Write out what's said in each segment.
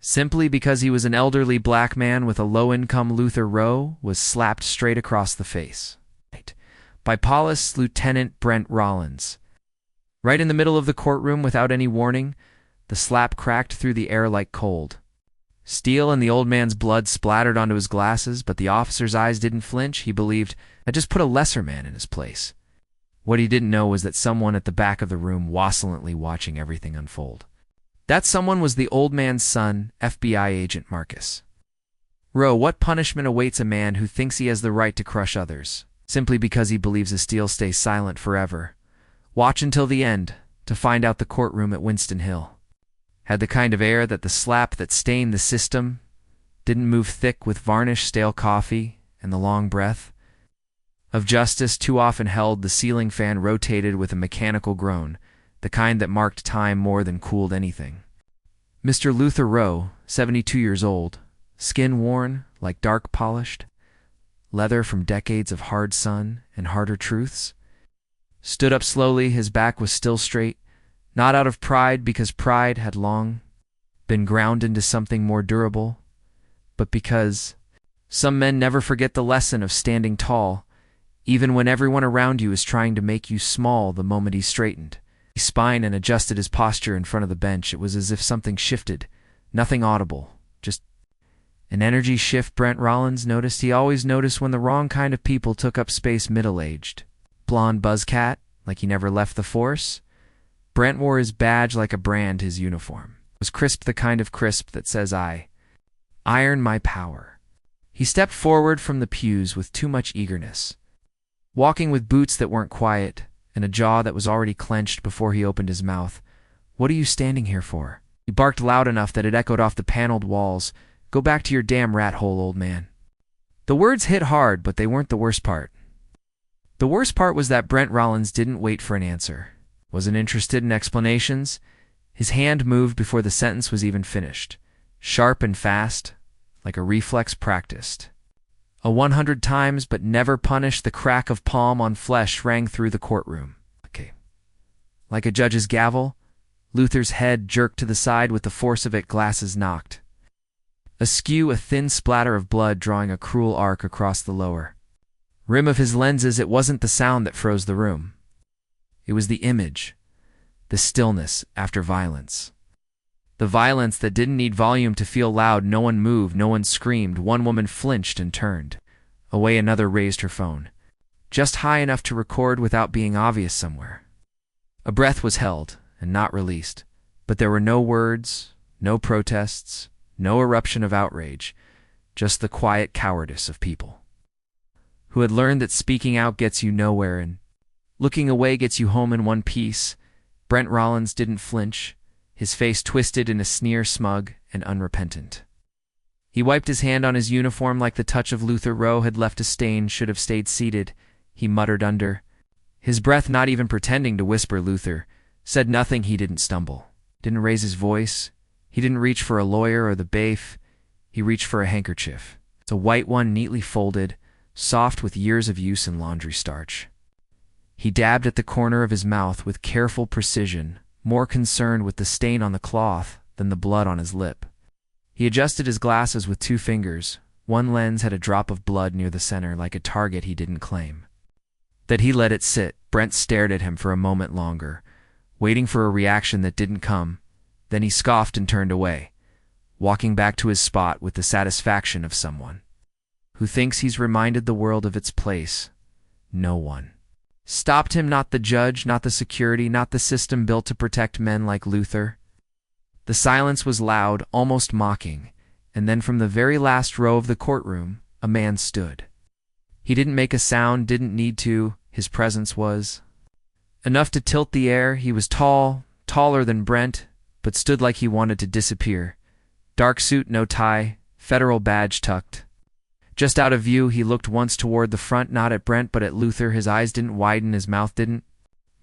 simply because he was an elderly black man with a low-income. Luther Rowe was slapped straight across the face by Police Lieutenant Brent Rollins. Right in the middle of the courtroom, without any warning, the slap cracked through the air like cold steel, and the old man's blood splattered onto his glasses, but the officer's eyes didn't flinch. He believed that just put a lesser man in his place. What he didn't know was that someone at the back of the room wasn't watching everything unfold. That someone was the old man's son, FBI agent Marcus. Rowe, what punishment awaits a man who thinks he has the right to crush others, simply because he believes a steel stays silent forever? Watch until the end to find out. The courtroom at Winston Hill had the kind of air that the slap that stained the system didn't move thick with varnish, stale coffee, and the long breath of justice too often held. The ceiling fan rotated with a mechanical groan, the kind that marked time more than cooled anything. Mr. Luther Rowe, 72 years old, skin worn like dark polished leather from decades of hard sun and harder truths, stood up slowly. His back was still straight, not out of pride, because pride had long been ground into something more durable, but because some men never forget the lesson of standing tall, even when everyone around you is trying to make you small. The moment he straightened his spine and adjusted his posture in front of the bench, it was as if something shifted. Nothing audible, just an energy shift. Brent Rollins noticed. He always noticed when the wrong kind of people took up space. Middle-aged, blonde buzzcat, like he never left the force. Brent wore his badge like a brand. His uniform was crisp, the kind of crisp that says, "I iron my power." He stepped forward from the pews with too much eagerness, walking with boots that weren't quiet and a jaw that was already clenched before he opened his mouth. "What are you standing here for?" He barked loud enough that it echoed off the paneled walls. "Go back to your damn rat hole, old man." The words hit hard, but they weren't the worst part. The worst part was that Brent Rollins didn't wait for an answer, wasn't interested in explanations. His hand moved before the sentence was even finished, sharp and fast, like a reflex practiced 100 times but never punished. The crack of palm on flesh rang through the courtroom. Like a judge's gavel, Luther's head jerked to the side with the force of it. Glasses knocked askew, a thin splatter of blood drawing a cruel arc across the lower rim of his lenses. It wasn't the sound that froze the room. It was the image, the stillness after violence. The violence that didn't need volume to feel loud. No one moved, no one screamed. One woman flinched and turned away. Another raised her phone, just high enough to record without being obvious somewhere. A breath was held and not released, but there were no words, no protests, no eruption of outrage, just the quiet cowardice of people who had learned that speaking out gets you nowhere and looking away gets you home in one piece. Brent Rollins didn't flinch, his face twisted in a sneer, smug and unrepentant. He wiped his hand on his uniform like the touch of Luther Rowe had left a stain. "Should have stayed seated," he muttered under his breath, not even pretending to whisper. Luther said nothing. He didn't stumble, didn't raise his voice. He didn't reach for a lawyer or the bailiff. He reached for a handkerchief. It's a white one, neatly folded, soft with years of use in laundry starch. He dabbed at the corner of his mouth with careful precision, more concerned with the stain on the cloth than the blood on his lip. He adjusted his glasses with 2 fingers. One lens had a drop of blood near the center, like a target he didn't claim. That he let it sit. Brent stared at him for a moment longer, waiting for a reaction that didn't come. Then he scoffed and turned away, walking back to his spot with the satisfaction of someone who thinks he's reminded the world of its place. No one stopped him, not the judge, not the security, not the system built to protect men like Luther. The silence was loud, almost mocking, and then from the very last row of the courtroom, a man stood. He didn't make a sound, didn't need to. His presence was enough to tilt the air. He was tall, taller than Brent, but stood like he wanted to disappear. Dark suit, no tie, federal badge tucked just out of view. He looked once toward the front, not at Brent but at Luther. His eyes didn't widen, his mouth didn't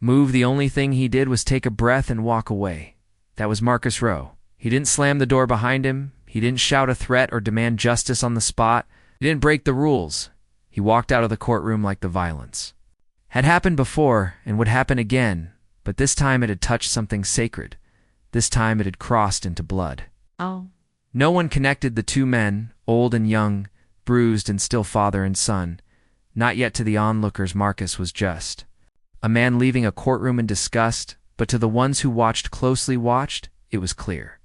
move. The only thing he did was take a breath and walk away. That was Marcus Rowe. He didn't slam the door behind him. He didn't shout a threat or demand justice on the spot. He didn't break the rules. He walked out of the courtroom like the violence had happened before and would happen again, but this time it had touched something sacred. This time it had crossed into blood. Oh. No one connected the two men, old and young, bruised and still father and son. Not yet to the onlookers Marcus was just a man leaving a courtroom in disgust, but to the ones who closely watched, it was clear.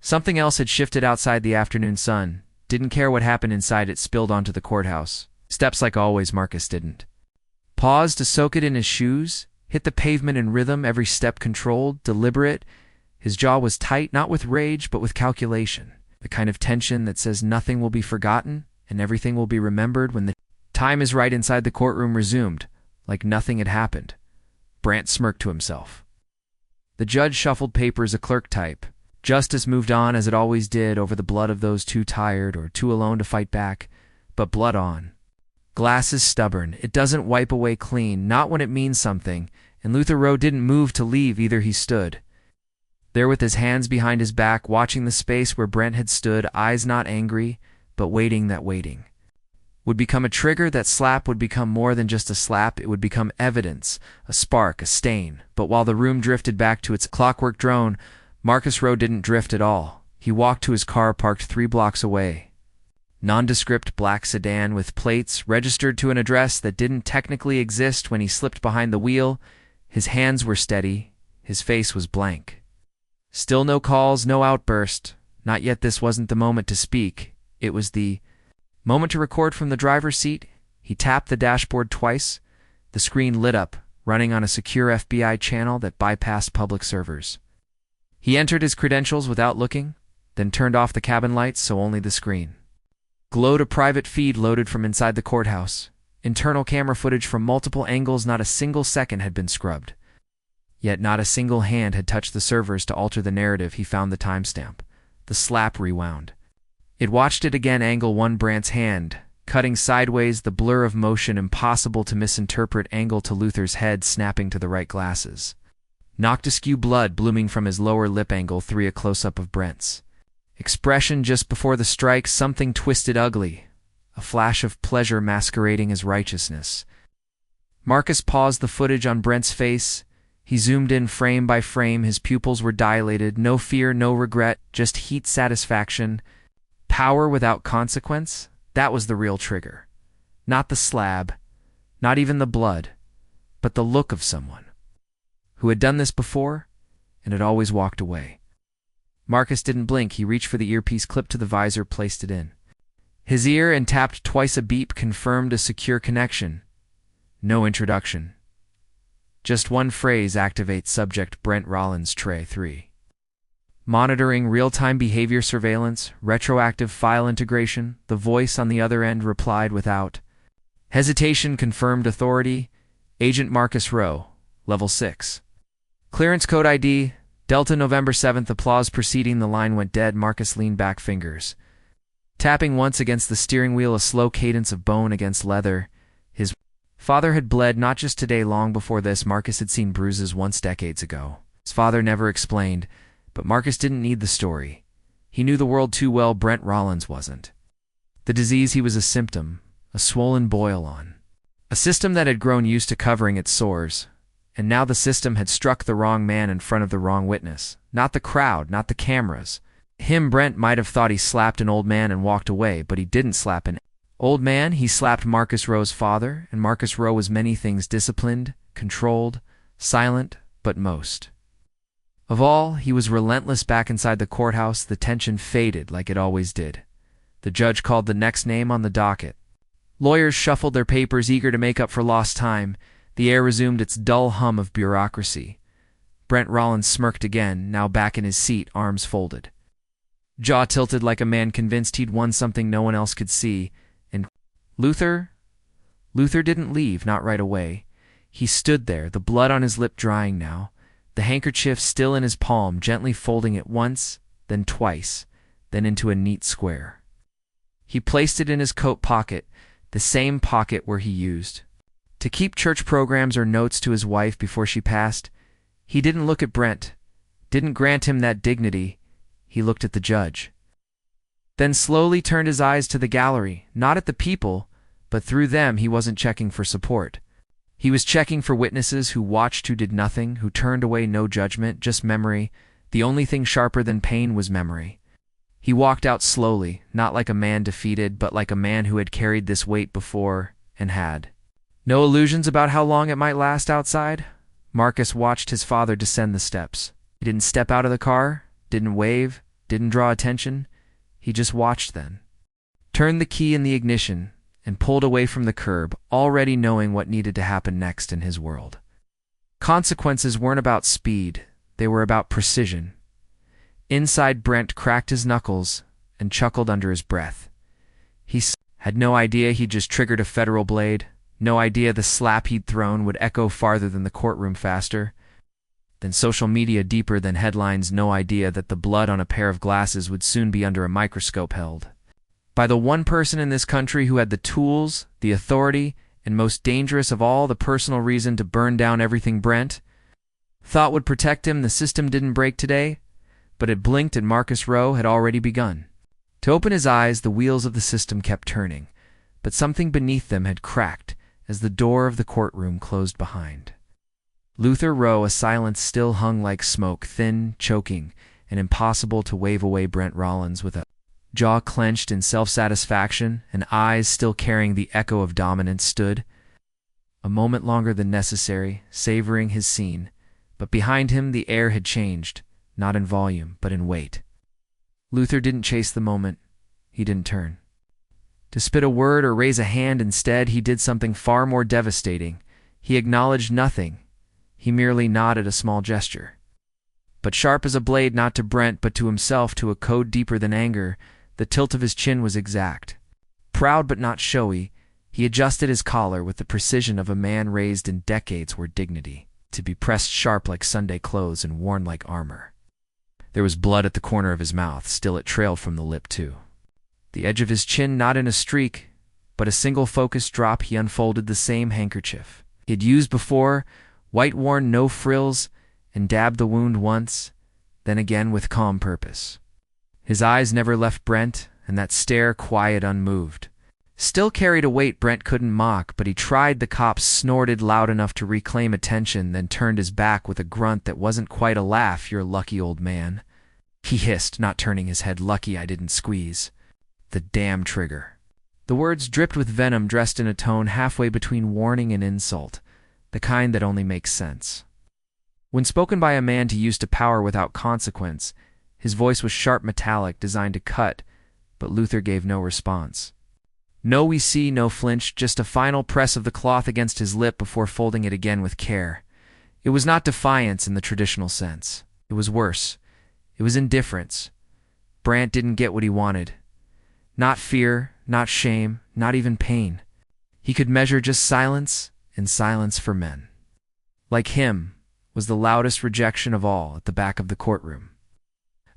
Something else had shifted outside the afternoon sun. Didn't care what happened inside, it spilled onto the courthouse. Steps like always, Marcus didn't pause to soak it in his shoes, hit the pavement in rhythm, every step controlled, deliberate. His jaw was tight, not with rage, but with calculation. The kind of tension that says nothing will be forgotten and everything will be remembered when the time is right. Inside the courtroom resumed, like nothing had happened. Brandt smirked to himself. The judge shuffled papers, a clerk type. Justice moved on as it always did, over the blood of those too tired or too alone to fight back. But blood on. Glass is stubborn. It doesn't wipe away clean, not when it means something, and Luther Rowe didn't move to leave either. He stood there with his hands behind his back, watching the space where Brent had stood, eyes not angry, but waiting. That waiting would become a trigger. That slap would become more than just a slap. It would become evidence, a spark, a stain. But while the room drifted back to its clockwork drone, Marcus Rowe didn't drift at all. He walked to his car parked 3 blocks away. Nondescript black sedan with plates registered to an address that didn't technically exist. When he slipped behind the wheel, his hands were steady, his face was blank. Still no calls, no outburst. Not yet. This wasn't the moment to speak. It was the moment to record from the driver's seat. He tapped the dashboard twice. The screen lit up, running on a secure FBI channel that bypassed public servers. He entered his credentials without looking, then turned off the cabin lights so only the screen glowed. A private feed loaded from inside the courthouse. Internal camera footage from multiple angles. Not a single second had been scrubbed. Yet not a single hand had touched the servers to alter the narrative. He found the timestamp. The slap rewound. It watched it again. Angle 1, Brandt's hand, cutting sideways, the blur of motion impossible to misinterpret. Angle to Luther's head, snapping to the right glasses. Knocked askew, blood blooming from his lower lip. Angle 3, a close-up of Brent's expression just before the strike, something twisted, ugly, a flash of pleasure masquerading as righteousness. Marcus paused the footage on Brent's face. He zoomed in frame by frame. His pupils were dilated. No fear, no regret, just heat, satisfaction. Power without consequence. That was the real trigger. Not the slab, not even the blood, but the look of someone who had done this before and had always walked away. Marcus didn't blink. He reached for the earpiece, clipped to the visor, placed it in his ear, and tapped twice. A beep confirmed a secure connection. No introduction. Just one phrase: activate subject Brent Rollins, Tray 3. Monitoring real-time behavior surveillance, retroactive file integration. The voice on the other end replied without hesitation. Confirmed authority. Agent Marcus Rowe, Level 6. Clearance code ID, Delta November 7th. Applause preceding the line went dead. Marcus leaned back, fingers tapping once against the steering wheel, a slow cadence of bone against leather. His father had bled, not just today, long before this. Marcus had seen bruises once, decades ago. His father never explained, but Marcus didn't need the story. He knew the world too well. Brent Rollins wasn't the disease. He was a symptom, a swollen boil on a system that had grown used to covering its sores. And now the system had struck the wrong man in front of the wrong witness. Not the crowd, not the cameras. Him. Brent might have thought he slapped an old man and walked away, but he didn't slap an old man. He slapped Marcus Rowe's father, and Marcus Rowe was many things: disciplined, controlled, silent, but most of all, he was relentless. Back inside the courthouse, the tension faded like it always did. The judge called the next name on the docket. Lawyers shuffled their papers, eager to make up for lost time. The air resumed its dull hum of bureaucracy. Brent Rollins smirked again, now back in his seat, arms folded, jaw tilted like a man convinced he'd won something no one else could see. And Luther didn't leave, not right away. He stood there, the blood on his lip drying now, the handkerchief still in his palm, gently folding it once, then twice, then into a neat square. He placed it in his coat pocket, the same pocket where he used to keep church programs or notes to his wife before she passed. He didn't look at Brent, didn't grant him that dignity. He looked at the judge, then slowly turned his eyes to the gallery, not at the people, but through them. He wasn't checking for support. He was checking for witnesses who watched, who did nothing, who turned away. No judgment, just memory. The only thing sharper than pain was memory. He walked out slowly, not like a man defeated, but like a man who had carried this weight before and had no illusions about how long it might last outside. Marcus watched his father descend the steps. He didn't step out of the car, didn't wave, didn't draw attention. He just watched then. Turned the key in the ignition and pulled away from the curb, already knowing what needed to happen next in his world. Consequences weren't about speed, they were about precision. Inside, Brent cracked his knuckles and chuckled under his breath. He had no idea he'd just triggered a federal blade, no idea the slap he'd thrown would echo farther than the courtroom, faster than social media, deeper than headlines, no idea that the blood on a pair of glasses would soon be under a microscope, held by the one person in this country who had the tools, the authority, and most dangerous of all, the personal reason to burn down everything Brent thought would protect him. The system didn't break today, but it blinked and Marcus Rowe had already begun. To open his eyes, the wheels of the system kept turning, but something beneath them had cracked as the door of the courtroom closed behind Luther Rowe. A silence still hung like smoke, thin, choking, and impossible to wave away. Brent Rollins, with a jaw clenched in self-satisfaction and eyes still carrying the echo of dominance, stood a moment longer than necessary, savoring his scene, but behind him the air had changed, not in volume, but in weight. Luther didn't chase the moment. He didn't turn to spit a word or raise a hand. Instead, he did something far more devastating. He acknowledged nothing. He merely nodded, a small gesture, but sharp as a blade, not to Brent, but to himself, to a code deeper than anger. The tilt of his chin was exact. Proud but not showy, he adjusted his collar with the precision of a man raised in decades where dignity to be pressed sharp like Sunday clothes and worn like armor. There was blood at the corner of his mouth, still it trailed from the lip too. The edge of his chin not in a streak, but a single focused drop. He unfolded the same handkerchief he had used before, white-worn, no frills, and dabbed the wound once, then again with calm purpose. His eyes never left Brent, and that stare, quiet, unmoved, still carried a weight Brent couldn't mock, but he tried. The cop snorted loud enough to reclaim attention, then turned his back with a grunt that wasn't quite a laugh. "You're lucky, old man," he hissed, not turning his head. "Lucky I didn't squeeze the damn trigger." The words dripped with venom, dressed in a tone halfway between warning and insult, the kind that only makes sense when spoken by a man used to power without consequence. His voice was sharp, metallic, designed to cut, but Luther gave no response. No we see, no flinch, just a final press of the cloth against his lip before folding it again with care. It was not defiance in the traditional sense. It was worse. It was indifference. Brant didn't get what he wanted. Not fear, not shame, not even pain. He could measure just silence, and silence for men like him was the loudest rejection of all. At the back of the courtroom,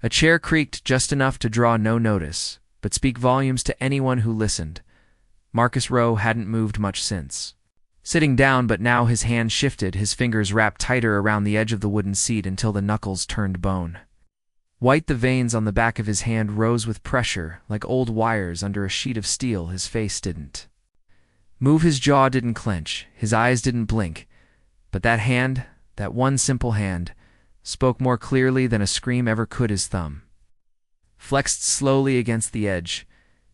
a chair creaked just enough to draw no notice, but speak volumes to anyone who listened. Marcus Rowe hadn't moved much since sitting down, but now his hand shifted, his fingers wrapped tighter around the edge of the wooden seat until the knuckles turned bone. White, the veins on the back of his hand rose with pressure, like old wires under a sheet of steel. His face didn't move, his jaw didn't clench, his eyes didn't blink, but that hand, that one simple hand, spoke more clearly than a scream ever could. His thumb flexed slowly against the edge,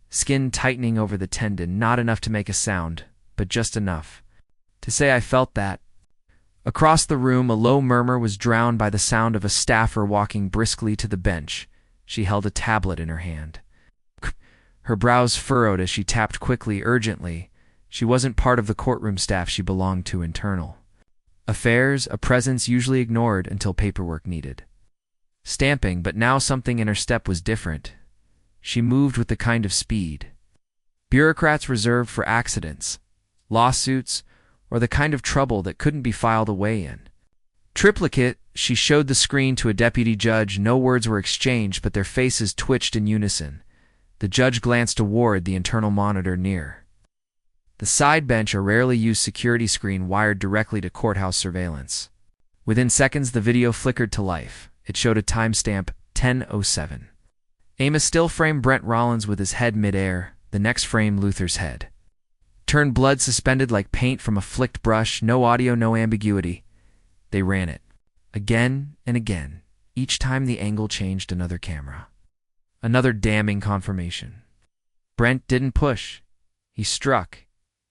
skin tightening over the tendon, not enough to make a sound, but just enough to say, "I felt that." Across the room, a low murmur was drowned by the sound of a staffer walking briskly to the bench. She held a tablet in her hand. Her brows furrowed as she tapped quickly, urgently. She wasn't part of the courtroom staff. She belonged to internal affairs, a presence usually ignored until paperwork needed stamping, but now something in her step was different. She moved with the kind of speed bureaucrats reserve for accidents, lawsuits, or the kind of trouble that couldn't be filed away in triplicate. She showed the screen to a deputy judge. No words were exchanged, but their faces twitched in unison. The judge glanced toward the internal monitor near the side bench, a rarely used security screen wired directly to courthouse surveillance. Within seconds, the video flickered to life. It showed a timestamp, 10:07. A still frame, Brent Rollins with his head midair, the next frame Luther's head turned, blood suspended like paint from a flicked brush. No audio, no ambiguity. They ran it again and again, each time the angle changed. Another camera, Another damning confirmation. Brent didn't push. He struck,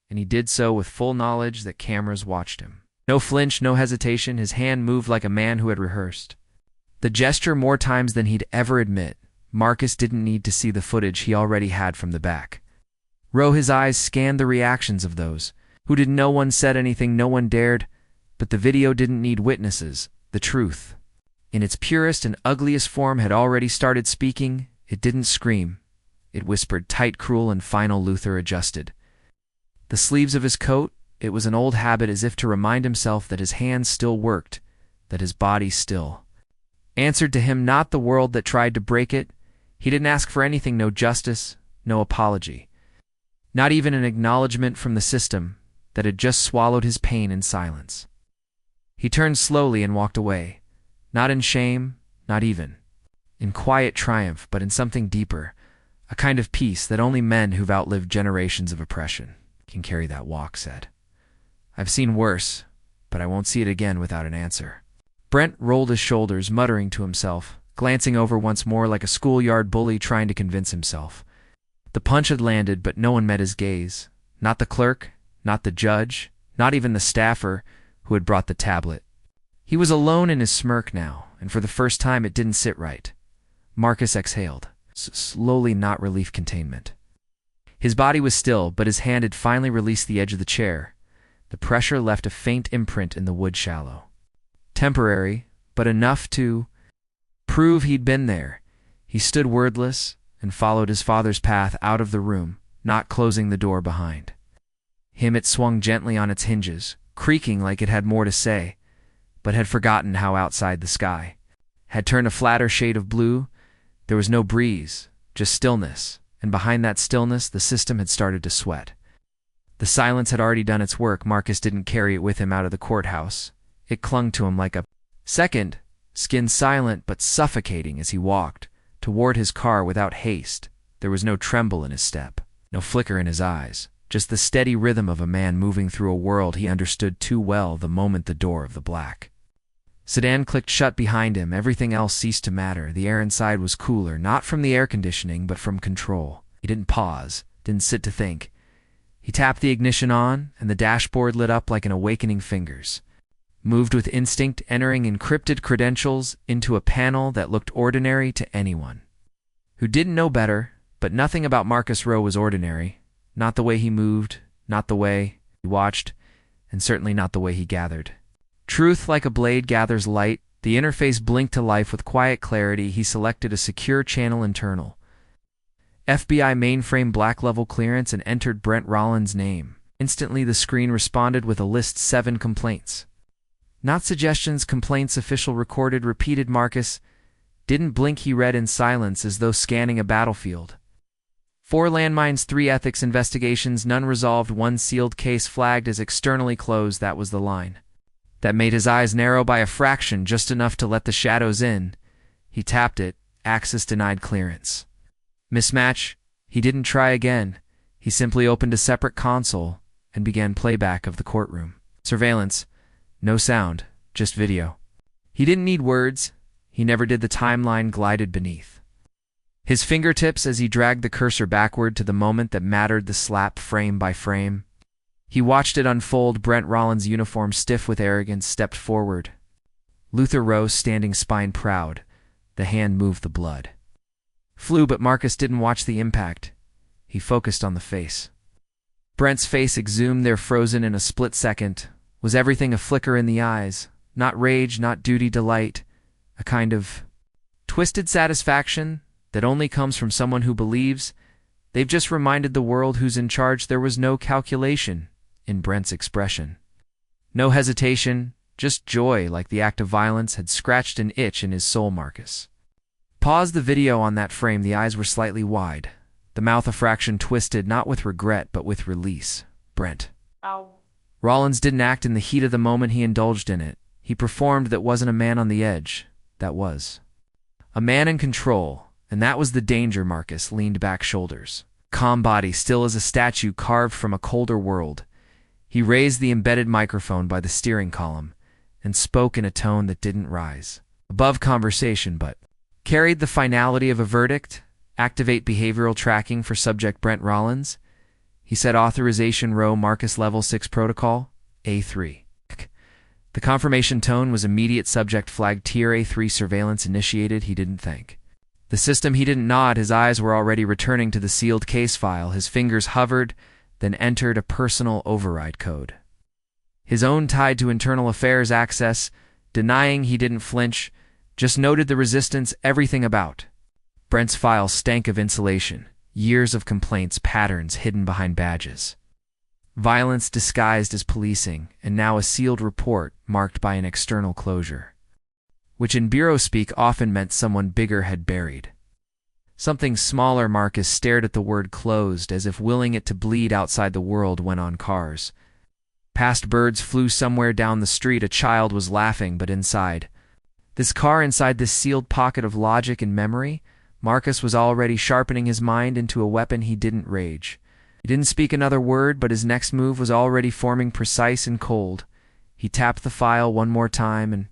and he did so with full knowledge that cameras watched him. No flinch, no hesitation, his hand moved like a man who had rehearsed. The gesture more times than he'd ever admit. Marcus didn't need to see the footage he already had from the back. His eyes scanned the reactions of those who did. No one said anything, no one dared, but the video didn't need witnesses. The truth, in its purest and ugliest form, had already started speaking. It didn't scream. It whispered, tight, cruel, and final. Luther adjusted the sleeves of his coat. It was an old habit, as if to remind himself that his hands still worked, that his body still answered to him, not the world that tried to break it. He didn't ask for anything, no justice, no apology, not even an acknowledgement from the system that had just swallowed his pain in silence. He turned slowly and walked away, not in shame, not even in quiet triumph, but in something deeper, a kind of peace that only men who've outlived generations of oppression can carry. That walk said, "I've seen worse, but I won't see it again without an answer." Brent rolled his shoulders, muttering to himself, glancing over once more like a schoolyard bully trying to convince himself. The punch had landed, but no one met his gaze. Not the clerk, not the judge, not even the staffer who had brought the tablet. He was alone in his smirk now, and for the first time it didn't sit right. Marcus exhaled, slowly, not relief, containment. His body was still, but his hand had finally released the edge of the chair. The pressure left a faint imprint in the wood shallow. Temporary, but enough to prove he'd been there. He stood wordless and followed his father's path out of the room, not closing the door behind him. It swung gently on its hinges, creaking like it had more to say, but had forgotten how outside the sky had turned a flatter shade of blue. There was no breeze, just stillness, and behind that stillness the system had started to sweat. The silence had already done its work. Marcus didn't carry it with him out of the courthouse. It clung to him like a second, skin silent but suffocating as he walked toward his car without haste. There was no tremble in his step, no flicker in his eyes, just the steady rhythm of a man moving through a world he understood too well. The moment the door of the black sedan clicked shut behind him, everything else ceased to matter. The air inside was cooler, not from the air conditioning, but from control. He didn't pause, didn't sit to think. He tapped the ignition on, and the dashboard lit up like an awakening fingers. Moved with instinct, entering encrypted credentials into a panel that looked ordinary to anyone who didn't know better. But nothing about Marcus Rowe was ordinary. Not the way he moved, not the way he watched, and certainly not the way he gathered. Truth, like a blade, gathers light. The interface blinked to life with quiet clarity. He selected a secure channel, internal FBI mainframe, black level clearance, and entered Brent Rollins' name. Instantly the screen responded with a list: 7 complaints. Not suggestions, complaints. Official recorded, repeated. Marcus didn't blink. He read in silence, as though scanning a battlefield. 4 landmines, 3 ethics investigations, none resolved, 1 sealed case flagged as externally closed. That was the line that made his eyes narrow by a fraction, just enough to let the shadows in. He tapped it. Access denied, clearance. Mismatch. He didn't try again. He simply opened a separate console and began playback of the courtroom. Surveillance. No sound, just video. He didn't need words. He never did. The timeline glided beneath his fingertips as he dragged the cursor backward to the moment that mattered, the slap, frame by frame. He watched it unfold. Brent Rollins' uniform, stiff with arrogance, stepped forward. Luther rose, standing spine proud. The hand moved, the blood flew, but Marcus didn't watch the impact. He focused on the face. Brent's face exhumed there, frozen in a split second. Was everything a flicker in the eyes? Not rage, not duty, delight. A kind of twisted satisfaction that only comes from someone who believes they've just reminded the world who's in charge. There was no calculation in Brent's expression. No hesitation, just joy, like the act of violence had scratched an itch in his soul. Marcus paused the video on that frame. The eyes were slightly wide, the mouth a fraction twisted, not with regret but with release. Brent Rollins didn't act in the heat of the moment. He indulged in it. He performed. That wasn't a man on the edge. That was a man in control, and that was the danger. Marcus leaned back, shoulders calm, body still as a statue carved from a colder world. He raised the embedded microphone by the steering column and spoke in a tone that didn't rise above conversation but carried the finality of a verdict. Activate behavioral tracking for subject Brent Rollins. He said authorization row Marcus level 6 protocol, A3. The confirmation tone was immediate. Subject flagged tier A3 surveillance initiated. He didn't think. The system he didn't nod. His eyes were already returning to the sealed case file. His fingers hovered, then entered a personal override code. His own tied to internal affairs access, denying. He didn't flinch, just noted the resistance, everything about. Brent's file stank of insulation, years of complaints, patterns hidden behind badges. Violence disguised as policing, and now a sealed report marked by an external closure, which in bureau speak often meant someone bigger had buried. Something smaller. Marcus stared at the word closed, as if willing it to bleed outside the world. Went on cars. Past birds flew somewhere down the street. A child was laughing, but inside this car, inside this sealed pocket of logic and memory, Marcus was already sharpening his mind into a weapon. He didn't rage. He didn't speak another word, but his next move was already forming, precise and cold. He tapped the file one more time and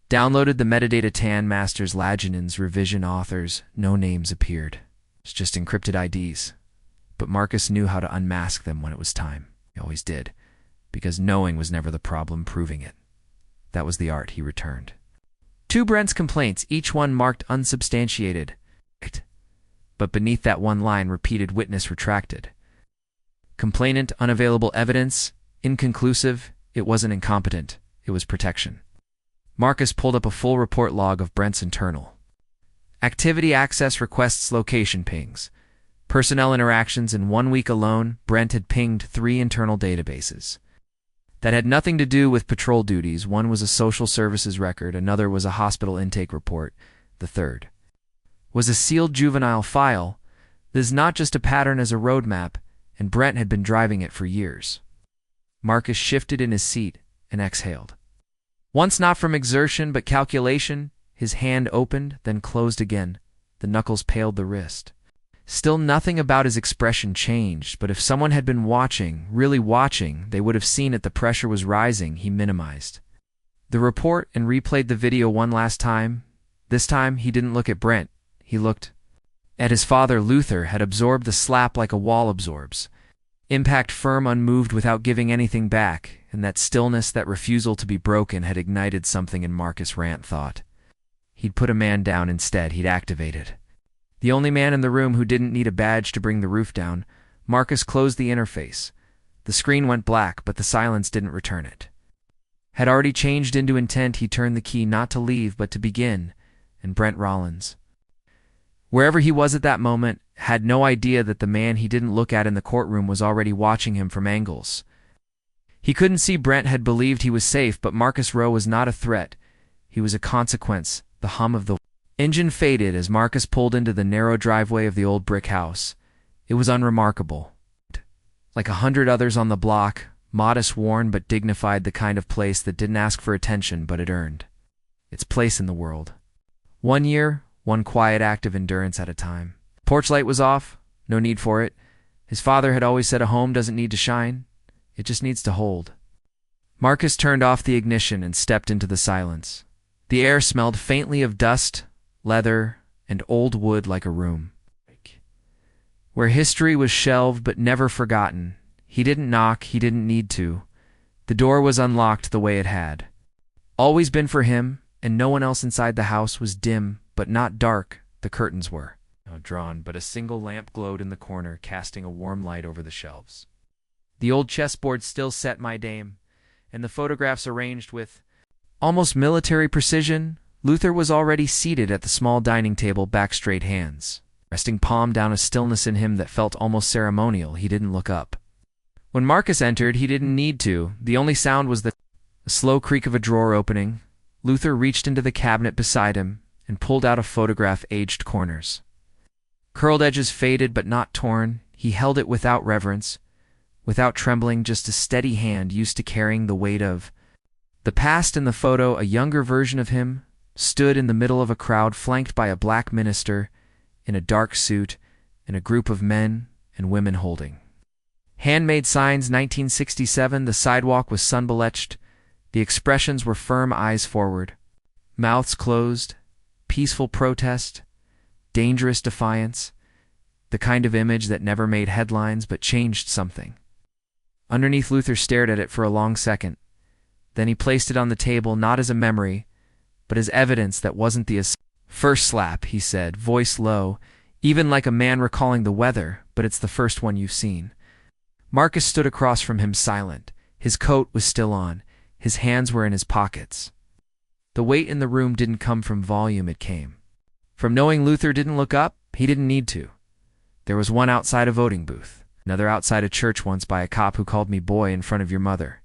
downloaded the metadata. Tan Masters, Laginans, revision authors. No names appeared. It's just encrypted IDs. But Marcus knew how to unmask them when it was time. He always did, because knowing was never the problem, proving it. That was the art. He returned. 2 Brent's complaints, each one marked unsubstantiated. But beneath that one line, repeated witness retracted. Complainant, unavailable evidence, inconclusive. It wasn't incompetent. It was protection. Marcus pulled up a full report log of Brent's internal activity. Access requests, location pings, personnel interactions. In 1 week alone, Brent had pinged 3 internal databases that had nothing to do with patrol duties. One was a social services record, another was a hospital intake report, the third was a sealed juvenile file. This is not just a pattern, as a roadmap, and Brent had been driving it for years. Marcus shifted in his seat and exhaled. Once not from exertion but calculation, his hand opened, then closed again. The knuckles paled the wrist. Still nothing about his expression changed, but if someone had been watching, really watching, they would have seen it. The pressure was rising. He minimized the report and replayed the video one last time. This time, he didn't look at Brent. He looked at his father. Luther had absorbed the slap like a wall absorbs. Impact, firm, unmoved, without giving anything back, and that stillness, that refusal to be broken, had ignited something in Marcus. Rant thought he'd put a man down. Instead, he'd activated the only man in the room who didn't need a badge to bring the roof down. Marcus closed the interface. The screen went black, but the silence didn't return it. Had already changed into intent. He turned the key, not to leave, but to begin, and Brent Rollins, wherever he was at that moment, had no idea that the man he didn't look at in the courtroom was already watching him from angles. He couldn't see. Brent had believed he was safe, but Marcus Rowe was not a threat. He was a consequence. The hum of the engine faded as Marcus pulled into the narrow driveway of the old brick house. It was unremarkable. Like 100 others on the block, modest, worn, but dignified, the kind of place that didn't ask for attention, but it earned its place in the world. 1 year, one quiet act of endurance at a time. Porch light was off. No need for it. His father had always said a home doesn't need to shine. It just needs to hold. Marcus turned off the ignition and stepped into the silence. The air smelled faintly of dust, leather, and old wood, like a room where history was shelved but never forgotten. He didn't knock. He didn't need to. The door was unlocked the way it had always been for him, and no one else inside the house. Was dim, but not dark. The curtains were drawn, but a single lamp glowed in the corner, casting a warm light over the shelves. The old chessboard still set, my dame, and the photographs arranged with almost military precision. Luther was already seated at the small dining table, back straight, hands resting palm down, a stillness in him that felt almost ceremonial. He didn't look up. When Marcus entered, he didn't need to. The only sound was the slow creak of a drawer opening. Luther reached into the cabinet beside him and pulled out a photograph, aged corners. Curled edges faded but not torn. He held it without reverence, without trembling, just a steady hand used to carrying the weight of the past. In the photo, a younger version of him stood in the middle of a crowd, flanked by a black minister in a dark suit and a group of men and women holding handmade signs. 1967. The sidewalk was sun-bleached. The expressions were firm, eyes forward, mouths closed, peaceful protest, dangerous defiance. the kind of image that never made headlines but changed something. Underneath, Luther stared at it for a long second. Then he placed it on the table, not as a memory, but as evidence that wasn't the first slap, he said, voice low, even like a man recalling the weather, but it's the first one you've seen. Marcus stood across from him silent. His coat was still on. His hands were in his pockets. The weight in the room didn't come from volume, it came from knowing Luther didn't look up. He didn't need to. There was one outside a voting booth, another outside a church once by a cop who called me boy in front of your mother.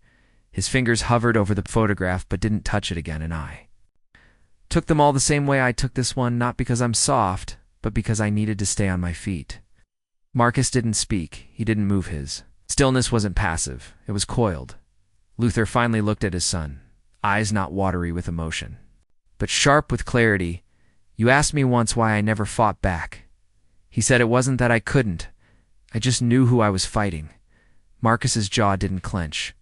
His fingers hovered over the photograph but didn't touch it again, and I took them all the same way I took this one, not because I'm soft, but because I needed to stay on my feet. Marcus didn't speak. He didn't move his. Stillness wasn't passive. It was coiled. Luther finally looked at his son, eyes not watery with emotion, but sharp with clarity. You asked me once why I never fought back. He said it wasn't that I couldn't. I just knew who I was fighting. Marcus's jaw didn't clench,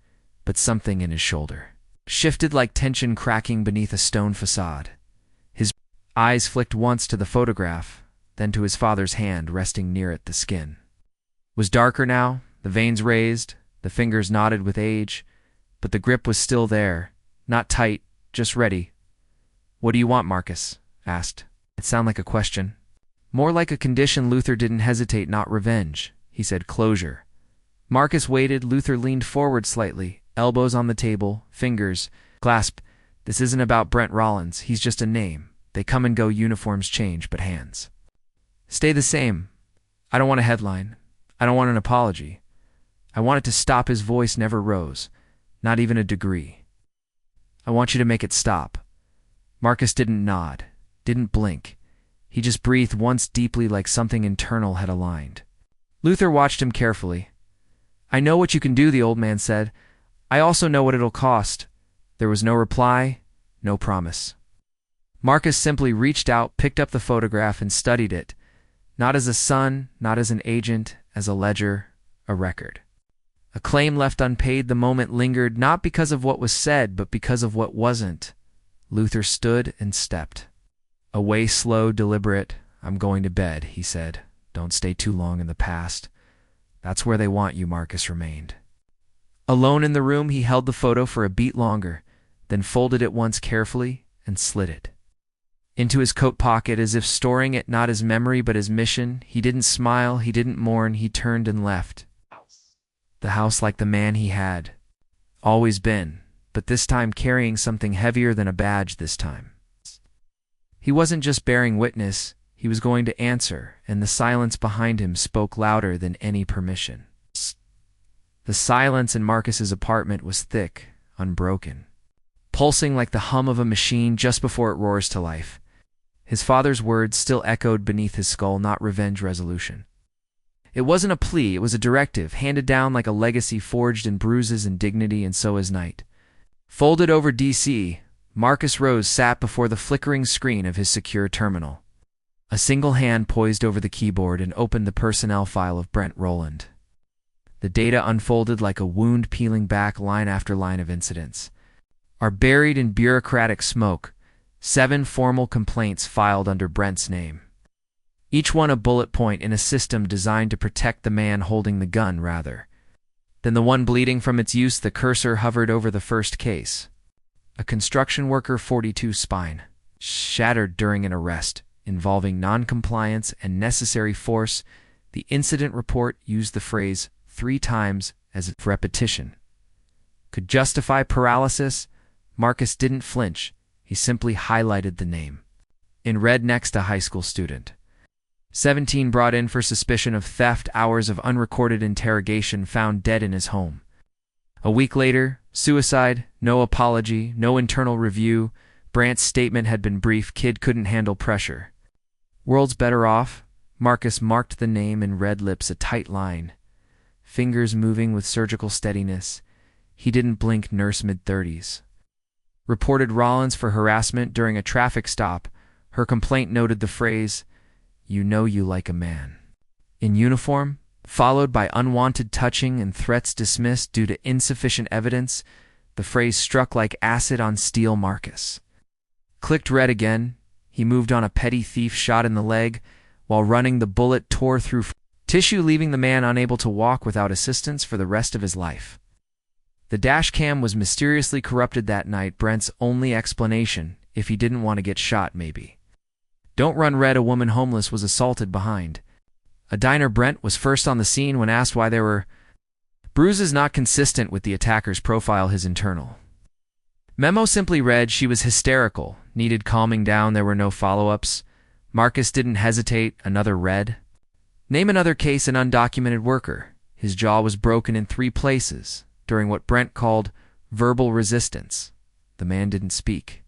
but something in his shoulder shifted like tension cracking beneath a stone facade. His eyes flicked once to the photograph, then to his father's hand resting near it. The skin was darker now, the veins raised, the fingers knotted with age, but the grip was still there, not tight, just ready. What do you want, Marcus? Asked. It sounded like a question. More like a condition. Luther didn't hesitate. Not revenge. He said closure. Marcus waited. Luther leaned forward slightly, elbows on the table, fingers clasped. This isn't about Brent Rollins. He's just a name. They come and go, uniforms change, but hands stay the same. I don't want a headline. I don't want an apology. I want it to stop. His voice never rose, not even a degree. I want you to make it stop. Marcus didn't nod, didn't blink. He just breathed once deeply, like something internal had aligned. Luther watched him carefully. I know what you can do, the old man said. I also know what it'll cost. There was no reply, no promise. Marcus simply reached out, picked up the photograph, and studied it, not as a son, not as an agent, as a ledger, a record. A claim left unpaid. The moment lingered, not because of what was said, but because of what wasn't. Luther stood and stepped. Away, slow, deliberate. I'm going to bed, he said. Don't stay too long in the past. That's where they want you, Marcus remained. Alone in the room, he held the photo for a beat longer, then folded it once carefully and slid it into his coat pocket, as if storing it not as memory but as mission. He didn't smile, he didn't mourn, he turned and left. The house like the man he had always been, but this time carrying something heavier than a badge. This time he wasn't just bearing witness, he was going to answer, and the silence behind him spoke louder than any permission. The silence in Marcus's apartment was thick, unbroken, pulsing like the hum of a machine just before it roars to life. His father's words still echoed beneath his skull, not revenge, resolution. It wasn't a plea, it was a directive, handed down like a legacy, forged in bruises and dignity. And so is night. Folded over DC, Marcus rose, sat before the flickering screen of his secure terminal. A single hand poised over the keyboard and opened the personnel file of Brent Rowland. The data unfolded like a wound, peeling back line after line of incidents are buried in bureaucratic smoke. 7 formal complaints filed under Brent's name. Each one a bullet point in a system designed to protect the man holding the gun rather than the one bleeding from its use. The cursor hovered over the first case. A construction worker, 42, spine shattered during an arrest involving non-compliance and necessary force. The incident report used the phrase 3 times as if repetition could justify paralysis. Marcus didn't flinch. He simply highlighted the name in red next to high school student. 17 brought in for suspicion of theft. Hours of unrecorded interrogation, found dead in his home. A week later, suicide, no apology, no internal review. Brant's statement had been brief. Kid couldn't handle pressure. World's better off. Marcus marked the name in red, lips a tight line, fingers moving with surgical steadiness. He didn't blink. Nurse, mid-30s. Reported Rollins for harassment during a traffic stop. Her complaint noted the phrase, "You know you like a man in uniform," followed by unwanted touching and threats dismissed due to insufficient evidence. The phrase struck like acid on steel. Marcus clicked red again. He moved on. A petty thief shot in the leg while running. The bullet tore through tissue leaving the man unable to walk without assistance for the rest of his life. The dash cam was mysteriously corrupted that night, Brent's only explanation, if he didn't want to get shot maybe. Don't run red, a woman homeless was assaulted behind a diner. Brent was first on the scene when asked why there were bruises not consistent with the attacker's profile. His internal memo simply read, "She was hysterical, needed calming down." There were no follow-ups. Marcus didn't hesitate. Another red. Name another case, an undocumented worker. His jaw was broken in 3 places during what Brent called verbal resistance. The man didn't speak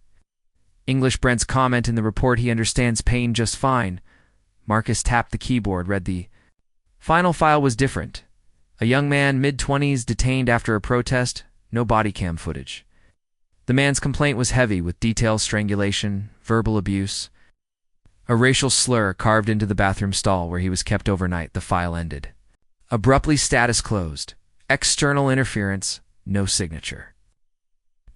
English. Brent's comment in the report, "He understands pain just fine." Marcus tapped the keyboard, read the final file was different. A young man, mid-20s, detained after a protest. No body cam footage. The man's complaint was heavy with detailed strangulation, verbal abuse, a racial slur carved into the bathroom stall where he was kept overnight. The file ended abruptly. Status closed. External interference. No signature.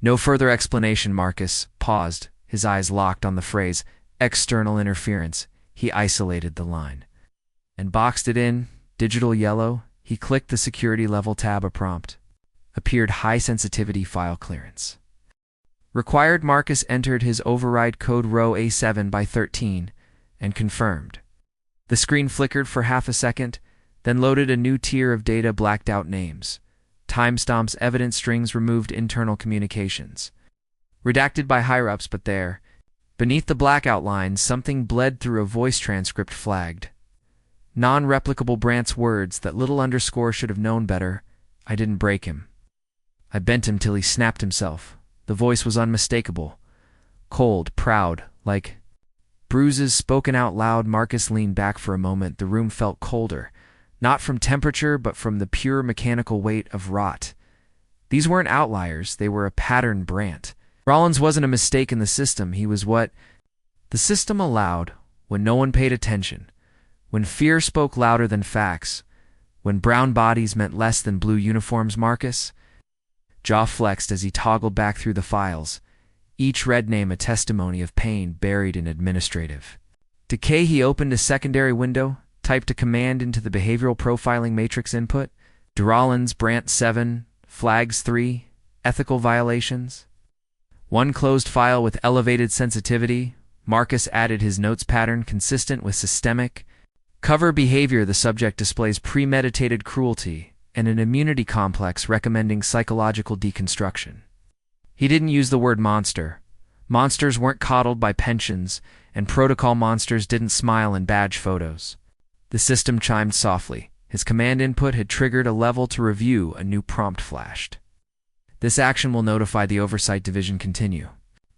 No further explanation. Marcus paused, his eyes locked on the phrase external interference. He isolated the line and boxed it in digital yellow. He clicked the security level tab. A prompt appeared, high sensitivity file clearance required. Marcus entered his override code row A7 by 13 and confirmed. The screen flickered for half a second, then loaded a new tier of data. Blacked out names, timestamps, evidence strings, removed internal communications, redacted by higher-ups. But there, beneath the blackout lines, something bled through. A voice transcript flagged. Non-replicable. Brandt's words, that little underscore should have known better. "I didn't break him. I bent him till he snapped himself." The voice was unmistakable, cold, proud, like bruises spoken out loud. Marcus leaned back for a moment. The room felt colder, not from temperature, but from the pure mechanical weight of rot. These weren't outliers, they were a pattern. Brandt Rollins wasn't a mistake in the system. He was what the system allowed when no one paid attention, when fear spoke louder than facts, when brown bodies meant less than blue uniforms. Marcus' jaw flexed as he toggled back through the files, each red name a testimony of pain buried in administrative decay. He opened a secondary window, typed a command into the behavioral profiling matrix input. Rollins, Brandt 7, flags 3, ethical violations. 1 closed file with elevated sensitivity. Marcus added his notes pattern consistent with systemic cover behavior. The subject displays premeditated cruelty and an immunity complex recommending psychological deconstruction. He didn't use the word monster. Monsters weren't coddled by pensions, and protocol monsters didn't smile in badge photos. The system chimed softly. His command input had triggered a level to review. A new prompt flashed. "This action will notify the Oversight Division. Continue."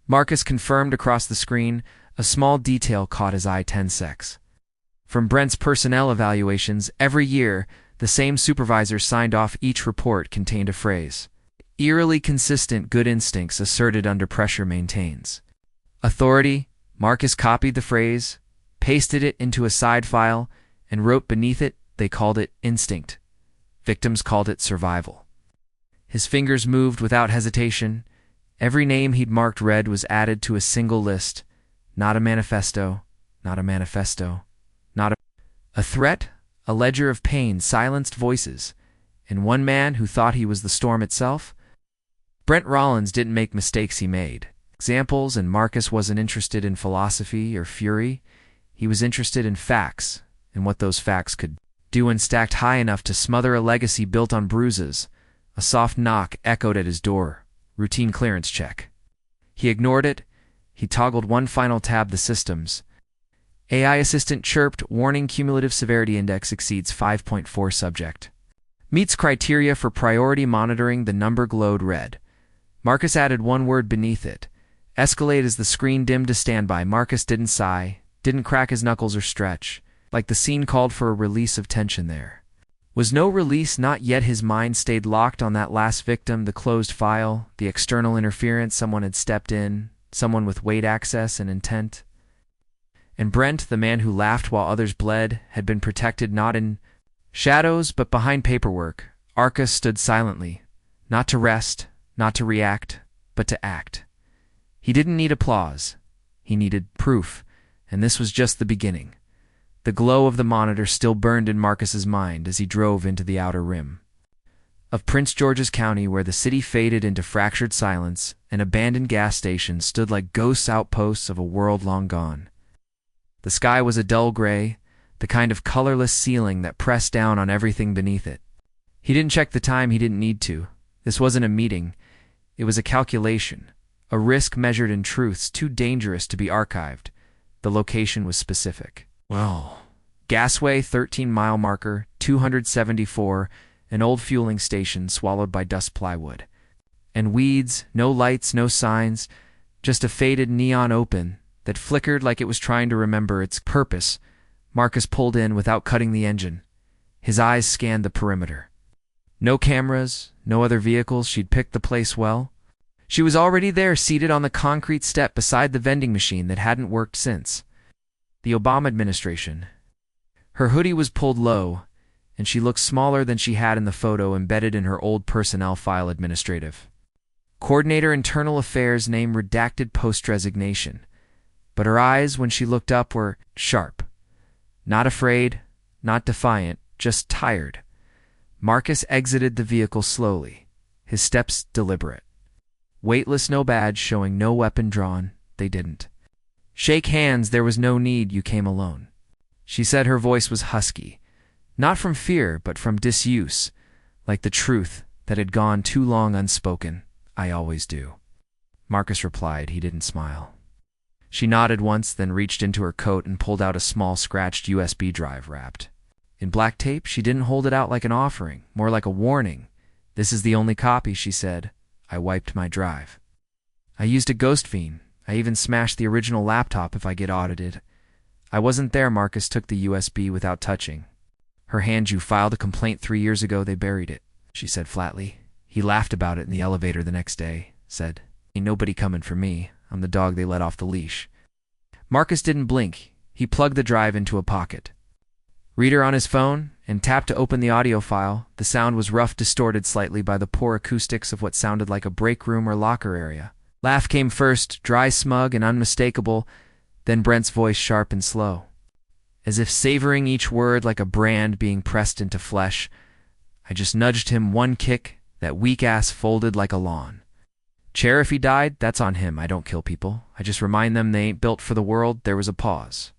Marcus confirmed across the screen. A small detail caught his eye. 10 secs. From Brent's personnel evaluations, every year, the same supervisor signed off. Each report contained a phrase, "Eerily consistent, good instincts asserted under pressure, maintains authority." Marcus copied the phrase, pasted it into a side file, and wrote beneath it, "They called it instinct. Victims called it survival." His fingers moved without hesitation. Every name he'd marked red was added to a single list. Not a manifesto, not a manifesto, not a threat, a ledger of pain, silenced voices, and one man who thought he was the storm itself. Brent Rollins didn't make mistakes, he made examples, and Marcus wasn't interested in philosophy or fury. He was interested in facts, and what those facts could do, and stacked high enough to smother a legacy built on bruises. A soft knock echoed at his door. Routine clearance check. He ignored it. He toggled one final tab. The systems AI assistant chirped, warning, cumulative severity index exceeds 5.4. Subject meets criteria for priority monitoring. The number glowed red. Marcus added one word beneath it. Escalate. As the screen dimmed to standby, Marcus didn't sigh, didn't crack his knuckles or stretch. Like the scene called for a release of tension, there was no release, not yet. His mind stayed locked on that last victim, the closed file, the external interference. Someone had stepped in, someone with weight, access, and intent. And Brent, the man who laughed while others bled, had been protected not in shadows but behind paperwork. Arca stood silently, not to rest, not to react, but to act. He didn't need applause. He needed proof, and this was just the beginning. The glow of the monitor still burned in Marcus's mind as he drove into the outer rim of Prince George's County, where the city faded into fractured silence and abandoned gas stations stood like ghost outposts of a world long gone. The sky was a dull gray, the kind of colorless ceiling that pressed down on everything beneath it. He didn't check the time, he didn't need to. This wasn't a meeting. It was a calculation, a risk measured in truths too dangerous to be archived. The location was specific. Well, gasway 13-mile marker, 274, an old fueling station swallowed by dust plywood. And weeds, no lights, no signs, just a faded neon open that flickered like it was trying to remember its purpose. Marcus pulled in without cutting the engine. His eyes scanned the perimeter. No cameras, no other vehicles. She'd picked the place well. She was already there, seated on the concrete step beside the vending machine that hadn't worked since the Obama administration. Her hoodie was pulled low, and she looked smaller than she had in the photo embedded in her old personnel file. Administrative Coordinator, Internal Affairs, name redacted post-resignation. But her eyes, when she looked up, were sharp. Not afraid, not defiant, just tired. Marcus exited the vehicle slowly, his steps deliberate. Weightless, no badge, showing no weapon drawn. They didn't shake hands. There was no need. You came alone. She said. Her voice was husky. Not from fear, but from disuse, like the truth that had gone too long unspoken. I always do. Marcus replied. He didn't smile. She nodded once, then reached into her coat and pulled out a small scratched USB drive wrapped in black tape. She didn't hold it out like an offering, more like a warning. This is the only copy, she said. I wiped my drive. I used a ghost fiend. I even smashed the original laptop if I get audited. I wasn't there. Marcus took the USB without touching her hand. You filed a complaint 3 years ago. They buried it, she said flatly. He laughed about it in the elevator the next day, said, ain't nobody coming for me. I'm the dog they let off the leash. Marcus didn't blink. He plugged the drive into a pocket reader on his phone and tapped to open the audio file. The sound was rough, distorted slightly by the poor acoustics of what sounded like a break room or locker area. Laugh came first, dry, smug, and unmistakable, then Brent's voice, sharp and slow, as if savoring each word like a brand being pressed into flesh. I just nudged him one kick. That weak ass folded like a lawn chair. If he died, that's on him. I don't kill people. I just remind them they ain't built for the world. There was a pause.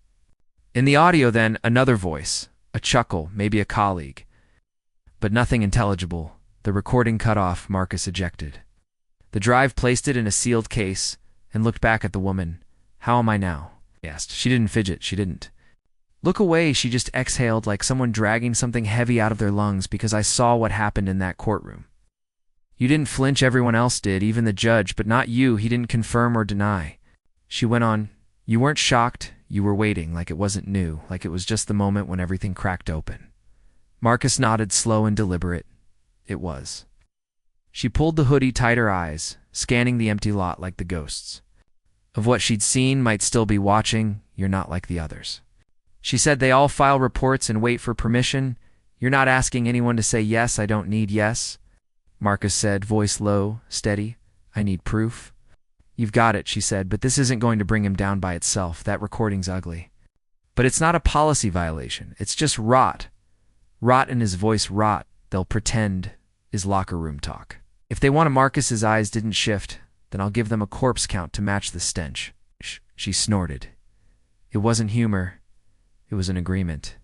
In the audio then, another voice, a chuckle, maybe a colleague, but nothing intelligible. The recording cut off. Marcus ejected the drive, placed it in a sealed case, and looked back at the woman. How am I now? He asked. She didn't fidget. She didn't look away. She just exhaled like someone dragging something heavy out of their lungs. Because I saw what happened in that courtroom. You didn't flinch. Everyone else did, even the judge, but not you. He didn't confirm or deny. She went on. You weren't shocked. You were waiting, like it wasn't new, like it was just the moment when everything cracked open. Marcus nodded, slow and deliberate. It was. She pulled the hoodie tight, her eyes scanning the empty lot like the ghosts of what she'd seen might still be watching. You're not like the others. She said. They all file reports and wait for permission. You're not asking anyone to say yes. I don't need yes. Marcus said, voice low, steady. I need proof. You've got it, she said, but this isn't going to bring him down by itself. That recording's ugly. But it's not a policy violation. It's just rot. Rot in his voice, rot, they'll pretend, is locker room talk. If they want to. Marcus's eyes didn't shift. Then I'll give them a corpse count to match the stench. She snorted. It wasn't humor. It was an agreement.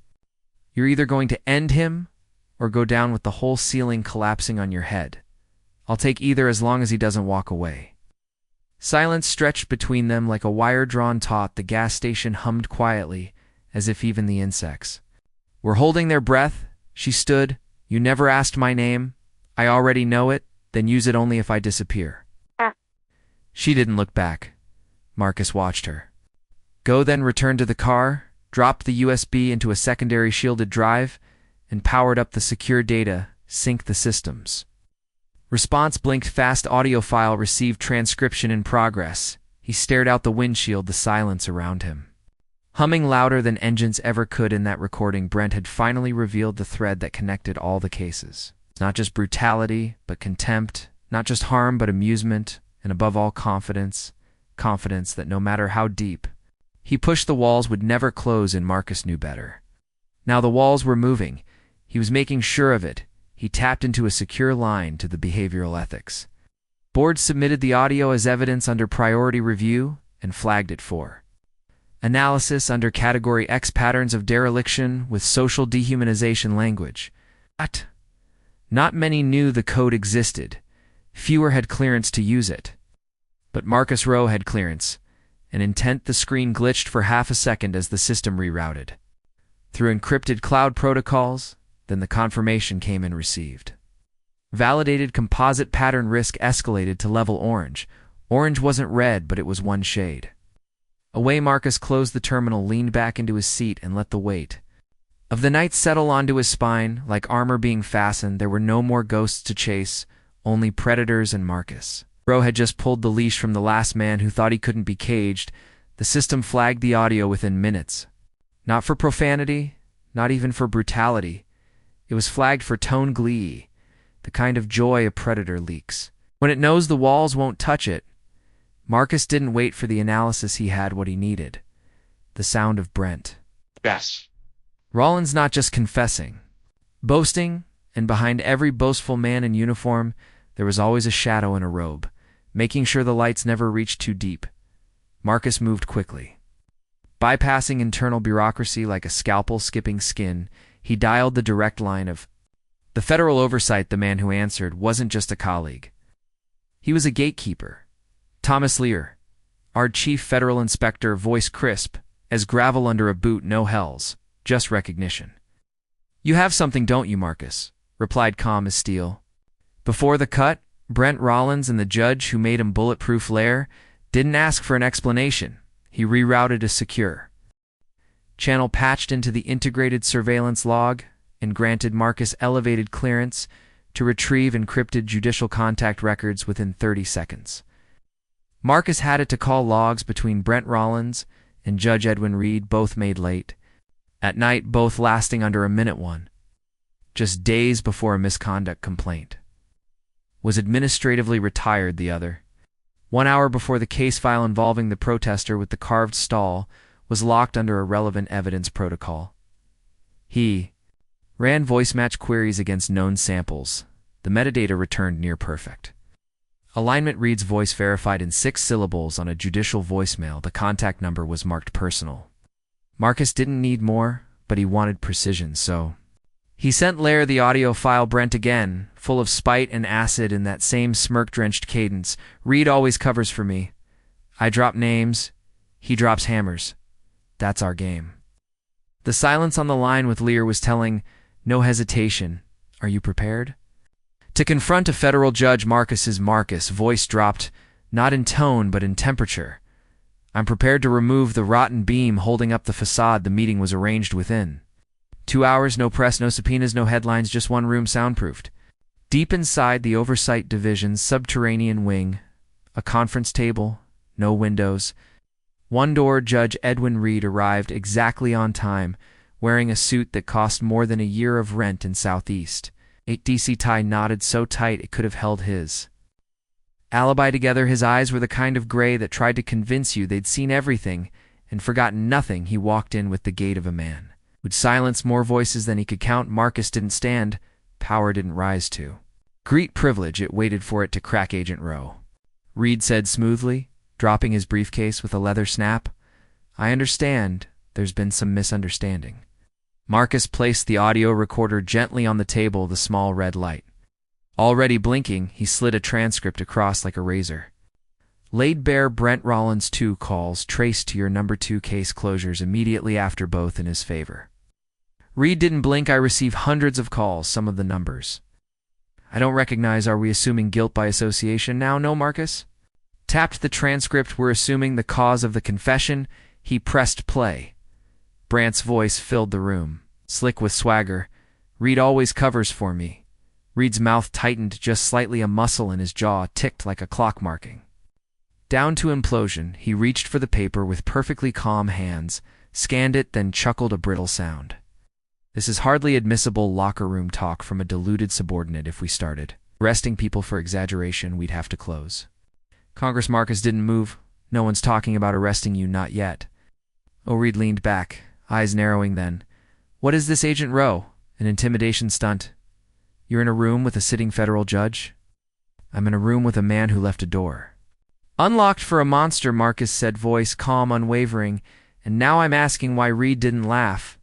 You're either going to end him or go down with the whole ceiling collapsing on your head. I'll take either as long as he doesn't walk away. Silence stretched between them like a wire drawn taut. The gas station hummed quietly, as if even the insects were holding their breath. She stood. You never asked my name. I already know it. Then use it only if I disappear. She didn't look back. Marcus watched her. Go, then returned to the car, dropped the USB into a secondary shielded drive, and powered up the secure data, sync the systems. Response blinked fast. Audio file received. Transcription in progress. He stared out the windshield, the silence around him humming louder than engines ever could. In that recording, Brent had finally revealed the thread that connected all the cases. Not just brutality, but contempt. Not just harm, but amusement. And above all, confidence. Confidence that no matter how deep, He pushed the walls would never close, and Marcus knew better. Now the walls were moving. He was making sure of it. He tapped into a secure line to the behavioral ethics board, submitted the audio as evidence under priority review, and flagged it for analysis under Category X, patterns of dereliction with social dehumanization language. But not many knew the code existed. Fewer had clearance to use it. But Marcus Rowe had clearance. An intent. The screen glitched for half a second as the system rerouted through encrypted cloud protocols. Then the confirmation came and received. Validated composite pattern. Risk escalated to level orange. Orange wasn't red, but it was one shade away. Marcus closed the terminal, leaned back into his seat, and let the weight of the night settle onto his spine like armor being fastened. There were no more ghosts to chase, only predators and Marcus. Rowe had just pulled the leash from the last man who thought he couldn't be caged. The system flagged the audio within minutes. Not for profanity, not even for brutality. It was flagged for tone glee, the kind of joy a predator leaks when it knows the walls won't touch it. Marcus didn't wait for the analysis. He had what he needed. The sound of Brent. Yes. Rollins not just confessing, boasting, and behind every boastful man in uniform, there was always a shadow in a robe, making sure the lights never reached too deep. Marcus moved quickly. Bypassing internal bureaucracy like a scalpel skipping skin, he dialed the direct line of the federal oversight. The man who answered wasn't just a colleague. He was a gatekeeper. Thomas Lear, our chief federal inspector, voice crisp as gravel under a boot. No hells, just recognition. "You have something, don't you, Marcus?" replied calm as steel. Before the cut, Brent Rollins and the judge who made him bulletproof lair didn't ask for an explanation. He rerouted a secure channel patched into the integrated surveillance log and granted Marcus elevated clearance to retrieve encrypted judicial contact records within 30 seconds. Marcus had it to call logs between Brent Rollins and Judge Edwin Reed, both made late at night, both lasting under a minute. One, just days before a misconduct complaint, was administratively retired. The other, 1 hour before the case file involving the protester with the carved stall was locked under a relevant evidence protocol. He ran voice match queries against known samples. The metadata returned near perfect. Alignment reads voice verified in 6 syllables on a judicial voicemail. The contact number was marked personal. Marcus didn't need more, but he wanted precision, so he sent Lair the audio file. Brent again, full of spite and acid in that same smirk-drenched cadence. "Reed always covers for me. I drop names, he drops hammers. That's our game." The silence on the line with Lear was telling. No hesitation. "Are you prepared to confront a federal judge?" Marcus's voice dropped, not in tone but in temperature. "I'm prepared to remove the rotten beam holding up the facade." The meeting was arranged within 2 hours. No press, no subpoenas, no headlines, just one room, soundproofed. Deep inside the Oversight Division's subterranean wing, a conference table, no windows. One door. Judge Edwin Reed arrived exactly on time, wearing a suit that cost more than a year of rent in Southeast. A DC tie knotted so tight it could have held his alibi together. His eyes were the kind of gray that tried to convince you they'd seen everything and forgotten nothing. He walked in with the gait of a man who'd silence more voices than he could count. Marcus didn't stand. Power didn't rise to greet privilege. It waited for it to crack. "Agent Rowe," Reed said smoothly, dropping his briefcase with a leather snap. "I understand there's been some misunderstanding." Marcus placed the audio recorder gently on the table, the small red light already blinking. He slid a transcript across like a razor. "Laid bare Brent Rollins 2 calls traced to your number 2 case closures immediately after, both in his favor." Reed didn't blink. "I receive hundreds of calls, some of the numbers I don't recognize. Are we assuming guilt by association now?" "No, Marcus." Tapped the transcript. "We're assuming the cause of the confession." He pressed play. Brant's voice filled the room, slick with swagger. "Reed always covers for me." Reed's mouth tightened just slightly. A muscle in his jaw ticked like a clock marking down to implosion. He reached for the paper with perfectly calm hands, scanned it, then chuckled a brittle sound. "This is hardly admissible locker room talk from a deluded subordinate. If we started arresting people for exaggeration, we'd have to close." Congress. Marcus didn't move. "No one's talking about arresting you, not yet." Reed leaned back, eyes narrowing then. What is this, Agent Rowe? An intimidation stunt? You're in a room with a sitting federal judge? I'm in a room with a man who left a door. Unlocked for a monster, Marcus said, voice calm, unwavering, and now I'm asking why Reed didn't laugh.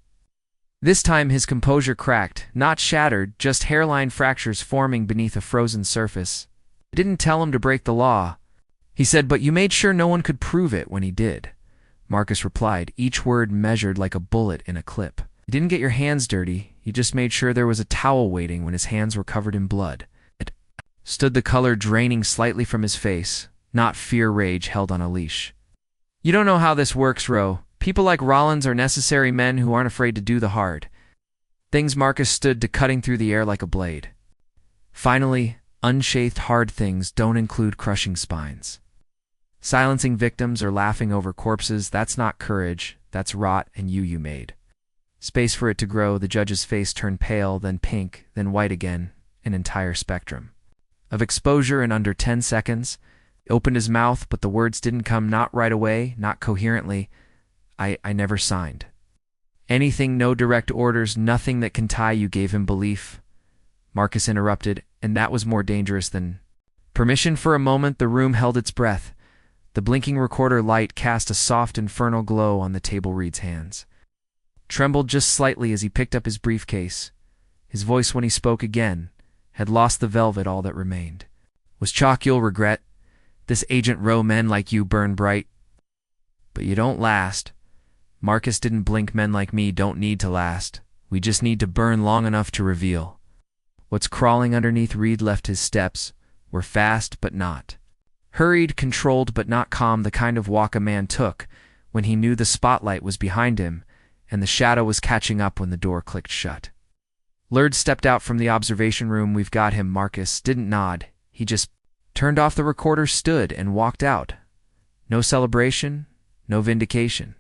This time his composure cracked, not shattered, just hairline fractures forming beneath a frozen surface. I didn't tell him to break the law. He said, but you made sure no one could prove it when he did. Marcus replied, each word measured like a bullet in a clip. You didn't get your hands dirty, you just made sure there was a towel waiting when his hands were covered in blood. It stood, the color draining slightly from his face, not fear, rage held on a leash. You don't know how this works, Rowe. People like Rollins are necessary men who aren't afraid to do the hard things. Marcus stood to, cutting through the air like a blade. Finally, unshathed hard things don't include crushing spines. Silencing victims or laughing over corpses, that's not courage, that's rot, and you made space for it to grow. The judge's face turned pale, then pink, then white again, an entire spectrum of exposure in under 10 seconds. He opened his mouth, but the words didn't come, not right away, not coherently. I never signed anything, no direct orders, nothing that can tie you. Gave him belief. Marcus interrupted, and that was more dangerous than permission. For a moment the room held its breath. The blinking recorder light cast a soft infernal glow on the table. Reed's hands trembled just slightly as he picked up his briefcase. His voice, when he spoke again, had lost the velvet. All that remained was chalk. You'll regret this, Agent Rowe. Men like you burn bright, but you don't last. Marcus didn't blink. Men like me don't need to last. We just need to burn long enough to reveal what's crawling underneath. Reed left. His steps were fast but not hurried, controlled but not calm, the kind of walk a man took when he knew the spotlight was behind him and the shadow was catching up. When the door clicked shut, Lurd stepped out from the observation room. We've got him. Marcus didn't nod. He just turned off the recorder, stood, and walked out. No celebration, no vindication.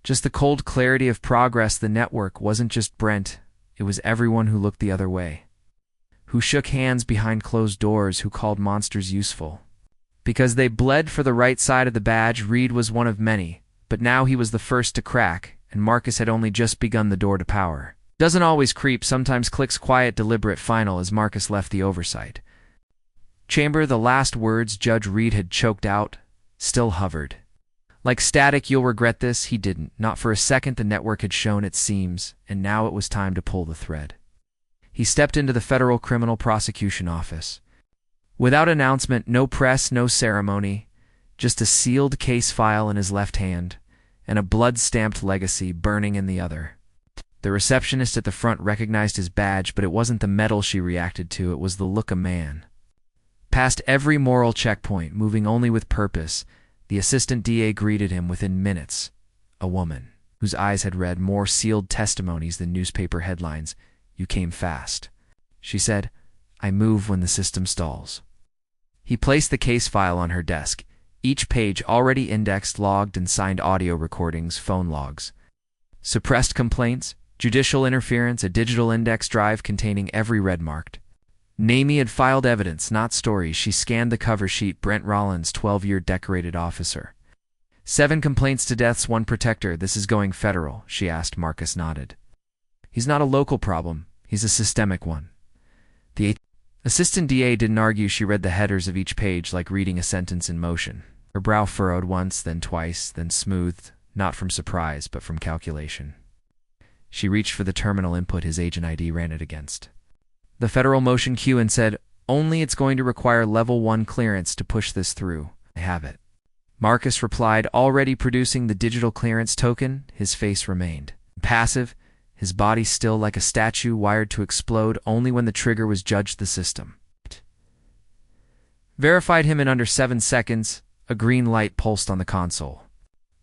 Just the cold clarity of progress. The network wasn't just Brent, it was everyone who looked the other way, who shook hands behind closed doors, who called monsters useful because they bled for the right side of the badge. Reed was one of many, but now he was the first to crack, and Marcus had only just begun. The door to power doesn't always creep, sometimes clicks, quiet, deliberate, final. As Marcus left the oversight chamber, the last words Judge Reed had choked out still hovered like static. You'll regret this. He didn't. Not for a second. The network had shown its seams, and now it was time to pull the thread. He stepped into the Federal Criminal Prosecution Office. Without announcement, no press, no ceremony, just a sealed case file in his left hand and a blood-stamped legacy burning in the other. The receptionist at the front recognized his badge, but it wasn't the metal she reacted to. It was the look. A man passed every moral checkpoint, moving only with purpose. The assistant DA greeted him within minutes. A woman whose eyes had read more sealed testimonies than newspaper headlines. You came fast, she said. I move when the system stalls. He placed the case file on her desk, each page already indexed, logged, and signed. Audio recordings, phone logs, suppressed complaints, judicial interference, a digital index drive containing every red-marked name. He had filed evidence, not stories. She scanned the cover sheet. Brent Rollins, 12-year decorated officer. 7 complaints to deaths, 1 protector. This is going federal, she asked. Marcus nodded. He's not a local problem. He's a systemic one. The assistant DA didn't argue. She read the headers of each page like reading a sentence in motion. Her brow furrowed once, then twice, then smoothed, not from surprise, but from calculation. She reached for the terminal input his agent ID ran it against the federal motion queue and said, only it's going to require level 1 clearance to push this through. I have it. Marcus replied, already producing the digital clearance token. His face remained passive, his body still like a statue wired to explode only when the trigger was judged. The system verified him in under 7 seconds. A green light pulsed on the console.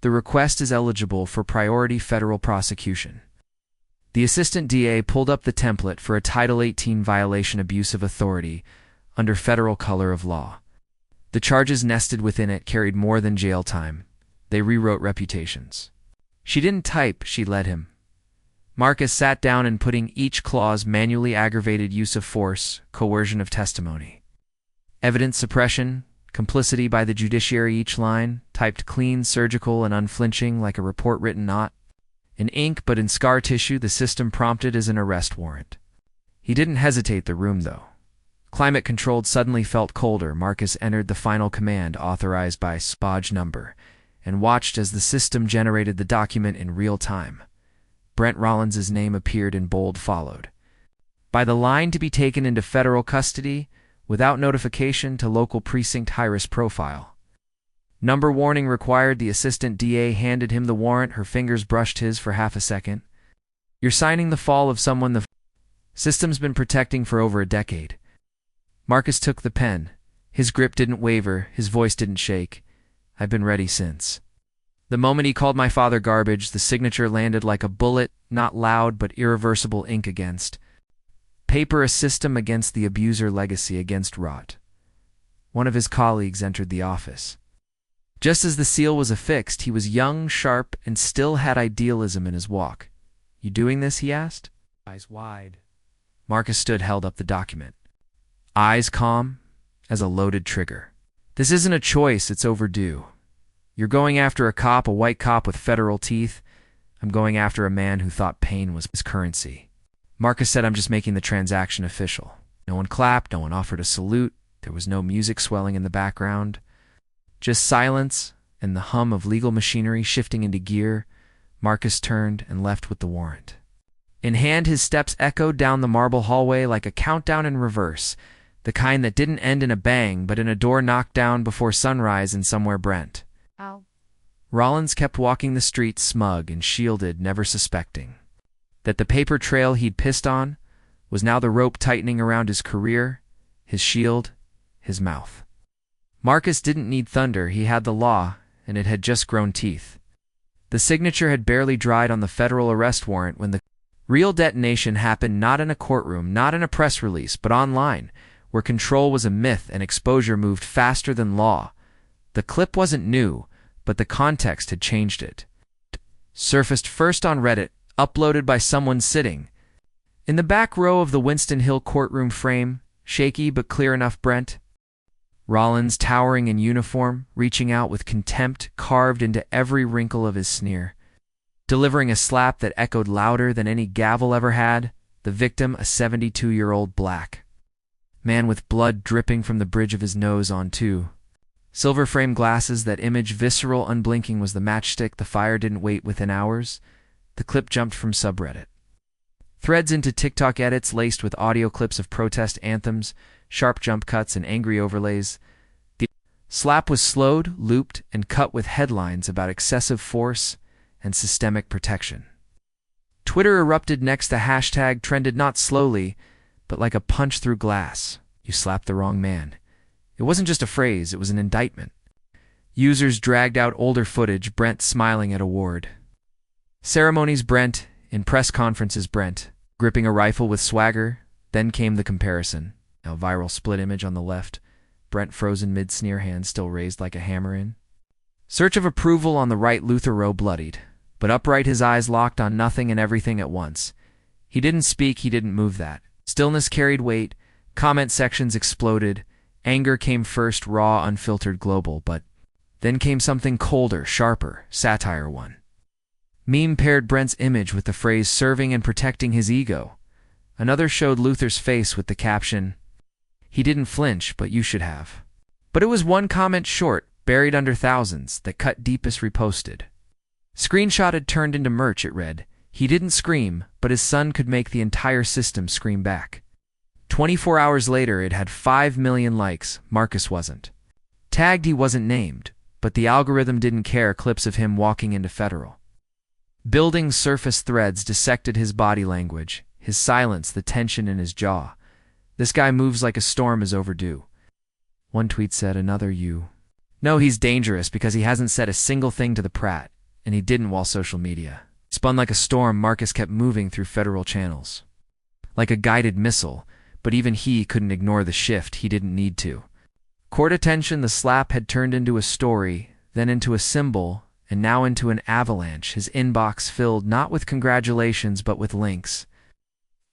The request is eligible for priority federal prosecution. The assistant DA pulled up the template for a Title 18 violation, abuse of authority, under federal color of law. The charges nested within it carried more than jail time. They rewrote reputations. She didn't type, she led him. Marcus sat down and putting each clause manually: aggravated use of force, coercion of testimony, evidence suppression, complicity by the judiciary each line, typed clean, surgical, and unflinching like a report written not in ink but in scar tissue, the system prompted as an arrest warrant. He didn't hesitate the room, though. Climate-controlled suddenly felt colder. Marcus entered the final command authorized by badge number and watched as the system generated the document in real time. Brent Rollins's name appeared in bold followed by the line to be taken into federal custody without notification to local precinct high-risk profile. Number warning required. The assistant DA handed him the warrant. Her fingers brushed his for half a second. You're signing the fall of someone the system's been protecting for over a decade. Marcus took the pen. His grip didn't waver. His voice didn't shake. I've been ready since. The moment he called my father garbage, the signature landed like a bullet, not loud but irreversible ink against paper, a system against the abuser, legacy against rot. One of his colleagues entered the office. Just as the seal was affixed, he was young, sharp, and still had idealism in his walk. You doing this? He asked. Eyes wide. Marcus stood, held up the document. Eyes calm as a loaded trigger. This isn't a choice, it's overdue. You're going after a cop, a white cop with federal teeth. I'm going after a man who thought pain was his currency. Marcus said, I'm just making the transaction official. No one clapped, no one offered a salute. There was no music swelling in the background. Just silence and the hum of legal machinery shifting into gear. Marcus turned and left with the warrant. In hand, his steps echoed down the marble hallway like a countdown in reverse, the kind that didn't end in a bang, but in a door knocked down before sunrise in somewhere Brent. Ow. Rollins kept walking the streets, smug and shielded, never suspecting that the paper trail he'd pissed on was now the rope tightening around his career, his shield, his mouth. Marcus didn't need thunder, he had the law, and it had just grown teeth. The signature had barely dried on the federal arrest warrant when the real detonation happened, not in a courtroom, not in a press release, but online, where control was a myth and exposure moved faster than law. The clip wasn't new, but the context had changed it. Surfaced first on Reddit, uploaded by someone sitting in the back row of the Winston Hill courtroom frame, shaky but clear enough Brent. Rollins, towering in uniform, reaching out with contempt carved into every wrinkle of his sneer. Delivering a slap that echoed louder than any gavel ever had, the victim a 72-year-old black man with blood dripping from the bridge of his nose onto silver frame glasses. That image, visceral, unblinking, was the matchstick. The fire didn't wait. Within hours, the clip jumped from subreddit threads into TikTok edits laced with audio clips of protest anthems, sharp jump cuts, and angry overlays. The slap was slowed, looped, and cut with headlines about excessive force and systemic protection. Twitter erupted next. The hashtag trended not slowly, but like a punch through glass. You slapped the wrong man. It wasn't just a phrase, it was an indictment. Users dragged out older footage, Brent smiling at a ward ceremonies, Brent in press conferences, Brent gripping a rifle with swagger. Then came the comparison. Now viral split image on the left, Brent frozen mid-sneer, hand still raised like a hammer in search of approval on the right. Luther Rowe bloodied, but upright, his eyes locked on nothing and everything at once. He didn't speak, he didn't move. That stillness carried weight. Comment sections exploded. Anger came first, raw, unfiltered, global, but then came something colder, sharper, satire one. Meme paired Brent's image with the phrase serving and protecting his ego. Another showed Luther's face with the caption, he didn't flinch, but you should have. But it was one comment short, buried under thousands, that cut deepest. Reposted. Screenshotted, turned into merch. It read, he didn't scream, but his son could make the entire system scream back. 24 hours later, it had 5 million likes. Marcus wasn't tagged, he wasn't named, but the algorithm didn't care. Clips of him walking into federal buildings surfaced. Threads dissected his body language, his silence, the tension in his jaw. This guy moves like a storm is overdue. One tweet said, another you. No, he's dangerous because he hasn't said a single thing to the Pratt, and he didn't while social media spun like a storm. Marcus kept moving through federal channels like a guided missile, but even he couldn't ignore the shift. He didn't need to. Court attention. The slap had turned into a story, then into a symbol, and now into an avalanche. His inbox filled not with congratulations but with links.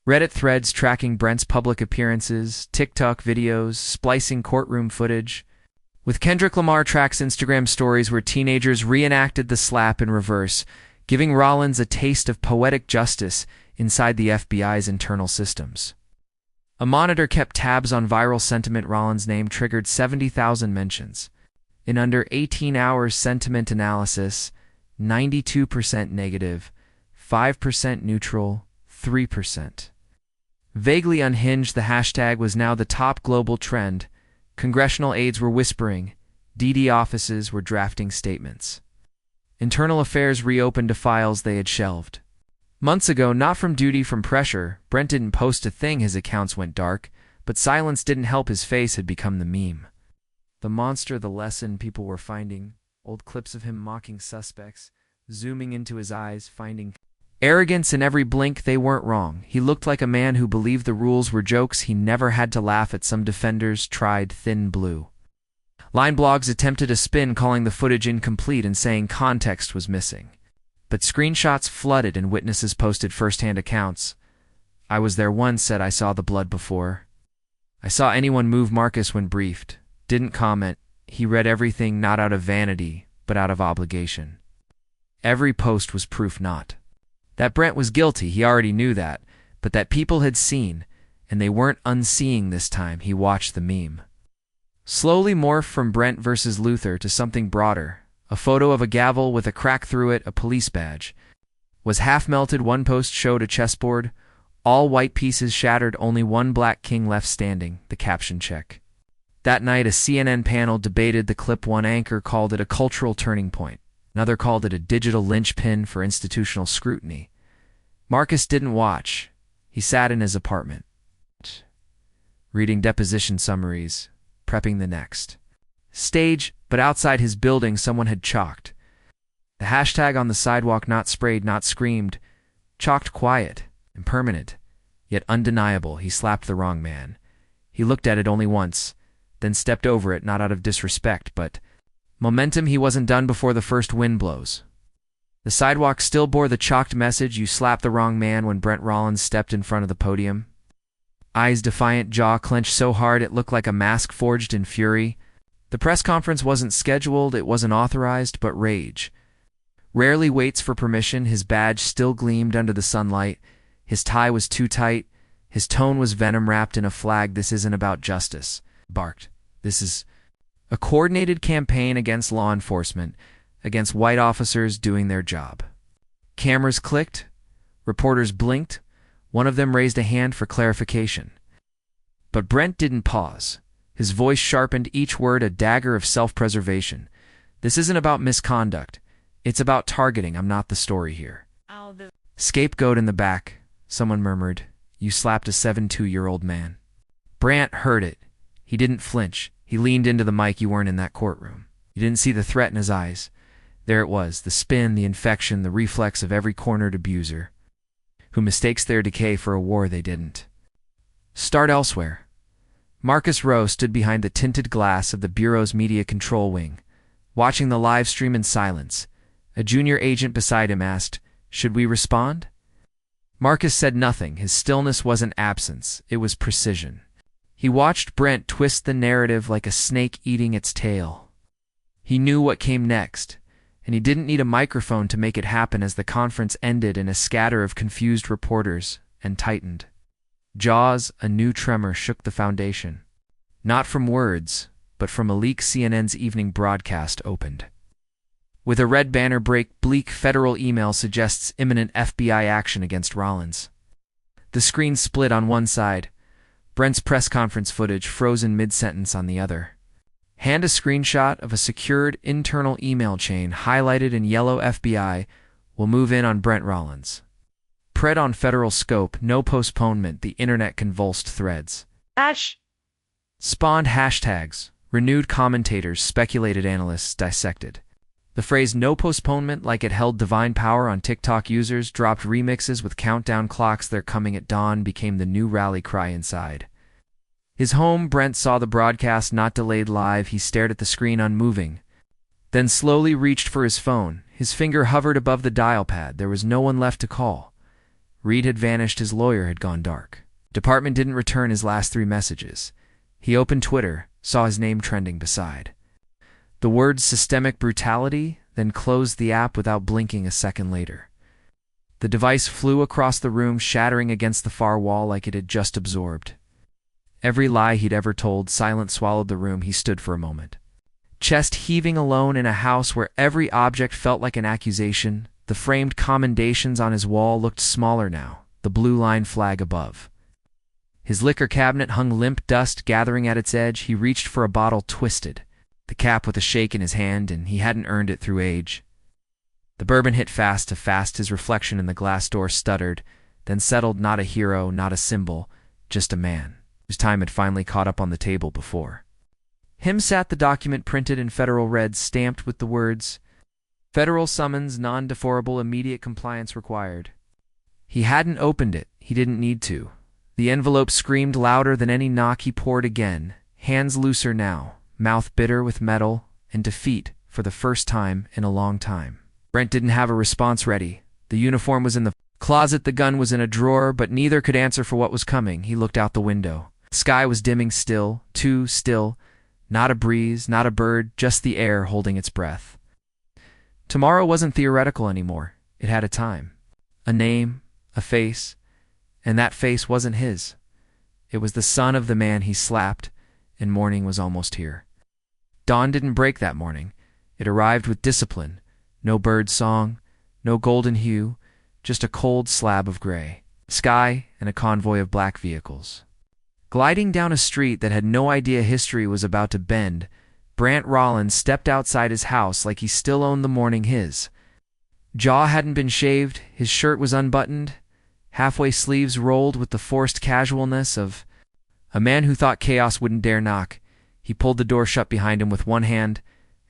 Reddit threads tracking Brent's public appearances, TikTok videos, splicing courtroom footage. With Kendrick Lamar tracks Instagram stories where teenagers reenacted the slap in reverse, giving Rollins a taste of poetic justice inside the FBI's internal systems. A monitor kept tabs on viral sentiment. Rollins' name triggered 70,000 mentions. In under 18 hours, sentiment analysis, 92% negative, 5% neutral, 3%. Vaguely unhinged, the hashtag was now the top global trend. Congressional aides were whispering. DD offices were drafting statements. Internal Affairs reopened to files they had shelved. Months ago, not from duty, from pressure, Brent didn't post a thing. His accounts went dark, but silence didn't help. His face had become the meme. The monster, the lesson people were finding. Old clips of him mocking suspects, zooming into his eyes, finding arrogance in every blink. They weren't wrong. He looked like a man who believed the rules were jokes. He never had to laugh at. Some defenders tried thin blue line blogs attempted a spin, calling the footage incomplete and saying context was missing. But screenshots flooded and witnesses posted first-hand accounts. I was there once, said I saw the blood before. I saw anyone move. Marcus, when briefed, didn't comment. He read everything, not out of vanity, but out of obligation. Every post was proof not that Brent was guilty. He already knew that, but that people had seen, and they weren't unseeing this time. He watched the meme slowly morph from Brent versus Luther to something broader. A photo of a gavel with a crack through it, a police badge, was half melted. One post showed a chessboard, all white pieces shattered, only one black king left standing. The caption check. That night, a CNN panel debated the clip. One anchor called it a cultural turning point. Another called it a digital linchpin for institutional scrutiny. Marcus didn't watch. He sat in his apartment, reading deposition summaries, prepping the next stage. But outside his building, someone had chalked the hashtag on the sidewalk. Not sprayed, not screamed. Chalked, quiet, impermanent, yet undeniable. He slapped the wrong man. He looked at it only once, then stepped over it, not out of disrespect, but momentum. He wasn't done before the first wind blows. The sidewalk still bore the chalked message, you slapped the wrong man, when Brent Rollins stepped in front of the podium. Eyes defiant, jaw clenched so hard it looked like a mask forged in fury. The press conference wasn't scheduled, it wasn't authorized, but rage rarely waits for permission. His badge still gleamed under the sunlight. His tie was too tight. His tone was venom wrapped in a flag. This isn't about justice, barked. This is a coordinated campaign against law enforcement, against white officers doing their job. Cameras clicked. Reporters blinked. One of them raised a hand for clarification. But Brent didn't pause. His voice sharpened, each word a dagger of self-preservation. This isn't about misconduct. It's about targeting. I'm not the story here. Scapegoat in the back, someone murmured. You slapped a 72-year-old man. Brant heard it. He didn't flinch. He leaned into the mic. You weren't in that courtroom. You didn't see the threat in his eyes. There it was, the spin, the infection, the reflex of every cornered abuser who mistakes their decay for a war they didn't start elsewhere. Marcus Rowe stood behind the tinted glass of the Bureau's media control wing, watching the live stream in silence. A junior agent beside him asked, "Should we respond?" Marcus said nothing. His stillness wasn't absence, it was precision. He watched Brent twist the narrative like a snake eating its tail. He knew what came next, and he didn't need a microphone to make it happen. As the conference ended in a scatter of confused reporters and tightened jaws, a new tremor shook the foundation. Not from words, but from a leak. CNN's evening broadcast opened with a red banner break. Bleak federal email suggests imminent FBI action against Rollins. The screen split on one side. Brent's press conference footage frozen mid-sentence on the other. Hand a screenshot of a secured internal email chain highlighted in yellow. FBI will move in on Brent Rollins. Pred on federal scope, no postponement. The internet convulsed. Threads spawned hashtags. Renewed commentators speculated. Analysts dissected. The phrase "no postponement," like it held divine power on TikTok users, dropped remixes with countdown clocks. They're coming at dawn became the new rally cry inside his home. Brent saw the broadcast, not delayed, live. He stared at the screen, unmoving, then slowly reached for his phone. His finger hovered above the dial pad. There was no one left to call. Reed had vanished. His lawyer had gone dark. Department didn't return his last 3 messages. He opened Twitter, saw his name trending beside The words systemic brutality, then closed the app without blinking a second later. The device flew across the room, shattering against the far wall like it had just absorbed. Every lie he'd ever told, silent swallowed the room. He stood for a moment, chest heaving, alone in a house where every object felt like an accusation. The framed commendations on his wall looked smaller now, the blue line flag above. His liquor cabinet hung limp, dust gathering at its edge. He reached for a bottle, twisted the cap with a shake in his hand, and he hadn't earned it through age. The bourbon hit fast to fast. His reflection in the glass door stuttered, then settled. Not a hero, not a symbol, just a man whose time had finally caught up on the table before him sat the document, printed in federal red, stamped with the words, "Federal summons, non-deferrable, immediate compliance required." He hadn't opened it. He didn't need to. The envelope screamed louder than any knock. He poured again, hands looser now, mouth bitter with metal and defeat for the first time in a long time. Brent didn't have a response ready. The uniform was in the closet, the gun was in a drawer, but neither could answer for what was coming. He looked out the window. The sky was dimming, still, too still. Not a breeze, not a bird, just the air holding its breath. Tomorrow wasn't theoretical anymore. It had a time, a name, a face, and that face wasn't his. It was the son of the man he slapped, and morning was almost here. Dawn didn't break that morning. It arrived with discipline. No bird song, no golden hue, just a cold slab of gray sky and a convoy of black vehicles. Gliding down a street that had no idea history was about to bend, Brant Rollins stepped outside his house like he still owned the morning. His jaw hadn't been shaved, his shirt was unbuttoned, halfway sleeves rolled with the forced casualness of a man who thought chaos wouldn't dare knock. He pulled the door shut behind him with one hand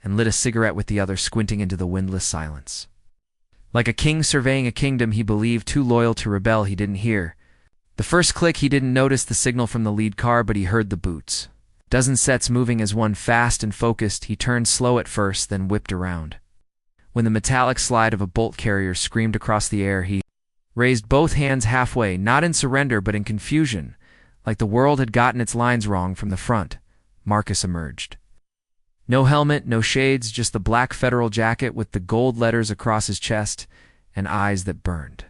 and lit a cigarette with the other, squinting into the windless silence. Like a king surveying a kingdom he believed too loyal to rebel, he didn't hear the first click. He didn't notice the signal from the lead car, but he heard the boots. Dozen sets moving as one, fast and focused. He turned slow at first, then whipped around. When the metallic slide of a bolt carrier screamed across the air, he raised both hands halfway, not in surrender but in confusion, like the world had gotten its lines wrong. From the front, Marcus emerged. No helmet, no shades, just the black federal jacket with the gold letters across his chest and eyes that burned.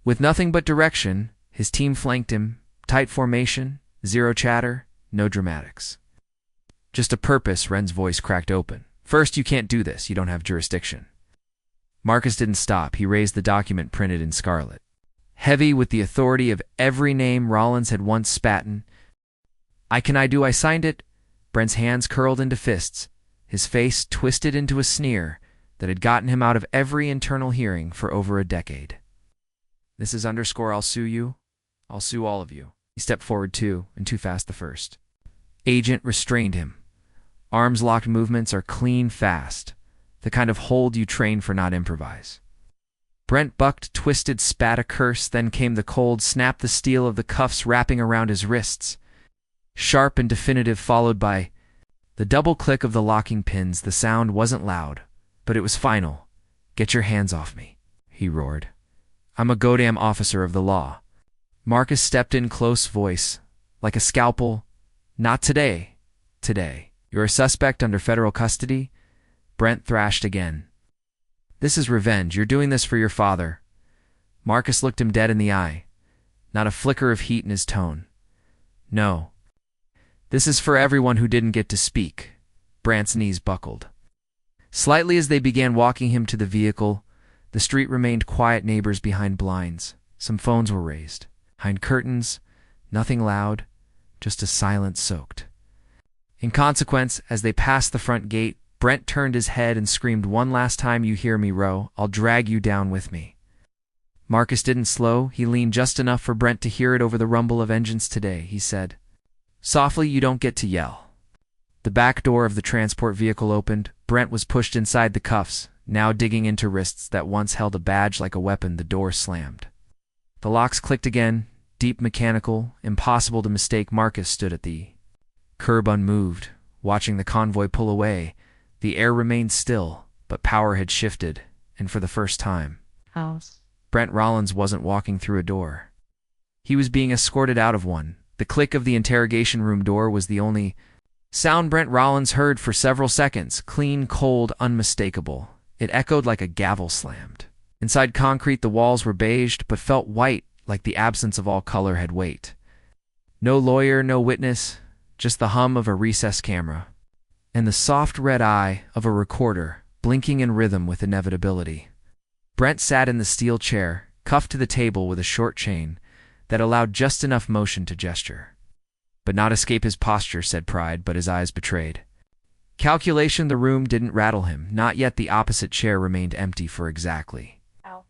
With nothing but direction, his team flanked him, tight formation, zero chatter, no dramatics. Just a purpose. Ren's voice cracked open. "First, you can't do this. You don't have jurisdiction." Marcus didn't stop. He raised the document, printed in scarlet, heavy with the authority of every name Rollins had once spatten. I signed it." Brent's hands curled into fists, his face twisted into a sneer that had gotten him out of every internal hearing for over a decade. "This is underscore I'll sue you. I'll sue all of you." He stepped forward too, and too fast the first agent restrained him. Arms locked movements are clean, fast, the kind of hold you train for, not improvise. Brent bucked, twisted, spat a curse, then came the cold snap, the steel of the cuffs wrapping around his wrists. Sharp and definitive, followed by the double click of the locking pins. The sound wasn't loud, but it was final. "Get your hands off me," he roared. "I'm a goddamn officer of the law." Marcus stepped in, close voice, like a scalpel. "Not today. Today. You're a suspect under federal custody." Brent thrashed again. "This is revenge. You're doing this for your father." Marcus looked him dead in the eye, not a flicker of heat in his tone. "No. This is for everyone who didn't get to speak." Brant's knees buckled slightly as they began walking him to the vehicle. The street remained quiet, neighbors behind blinds. Some phones were raised. Behind curtains, nothing loud, just a silence soaked. In consequence, as they passed the front gate, Brent turned his head and screamed one last time, "You hear me, Ro? I'll drag you down with me." Marcus didn't slow. He leaned just enough for Brent to hear it over the rumble of engines. "Today," he said softly, "you don't get to yell." The back door of the transport vehicle opened. Brent was pushed inside, the cuffs now digging into wrists that once held a badge like a weapon. The door slammed. The locks clicked again, deep, mechanical, impossible to mistake. Marcus stood at the curb unmoved, watching the convoy pull away. The air remained still, but power had shifted, and for the first time, Brent Rollins wasn't walking through a door. He was being escorted out of one. The click of the interrogation room door was the only Sound Brent Rollins heard for several seconds, clean, cold, unmistakable. It echoed like a gavel slammed. Inside concrete, the walls were beiged, but felt white, like the absence of all color had weight. No lawyer, no witness, just the hum of a recessed camera, and the soft red eye of a recorder, blinking in rhythm with inevitability. Brent sat in the steel chair, cuffed to the table with a short chain that allowed just enough motion to gesture. But not escape his posture, said pride, but his eyes betrayed. Calculation, the room didn't rattle him. Not yet. The opposite chair remained empty for exactly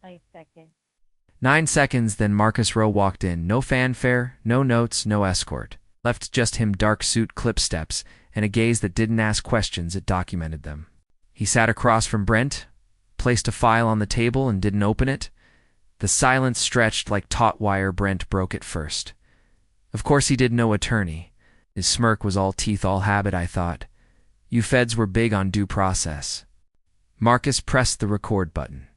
9 seconds. 9 seconds, then Marcus Rowe walked in. No fanfare, no notes, no escort. Left just him, dark suit, clip steps, and a gaze that didn't ask questions, it documented them. He sat across from Brent, placed a file on the table and didn't open it. The silence stretched like taut wire. Brent broke it first. Of course he did no attorney. His smirk was all teeth, all habit, I thought. You feds were big on due process. Marcus pressed the record button.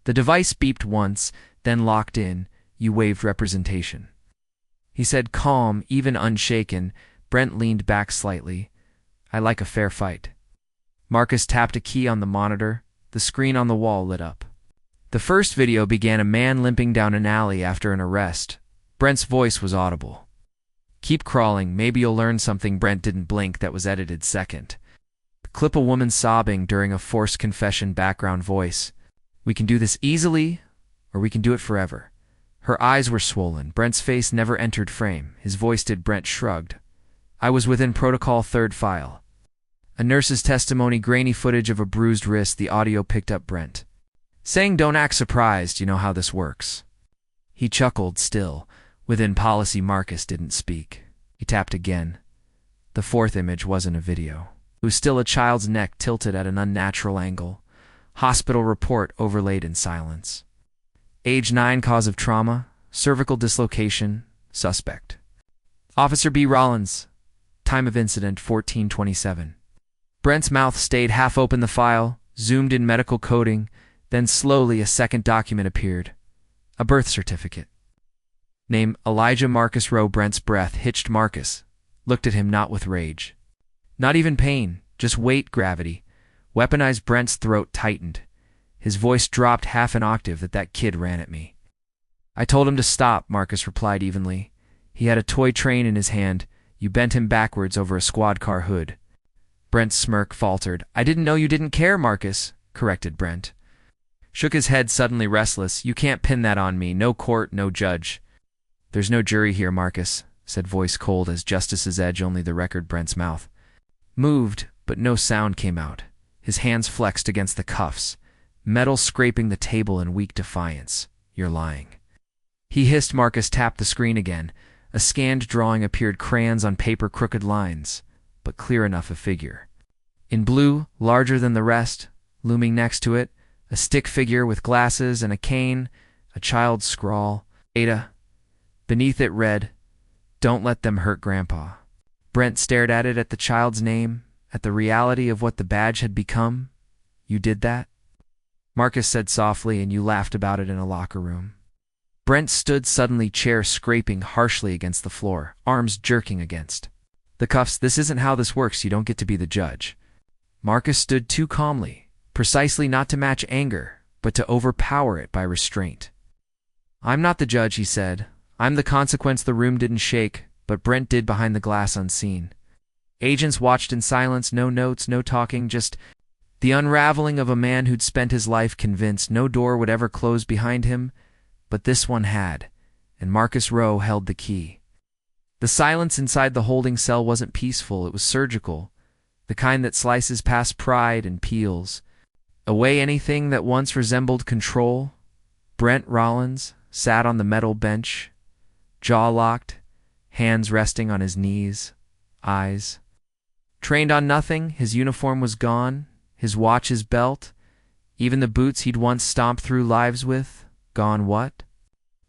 The device beeped once, then locked in. You waived representation. He said, calm, even unshaken. Brent leaned back slightly. I like a fair fight. Marcus tapped a key on the monitor. The screen on the wall lit up. The first video began a man limping down an alley after an arrest. Brent's voice was audible. Keep crawling, maybe you'll learn something. Brent didn't blink. That was edited second. Clip a woman sobbing during a forced confession. Background voice. We can do this easily, or we can do it forever. Her eyes were swollen. Brent's face never entered frame. His voice did. Brent shrugged. I was within protocol. Third file. A nurse's testimony. Grainy footage of a bruised wrist. The audio picked up Brent saying, don't act surprised, you know how this works. He chuckled. Still within policy. Marcus didn't speak. He tapped again. The fourth image wasn't a video. It was still a child's neck tilted at an unnatural angle. Hospital report overlaid in silence. Age 9, cause of trauma, cervical dislocation, suspect. Officer B. Rollins, time of incident 14:27. Brent's mouth stayed half open. The file zoomed in medical coding, then slowly a second document appeared. A birth certificate. Name Elijah Marcus Rowe. Brent's breath hitched. Marcus looked at him, not with rage. Not even pain, just weight, gravity. Weaponized. Brent's throat tightened. His voice dropped half an octave. That kid ran at me. I told him to stop, Marcus replied evenly. He had a toy train in his hand. You bent him backwards over a squad car hood. Brent's smirk faltered. I didn't know you didn't care, Marcus, corrected Brent. Shook his head, suddenly restless. You can't pin that on me. No court, no judge. There's no jury here, Marcus, said voice cold as justice's edge. Only the record. Brent's mouth moved, but no sound came out. His hands flexed against the cuffs, metal scraping the table in weak defiance. You're lying. He hissed. Marcus tapped the screen again. A scanned drawing appeared. Crayons on paper, crooked lines, but clear enough a figure. In blue, larger than the rest, looming next to it, a stick figure with glasses and a cane, a child's scrawl, Ada. Beneath it read, Don't let them hurt Grandpa. Brent stared at it, at the child's name, at the reality of what the badge had become. You did that? Marcus said softly, and you laughed about it in a locker room. Brent stood suddenly, chair scraping harshly against the floor, arms jerking against the cuffs. This isn't how this works. You don't get to be the judge. Marcus stood too calmly, precisely not to match anger, but to overpower it by restraint. I'm not the judge, he said. I'm the consequence. The room didn't shake, but Brent did behind the glass, unseen. Agents watched in silence. No notes, no talking, just the unraveling of a man who'd spent his life convinced no door would ever close behind him, but this one had, and Marcus Rowe held the key. The silence inside the holding cell wasn't peaceful. It was surgical, the kind that slices past pride and peels away anything that once resembled control. Brent Rollins sat on the metal bench, jaw locked, hands resting on his knees, eyes trained on nothing. His uniform was gone, his watch, his belt, even the boots he'd once stomped through lives with. Gone. What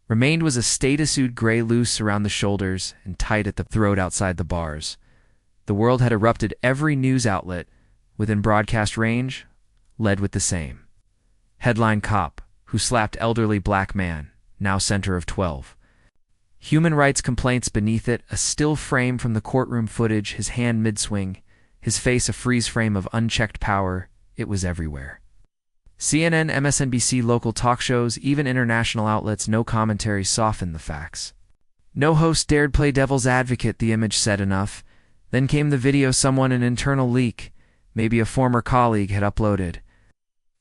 remained was a status-suit, gray, loose around the shoulders and tight at the throat outside the bars. The world had erupted. Every news outlet within broadcast range led with the same headline: Cop who slapped elderly black man, now center of 12. Human rights complaints beneath it, a still frame from the courtroom footage, his hand mid-swing, his face a freeze frame of unchecked power. It was everywhere. CNN, MSNBC, local talk shows, even international outlets, no commentary softened the facts. No host dared play devil's advocate, the image said enough. Then came the video someone, an internal leak, maybe a former colleague, had uploaded.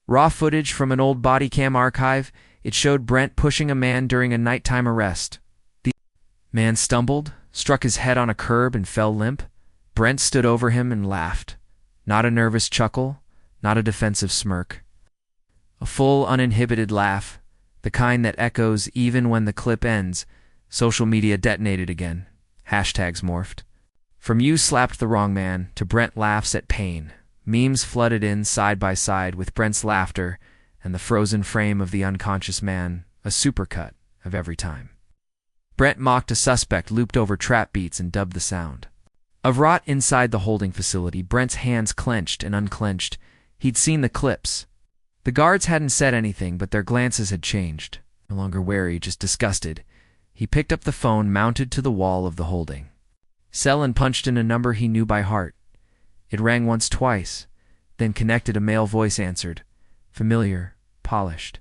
Raw footage from an old body cam archive. It showed Brent pushing a man during a nighttime arrest. The man stumbled, struck his head on a curb, and fell limp. Brent stood over him and laughed. Not a nervous chuckle, not a defensive smirk. A full, uninhibited laugh, the kind that echoes even when the clip ends. Social media detonated again. Hashtags morphed. From "you slapped the wrong man" to "Brent laughs at pain," memes flooded in side by side with Brent's laughter and the frozen frame of the unconscious man, a supercut of every time. Brent mocked a suspect, looped over trap beats, and dubbed the sound. Of rot inside the holding facility, Brent's hands clenched and unclenched. He'd seen the clips. The guards hadn't said anything, but their glances had changed. No longer wary, just disgusted. He picked up the phone mounted to the wall of the holding cell and punched in a number he knew by heart. It rang once, twice, then connected. A male voice answered. Familiar, polished.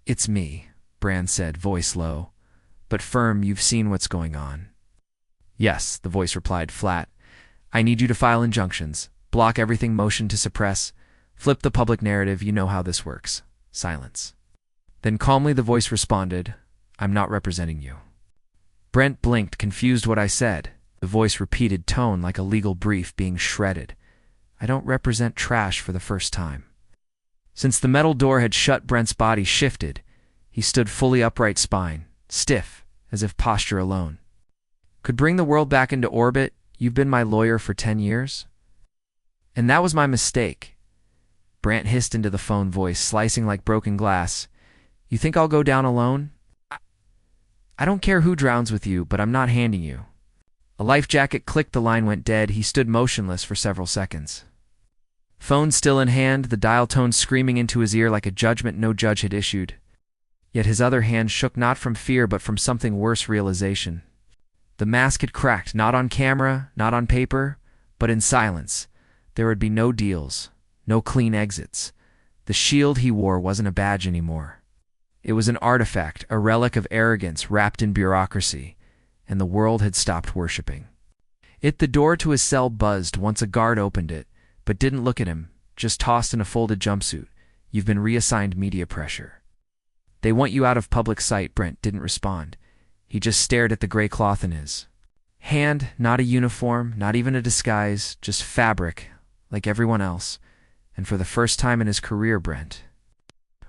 "It's me," Brand said, voice low, but firm. "You've seen what's going on." "Yes," the voice replied, flat. "I need you to file injunctions, block everything, motion to suppress, flip the public narrative. You know how this works." Silence. Then calmly the voice responded, "I'm not representing you." Brent blinked, confused. "What I said?" The voice repeated, tone like a legal brief being shredded. "I don't represent trash," for the first time. Since the metal door had shut, Brent's body shifted. He stood fully upright, spine stiff, as if posture alone could bring the world back into orbit. "You've been my lawyer for 10 years? And that was my mistake." Brant hissed into the phone, voice slicing like broken glass. "You think I'll go down alone? I don't care who drowns with you, but I'm not handing you." A life jacket clicked, the line went dead. He stood motionless for several seconds. Phone still in hand, the dial tone screaming into his ear like a judgment no judge had issued. Yet his other hand shook, not from fear but from something worse, realization. The mask had cracked, not on camera, not on paper, but in silence. There would be no deals, no clean exits. The shield he wore wasn't a badge anymore. It was an artifact, a relic of arrogance wrapped in bureaucracy, and the world had stopped worshipping it. The door to his cell buzzed once a guard opened it, but didn't look at him, just tossed in a folded jumpsuit. "You've been reassigned media pressure. They want you out of public sight." Brent didn't respond. He just stared at the gray cloth in his hand, not a uniform, not even a disguise, just fabric, like everyone else. And for the first time in his career, Brent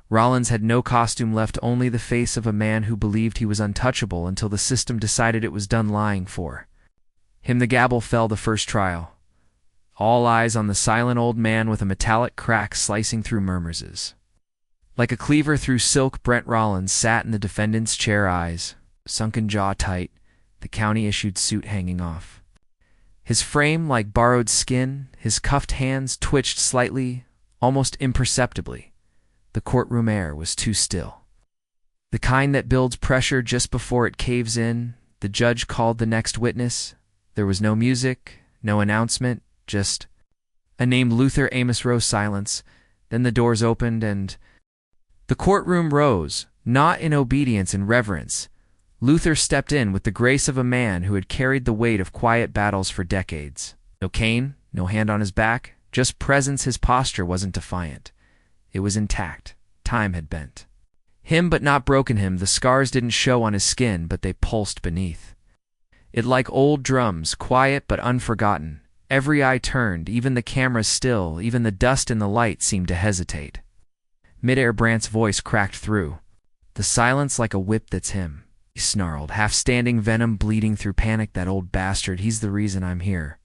Rollins had no costume left, only the face of a man who believed he was untouchable until the system decided it was done lying for him. The gavel fell, the first trial. All eyes on the silent old man with a metallic crack slicing through murmurs. Like a cleaver through silk, Brent Rollins sat in the defendant's chair, eyes sunken, jaw tight, the county-issued suit hanging off his frame like borrowed skin. His cuffed hands twitched slightly, almost imperceptibly. The courtroom air was too still. The kind that builds pressure just before it caves in. The judge called the next witness. There was no music, no announcement, just a name, Luther Amos Rose. Silence. Then the doors opened and the courtroom rose, not in obedience, in reverence. Luther stepped in with the grace of a man who had carried the weight of quiet battles for decades. No cane, no hand on his back, just presence. His posture wasn't defiant. It was intact. Time had bent him but not broken him. The scars didn't show on his skin, but they pulsed beneath it like old drums, quiet but unforgotten. Every eye turned, even the cameras still, even the dust in the light seemed to hesitate. Midair, Brant's voice cracked through the silence like a whip. "That's him," he snarled, half standing, venom bleeding through panic. "That old bastard, he's the reason I'm here."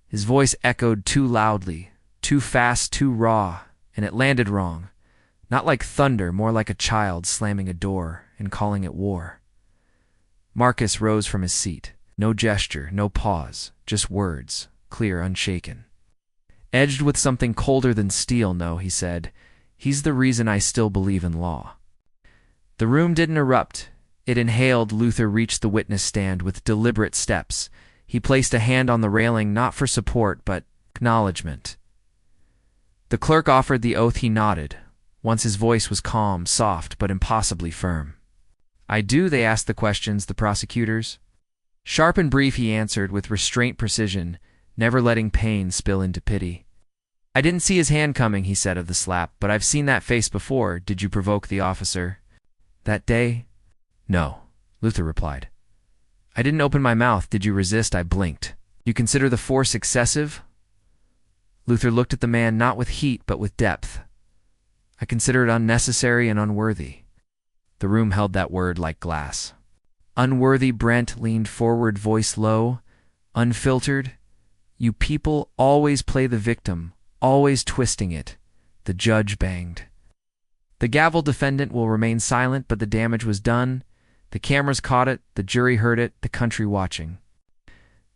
His voice echoed too loudly, too fast, too raw. And it landed wrong. Not like thunder, more like a child slamming a door and calling it war. Marcus rose from his seat. No gesture, no pause, just words, clear, unshaken. Edged with something colder than steel. "No," he said. "He's the reason I still believe in law." The room didn't erupt. It inhaled. Luther reached the witness stand with deliberate steps. He placed a hand on the railing, not for support, but acknowledgement. The clerk offered the oath. He nodded. Once his voice was calm, soft, but impossibly firm. "I do." They asked the questions, the prosecutors. Sharp and brief, he answered with restraint precision, never letting pain spill into pity. "I didn't see his hand coming," he said of the slap, "but I've seen that face before. Did you provoke the officer that day?" "No," Luther replied. "I didn't open my mouth. Did you resist?" I blinked. "You consider the force excessive?" Luther looked at the man not with heat but with depth. "I consider it unnecessary and unworthy." The room held that word like glass. "Unworthy?" Brent leaned forward, voice low, unfiltered. "You people always play the victim, always twisting it." The judge banged. The gavel. "Defendant will remain silent, but the damage was done. The cameras caught it, the jury heard it, the country watching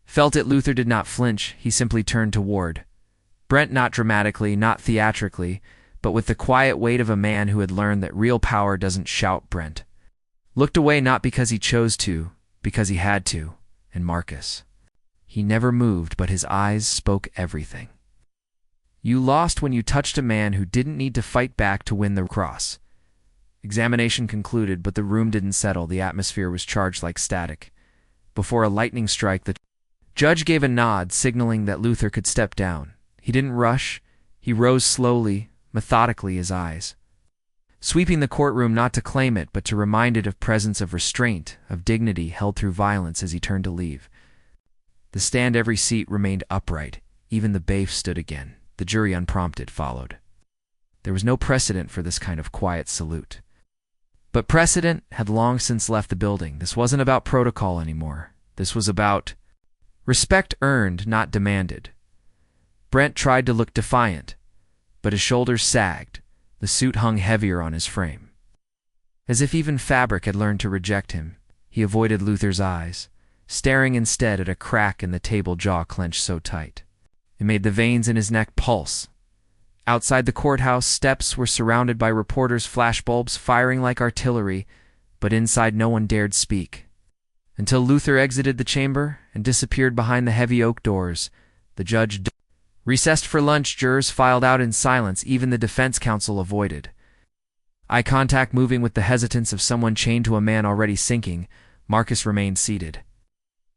felt it." Luther did not flinch. He simply turned toward Brent, not dramatically, not theatrically, but with the quiet weight of a man who had learned that real power doesn't shout. Brent looked away, not because he chose to, because he had to. And Marcus. He never moved, but his eyes spoke everything. "You lost when you touched a man who didn't need to fight back to win the cross." Examination concluded, but the room didn't settle. The atmosphere was charged like static. Before a lightning strike, the judge gave a nod, signaling that Luther could step down. He didn't rush. He rose slowly, methodically, his eyes sweeping the courtroom, not to claim it, but to remind it of presence, of restraint, of dignity held through violence. As he turned to leave the stand, every seat remained upright. Even the bailiff stood again. The jury, unprompted, followed. There was no precedent for this kind of quiet salute. But precedent had long since left the building. This wasn't about protocol anymore. This was about respect earned, not demanded. Brent tried to look defiant, but his shoulders sagged. The suit hung heavier on his frame. As if even fabric had learned to reject him, he avoided Luther's eyes, staring instead at a crack in the table, jaw clenched so tight it made the veins in his neck pulse. Outside the courthouse, steps were surrounded by reporters, flashbulbs firing like artillery, but inside no one dared speak. Until Luther exited the chamber and disappeared behind the heavy oak doors, the judge recessed for lunch. Jurors filed out in silence. Even the defense counsel avoided eye contact, moving with the hesitance of someone chained to a man already sinking. Marcus remained seated.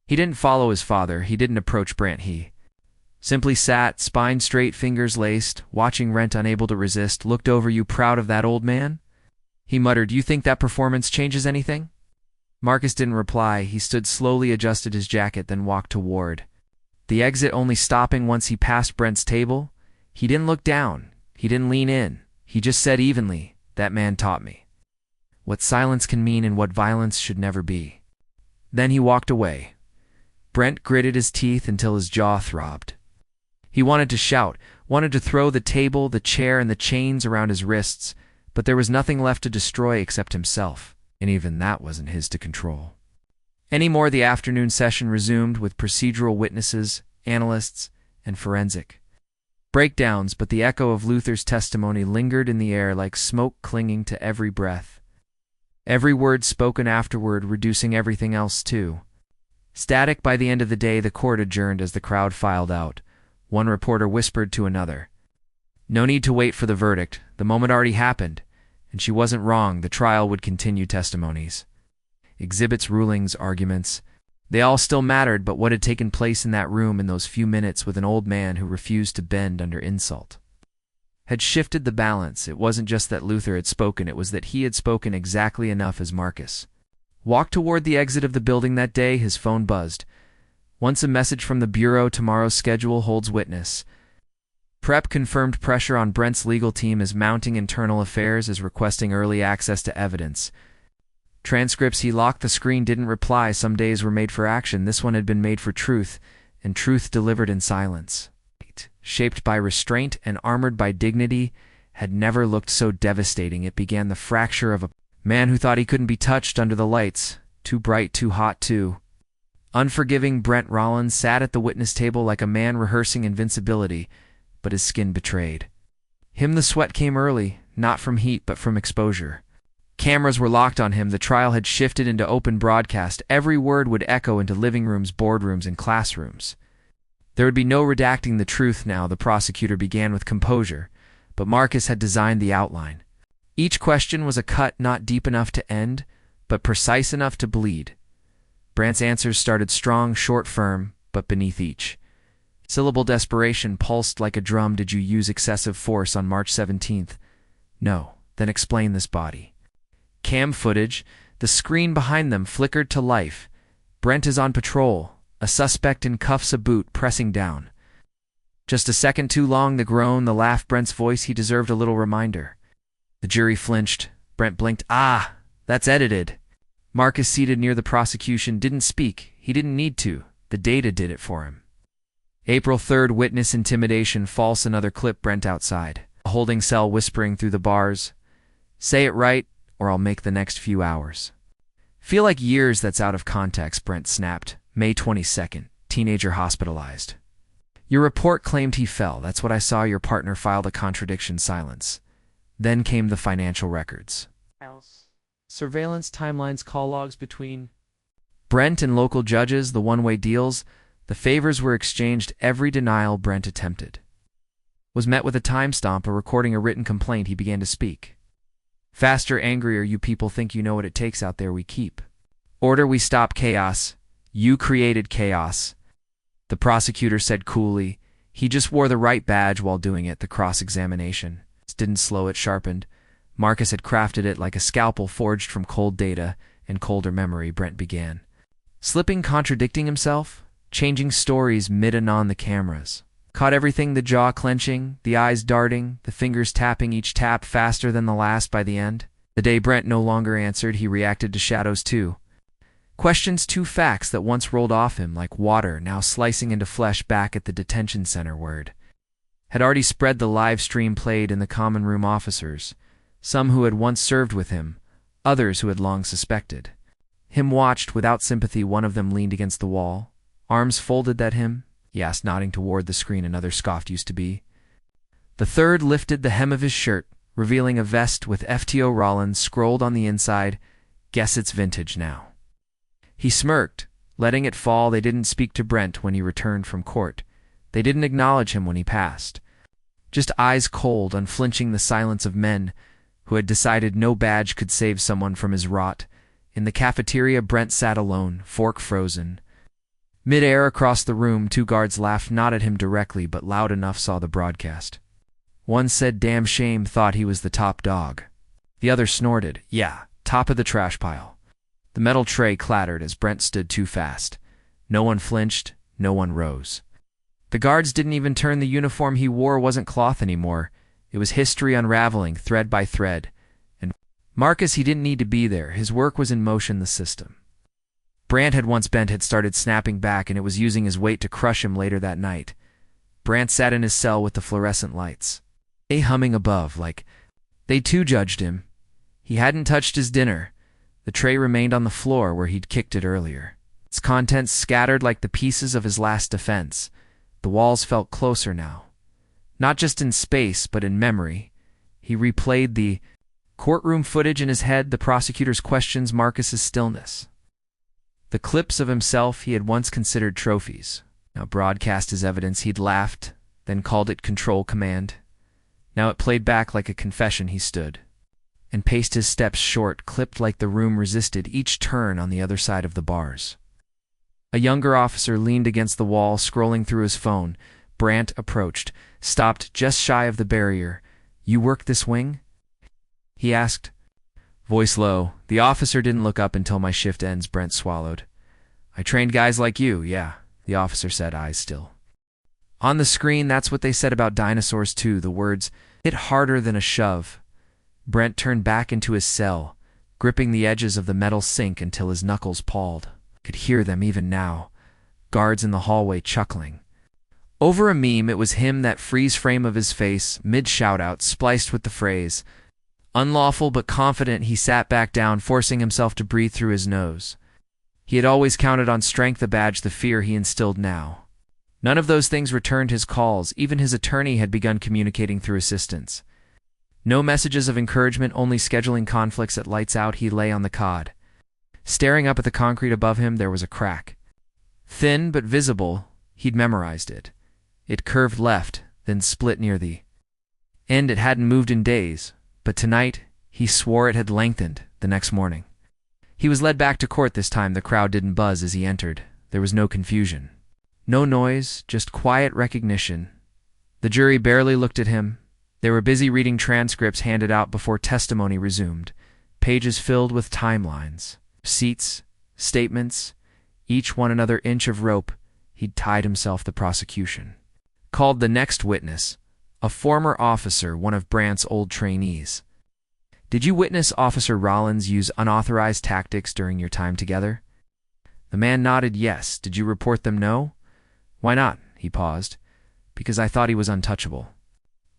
He didn't follow his father. He didn't approach Brent. He simply sat, spine straight, fingers laced, watching Brent, unable to resist. "Looked over you. Proud of that, old man?" he muttered. "You think that performance changes anything?" Marcus didn't reply. He stood slowly, adjusted his jacket, then walked toward the exit, only stopping once he passed Brent's table. He didn't look down. He didn't lean in. He just said evenly, "That man taught me what silence can mean and what violence should never be." Then he walked away. Brent gritted his teeth until his jaw throbbed. He wanted to shout, wanted to throw the table, the chair, and the chains around his wrists, but there was nothing left to destroy except himself, and even that wasn't his to control anymore. The afternoon session resumed with procedural witnesses, analysts, and forensic breakdowns, but the echo of Luther's testimony lingered in the air like smoke, clinging to every breath. Every word spoken afterward, reducing everything else to static. By the end of the day, the court adjourned. As the crowd filed out, one reporter whispered to another, "No need to wait for the verdict. The moment already happened." And she wasn't wrong. The trial would continue. Testimonies, exhibits, rulings, arguments, they all still mattered, but what had taken place in that room in those few minutes with an old man who refused to bend under insult had shifted the balance. It wasn't just that Luther had spoken, it was that he had spoken exactly enough. As Marcus walked toward the exit of the building that day, his phone buzzed. Once a message from the bureau: "Tomorrow's schedule holds witness prep confirmed. Pressure on Brent's legal team is mounting. Internal Affairs is requesting early access to evidence. Transcripts." He locked the screen, didn't reply. Some days were made for action. This one had been made for truth, and truth delivered in silence. Shaped by restraint and armored by dignity, had never looked so devastating. It began the fracture of a man who thought he couldn't be touched under the lights. Too bright, too hot, too unforgiving. Brent Rollins sat at the witness table like a man rehearsing invincibility, but his skin betrayed him. The sweat came early, not from heat but from exposure. Cameras were locked on him. The trial had shifted into open broadcast. Every word would echo into living rooms, boardrooms, and classrooms. There would be no redacting the truth now. The prosecutor began with composure, but Marcus had designed the outline. Each question was a cut not deep enough to end, but precise enough to bleed. Brandt's answers started strong, short, firm, but beneath each syllable desperation pulsed like a drum. Did you use excessive force on March 17th? No. Then explain this body. Cam footage, the screen behind them flickered to life. Brent is on patrol, a suspect in cuffs, a boot pressing down. Just a second too long, the groan, the laugh, Brent's voice. He deserved a little reminder. The jury flinched. Brent blinked. Ah, that's edited. Marcus, seated near the prosecution, didn't speak. He didn't need to. The data did it for him. April 3rd, witness intimidation, false. Another clip, Brent outside. A holding cell whispering through the bars. Say it right, or I'll make the next few hours. Feel like years. That's out of context, Brent snapped. May 22nd, teenager hospitalized. Your report claimed he fell. That's what I saw. Your partner filed a contradiction. Silence. Then came the financial records. Surveillance timelines, call logs between Brent and local judges, the one-way deals. The favors were exchanged. Every denial Brent attempted was met with a timestamp, a recording, a written complaint. He began to speak. Faster, angrier. You people think you know what it takes out there. We keep order. We stop chaos. You created chaos. The prosecutor said coolly. He just wore the right badge while doing it. The cross-examination didn't slow it, sharpened. Marcus had crafted it like a scalpel forged from cold data and colder memory. Brent began slipping, contradicting himself, changing stories mid-anon. The cameras caught everything, the jaw clenching, the eyes darting, the fingers tapping, each tap faster than the last. By the end, the day Brent no longer answered, he reacted to shadows too. Questions, two facts that once rolled off him like water, now slicing into flesh. Back at the detention center, word had already spread. The live stream played in the common room. Officers, some who had once served with him, others who had long suspected him, watched without sympathy. One of them leaned against the wall, arms folded. That him? He asked, nodding toward the screen. Another scoffed. Used to be. The third lifted the hem of his shirt, revealing a vest with FTO Rollins scrolled on the inside. Guess it's vintage now. He smirked, letting it fall. They didn't speak to Brent when he returned from court. They didn't acknowledge him when he passed. Just eyes cold, unflinching, the silence of men who had decided no badge could save someone from his rot. In the cafeteria, Brent sat alone, fork frozen. Mid-air across the room, two guards laughed, not at him directly, but loud enough. Saw the broadcast. One said, damn shame, thought he was the top dog. The other snorted, yeah, top of the trash pile. The metal tray clattered as Brent stood too fast. No one flinched, no one rose. The guards didn't even turn. The uniform he wore wasn't cloth anymore. It was history unraveling, thread by thread. And Marcus, he didn't need to be there. His work was in motion, the system. Brant had once bent, had started snapping back, and it was using his weight to crush him. Later that night, Brant sat in his cell with the fluorescent lights humming above, like they too judged him. He hadn't touched his dinner. The tray remained on the floor where he'd kicked it earlier, its contents scattered like the pieces of his last defense. The walls felt closer now, not just in space, but in memory. He replayed the courtroom footage in his head, the prosecutor's questions, Marcus's stillness. The clips of himself he had once considered trophies, now broadcast as evidence. He'd laughed, then called it control command. Now it played back like a confession. He stood and paced, his steps short, clipped like the room resisted each turn on the other side of the bars. A younger officer leaned against the wall, scrolling through his phone. Brant approached, stopped just shy of the barrier. You work this wing? He asked, voice low. The officer didn't look up. Until my shift ends, Brent swallowed. I trained guys like you, yeah, the officer said, eyes still on the screen. That's what they said about dinosaurs too. The words hit harder than a shove. Brent turned back into his cell, gripping the edges of the metal sink until his knuckles palled. Could hear them even now, guards in the hallway chuckling over a meme. It was him, that freeze frame of his face, mid-shout-out, spliced with the phrase, unlawful but confident. He sat back down, forcing himself to breathe through his nose. He had always counted on strength, the badge, the fear he instilled now. None of those things returned his calls. Even his attorney had begun communicating through assistants. No messages of encouragement, only scheduling conflicts at lights out. He lay on the cot. Staring up at the concrete above him, there was a crack. Thin but visible, he'd memorized it. It curved left, then split near the end. It hadn't moved in days, but tonight he swore it had lengthened the next morning. He was led back to court this time. The crowd didn't buzz as he entered. There was no confusion. No noise, just quiet recognition. The jury barely looked at him. They were busy reading transcripts handed out before testimony resumed, pages filled with timelines, receipts, statements, each one another inch of rope he'd tied himself. The prosecution called the next witness, a former officer, one of Brandt's old trainees. Did you witness Officer Rollins use unauthorized tactics during your time together? The man nodded yes. Did you report them? No. Why not? He paused. Because I thought he was untouchable.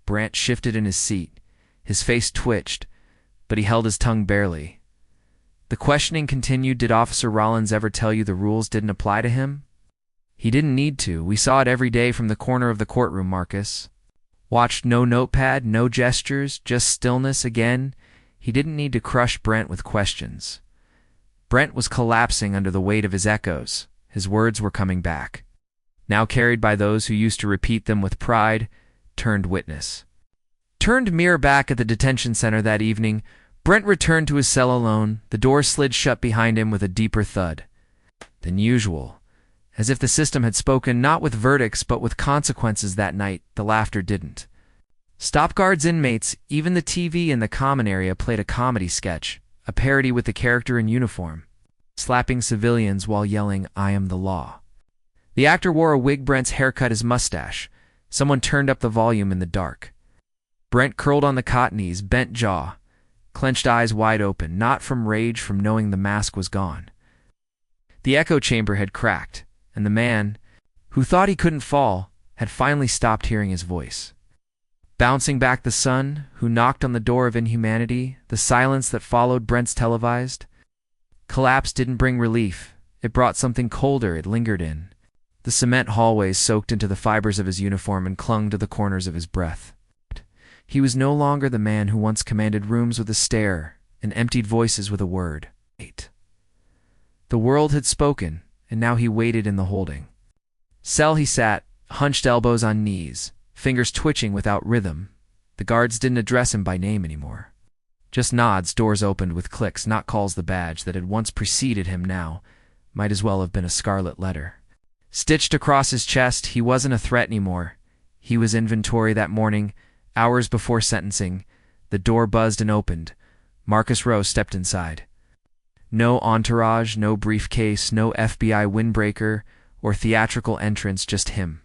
Brandt shifted in his seat. His face twitched, but he held his tongue barely. The questioning continued. Did Officer Rollins ever tell you the rules didn't apply to him? He didn't need to. We saw it every day from the corner of the courtroom, Marcus. Watched. No notepad, no gestures, just stillness. Again, he didn't need to crush Brent with questions. Brent was collapsing under the weight of his echoes. His words were coming back, now carried by those who used to repeat them with pride. Turned witness. Turned mirror. Back at the detention center that evening, Brent returned to his cell alone. The door slid shut behind him with a deeper thud than usual, as if the system had spoken not with verdicts but with consequences. That night, the laughter didn't stop. Guards, inmates, even the TV in the common area played a comedy sketch, a parody with the character in uniform, slapping civilians while yelling, "I am the law." The actor wore a wig. Brent's haircut, his mustache. Someone turned up the volume in the dark. Brent curled on the cot, knees, bent jaw, clenched eyes wide open, not from rage, from knowing the mask was gone. The echo chamber had cracked, and the man, who thought he couldn't fall, had finally stopped hearing his voice. Bouncing back, the son, who knocked on the door of inhumanity. The silence that followed Brent's televised collapse didn't bring relief. It brought something colder. It lingered in the cement hallways, soaked into the fibers of his uniform, and clung to the corners of his breath. He was no longer the man who once commanded rooms with a stare and emptied voices with a word. Wait. The world had spoken, and now he waited in the holding cell. He sat, hunched, elbows on knees, fingers twitching without rhythm. The guards didn't address him by name anymore. Just nods. Doors opened with clicks, not calls. The badge that had once preceded him now might as well have been a scarlet letter stitched across his chest. He wasn't a threat anymore. He was inventory. That morning, hours before sentencing, the door buzzed and opened. Marcus Rose stepped inside. No entourage, no briefcase, no FBI windbreaker or theatrical entrance, just him.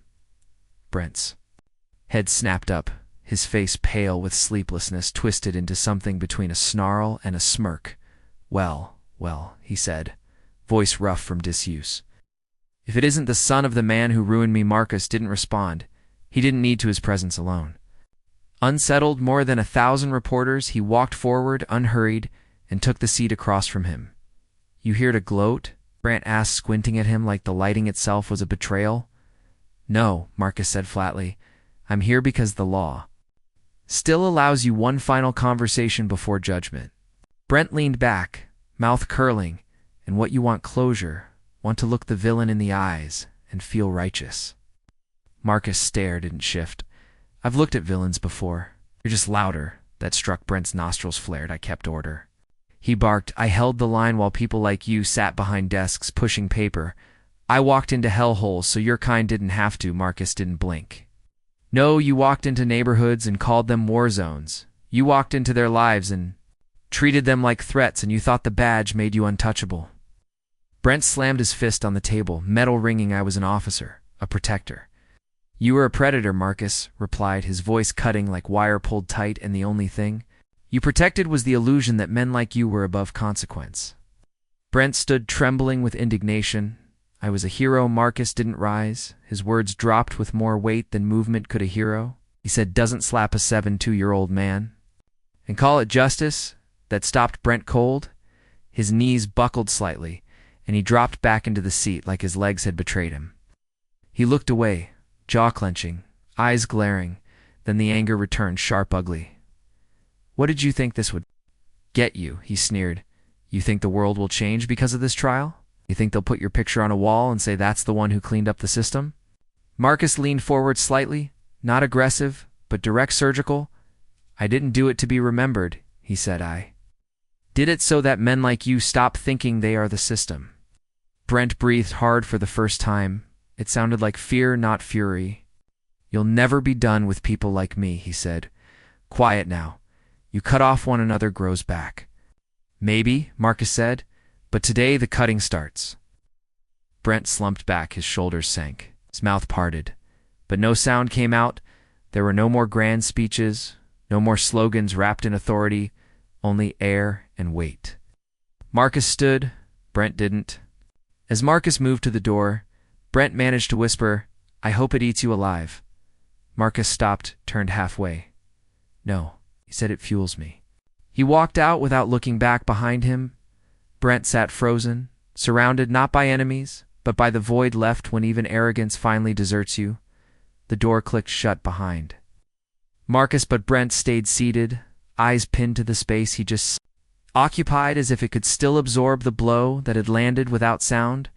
Brent's head snapped up, his face pale with sleeplessness, twisted into something between a snarl and a smirk. Well, he said, voice rough from disuse. If it isn't the son of the man who ruined me. Marcus didn't respond. He didn't need to. His presence alone unsettled more than 1,000 reporters. He walked forward, unhurried, and took the seat across from him. You here to gloat? Brandt asked, squinting at him like the lighting itself was a betrayal. No, Marcus said flatly. I'm here because the law still allows you one final conversation before judgment. Brent leaned back, mouth curling, and what you want? Closure. Want to look the villain in the eyes and feel righteous. Marcus stared, didn't shift. I've looked at villains before. You're just louder. That struck. Brent's nostrils flared. I kept order. He barked. I held the line while people like you sat behind desks pushing paper. I walked into hellholes so your kind didn't have to. Marcus didn't blink. No, you walked into neighborhoods and called them war zones. You walked into their lives and treated them like threats, and you thought the badge made you untouchable. Brent slammed his fist on the table, metal ringing. I was an officer, a protector. You were a predator, Marcus replied, his voice cutting like wire pulled tight, and the only thing you protected was the illusion that men like you were above consequence. Brent stood trembling with indignation. I was a hero. Marcus didn't rise. His words dropped with more weight than movement could a hero. He said, doesn't slap a 72-year-old man and call it justice. That stopped Brent cold. His knees buckled slightly, and he dropped back into the seat like his legs had betrayed him. He looked away, jaw clenching, eyes glaring, then the anger returned, sharp, ugly. What did you think this would get you? He sneered. You think the world will change because of this trial? You think they'll put your picture on a wall and say that's the one who cleaned up the system? Marcus leaned forward slightly, not aggressive, but direct surgical. I didn't do it to be remembered, he said. I did it so that men like you stop thinking they are the system. Brent breathed hard for the first time. It sounded like fear, not fury. You'll never be done with people like me, he said. Quiet now. You cut off one another grows back. Maybe, Marcus said, but today the cutting starts. Brent slumped back, his shoulders sank, his mouth parted. But no sound came out. There were no more grand speeches, no more slogans wrapped in authority, only air and weight. Marcus stood, Brent didn't. As Marcus moved to the door, Brent managed to whisper, I hope it eats you alive. Marcus stopped, turned halfway. No, he said, it fuels me. He walked out without looking back behind him. Brent sat frozen, surrounded not by enemies, but by the void left when even arrogance finally deserts you. The door clicked shut behind Marcus, but Brent stayed seated, eyes pinned to the space he just occupied, as if it could still absorb the blow that had landed without sound.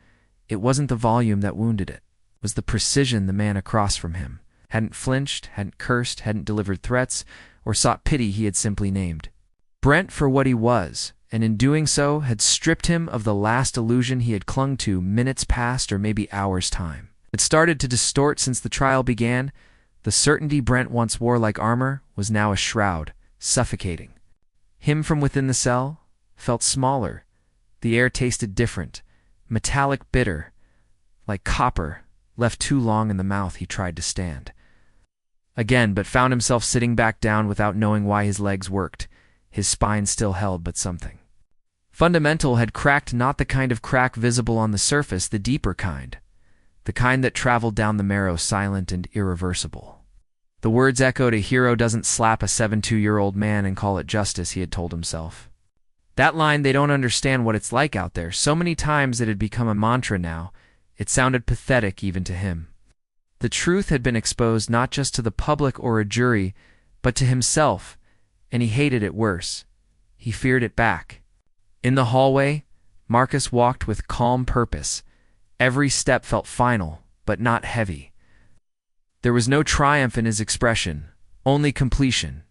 It wasn't the volume that wounded it. It was the precision the man across from him hadn't flinched, hadn't cursed, hadn't delivered threats, or sought pity. He had simply named Brent for what he was, and in doing so had stripped him of the last illusion he had clung to minutes past or maybe hours' time. It started to distort since the trial began. The certainty Brent once wore like armor was now a shroud, suffocating. Him from within the cell felt smaller. The air tasted different, metallic, bitter, like copper, left too long in the mouth. He tried to stand again, but found himself sitting back down without knowing why. His legs worked. His spine still held, but something fundamental had cracked, not the kind of crack visible on the surface, the deeper kind. The kind that traveled down the marrow, silent and irreversible. The words echoed, a hero doesn't slap a 72-year-old man and call it justice, he had told himself. That line, they don't understand what it's like out there. So many times it had become a mantra now. It sounded pathetic even to him. The truth had been exposed not just to the public or a jury, but to himself, and he hated it worse. He feared it back. In the hallway, Marcus walked with calm purpose. Every step felt final, but not heavy. There was no triumph in his expression, only completion.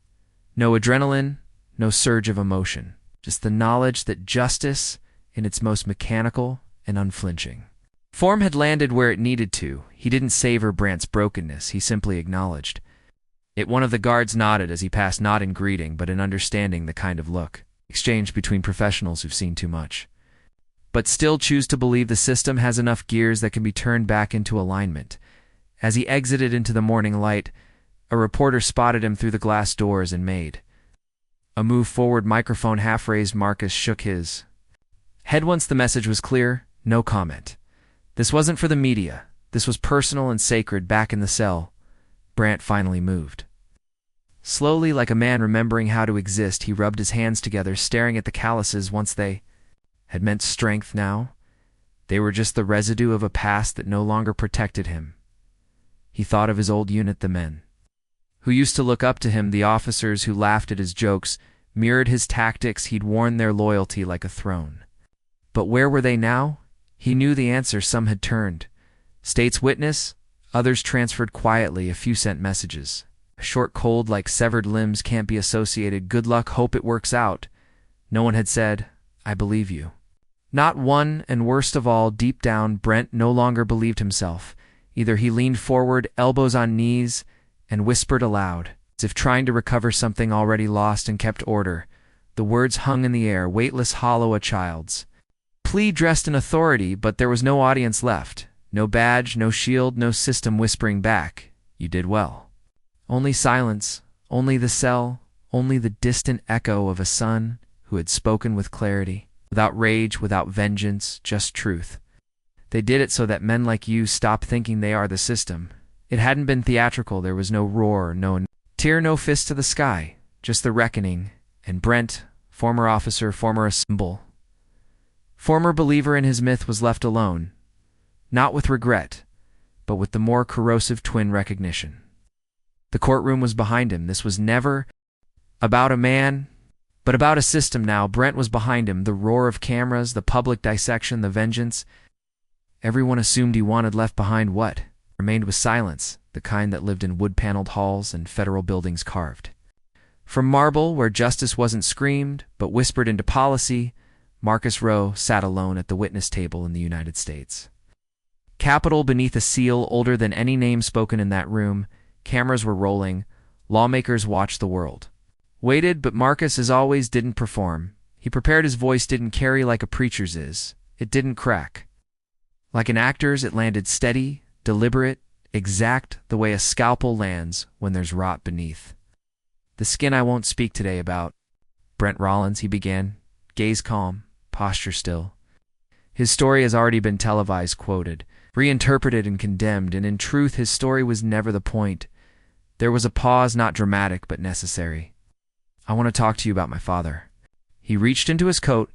No adrenaline, no surge of emotion. Just the knowledge that justice, in its most mechanical and unflinching form, had landed where it needed to. He didn't savor Brant's brokenness, he simply acknowledged it. One of the guards nodded as he passed, not in greeting, but in understanding, the kind of look exchanged between professionals who've seen too much, but still choose to believe the system has enough gears that can be turned back into alignment. As he exited into the morning light, a reporter spotted him through the glass doors and made a move forward, microphone half raised. Marcus shook his head once the message was clear. No comment. This wasn't for the media. This was personal and sacred. Back in the cell, Brant finally moved. Slowly, like a man remembering how to exist, he rubbed his hands together, staring at the calluses. Once they had meant strength, now they were just the residue of a past that no longer protected him. He thought of his old unit, the men who used to look up to him, the officers who laughed at his jokes, mirrored his tactics. He'd worn their loyalty like a throne. But where were they now? He knew the answer. Some had turned state's witness, others transferred quietly. A few sent messages. A short cold like severed limbs can't be associated. Good luck, hope it works out. No one had said, I believe you. Not one, and worst of all, deep down, Brent no longer believed himself. Either he leaned forward, elbows on knees, and whispered aloud, as if trying to recover something already lost, and kept order. The words hung in the air, weightless, hollow, a child's plea dressed in authority, but there was no audience left. No badge, no shield, no system whispering back, you did well. Only silence, only the cell, only the distant echo of a son who had spoken with clarity, without rage, without vengeance, just truth. They did it so that men like you stop thinking they are the system. It hadn't been theatrical. There was no roar, no tear, no fist to the sky, just the reckoning. And Brent, former officer, former symbol, former believer in his myth, was left alone, not with regret, but with the more corrosive twin recognition. The courtroom was behind him. This was never About a man, but about a system now. Brent was behind him, the roar of cameras, the public dissection, the vengeance. Everyone assumed he wanted left behind what? Remained was silence, the kind that lived in wood-paneled halls and federal buildings carved. From marble, where justice wasn't screamed, but whispered into policy, Marcus Rowe sat alone at the witness table in the United States. Capitol beneath a seal older than any name spoken in that room, cameras were rolling, lawmakers watched the world. Waited, but Marcus, as always, didn't perform. He prepared. His voice didn't carry like a preacher's is. It didn't crack. Like an actor's, it landed steady, deliberate, exact, the way a scalpel lands when there's rot beneath. The skin I won't speak today about. Brent Rollins, he began, gaze calm, posture still. His story has already been televised, quoted, reinterpreted and condemned, and in truth his story was never the point. There was a pause, not dramatic, but necessary. I want to talk to you about my father. He reached into his coat,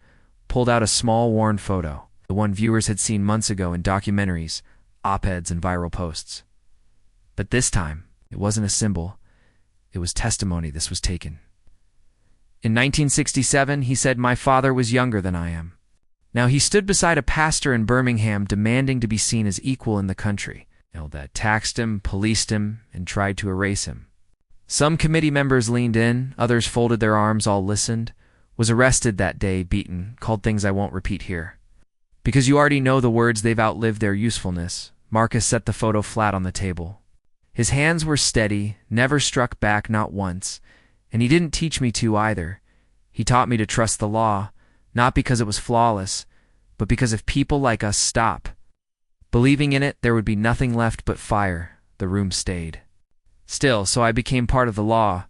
pulled out a small worn photo, the one viewers had seen months ago in documentaries, op-eds, and viral posts. But this time, it wasn't a symbol. It was testimony. This was taken. In 1967, he said, my father was younger than I am. Now, he stood beside a pastor in Birmingham demanding to be seen as equal in the country, that taxed him, policed him, and tried to erase him. Some committee members leaned in, others folded their arms, all listened. Was arrested that day, beaten, called things I won't repeat here. Because you already know the words, they've outlived their usefulness. Marcus set the photo flat on the table. His hands were steady, never struck back, not once. And he didn't teach me to either. He taught me to trust the law, not because it was flawless, but because if people like us stop believing in it, there would be nothing left but fire. The room stayed still, so I became part of the law.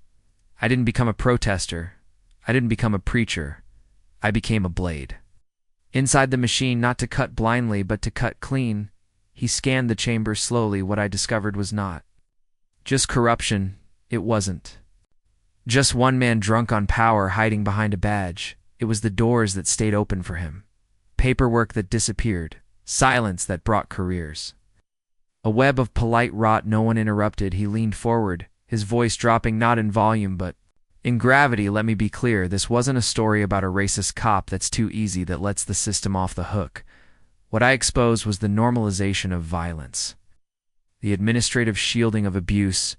I didn't become a protester. I didn't become a preacher. I became a blade. Inside the machine, not to cut blindly, but to cut clean, he scanned the chamber slowly. What I discovered was not just corruption. It wasn't just one man drunk on power hiding behind a badge. It was the doors that stayed open for him. Paperwork that disappeared. Silence that brought careers. A web of polite rot no one interrupted. He leaned forward, his voice dropping not in volume but in gravity. Let me be clear, this wasn't a story about a racist cop that's too easy, that lets the system off the hook. What I exposed was the normalization of violence, the administrative shielding of abuse,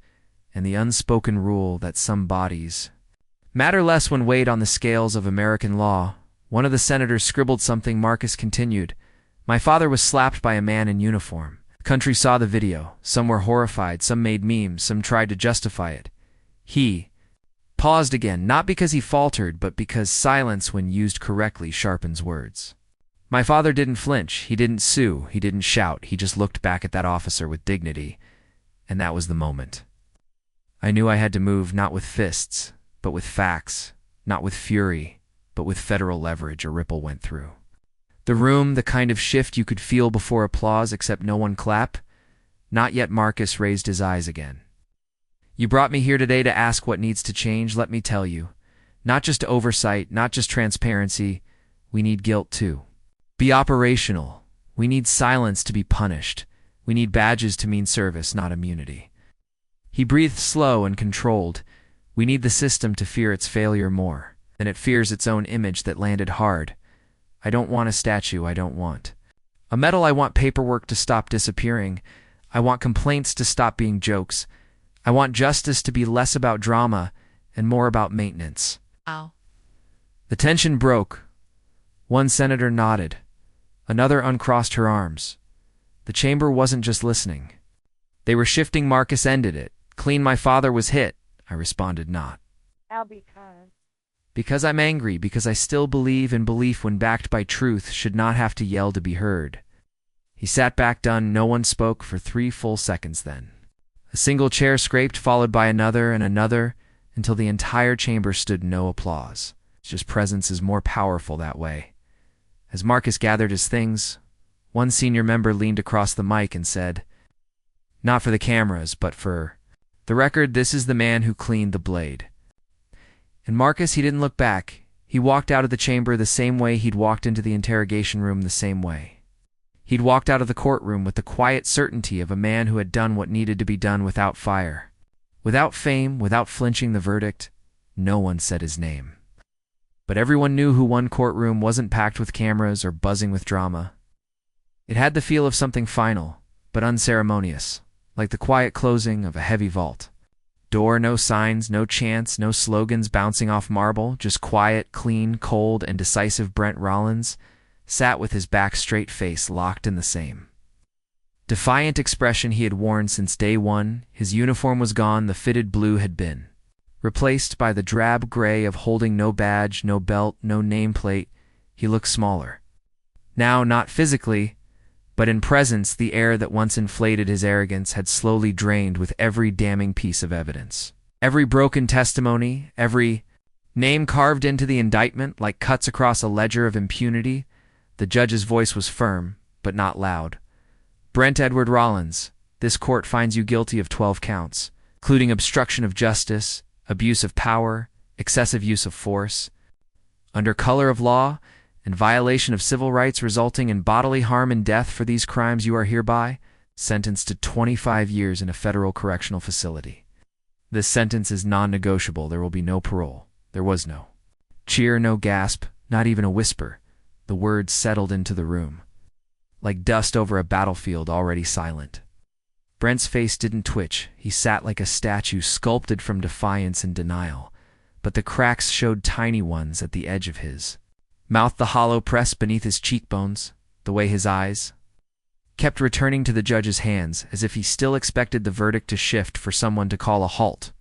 and the unspoken rule that some bodies matter less when weighed on the scales of American law. One of the senators scribbled something. Marcus continued, my father was slapped by a man in uniform. The country saw the video. Some were horrified, some made memes, some tried to justify it. He paused again, not because he faltered, but because silence, when used correctly, sharpens words. My father didn't flinch, he didn't sue, he didn't shout, he just looked back at that officer with dignity. And that was the moment. I knew I had to move, not with fists, but with facts, not with fury, but with federal leverage. A ripple went through the room, the kind of shift you could feel before applause, except no one clapped. Not yet. Marcus raised his eyes again. You brought me here today to ask what needs to change. Let me tell you, not just oversight, not just transparency. We need guilt too. Be operational. We need silence to be punished. We need badges to mean service, not immunity. He breathed slow and controlled. We need the system to fear its failure more than it fears its own image. That landed hard. I don't want a statue. I don't want a medal. I want paperwork to stop disappearing. I want complaints to stop being jokes. I want justice to be less about drama and more about maintenance. Wow. The tension broke. One senator nodded. Another uncrossed her arms. The chamber wasn't just listening. They were shifting. Marcus ended it. Clean. My father was hit. I responded, not. How Because I'm angry, because I still believe, in belief when backed by truth should not have to yell to be heard. He sat back, done. No one spoke for 3 full seconds. Then a single chair scraped, followed by another and another, until the entire chamber stood. No applause. It's just presence is more powerful that way. As Marcus gathered his things, one senior member leaned across the mic and said, not for the cameras, but for the record, this is the man who cleaned the blade. And Marcus, he didn't look back. He walked out of the chamber the same way he'd walked into the interrogation room, the same way he'd walked out of the courtroom, with the quiet certainty of a man who had done what needed to be done, without fire, without fame, without flinching the verdict. No one said his name. But everyone knew who one courtroom wasn't packed with cameras or buzzing with drama. It had the feel of something final, but unceremonious, like the quiet closing of a heavy vault. Door, no signs, no chants, no slogans bouncing off marble, just quiet, clean, cold, and decisive Brent Rollins sat with his back straight, face locked in the same defiant expression he had worn since day one. His uniform was gone, the fitted blue had been replaced by the drab gray of holding no badge, no belt, no nameplate. He looked smaller. Now, not physically, but in presence, the air that once inflated his arrogance had slowly drained with every damning piece of evidence. Every broken testimony, every name carved into the indictment like cuts across a ledger of impunity. The judge's voice was firm, but not loud. Brent Edward Rollins, this court finds you guilty of 12 counts, including obstruction of justice, abuse of power, excessive use of force, under color of law, and violation of civil rights resulting in bodily harm and death. For these crimes you are hereby sentenced to 25 years in a federal correctional facility. This sentence is non-negotiable. There will be no parole. There was no cheer, no gasp, not even a whisper. The words settled into the room, like dust over a battlefield already silent. Brent's face didn't twitch. He sat like a statue sculpted from defiance and denial, but the cracks showed tiny ones at the edge of his mouth, the hollow press beneath his cheekbones, the way his eyes kept returning to the judge's hands, as if he still expected the verdict to shift, for someone to call a halt,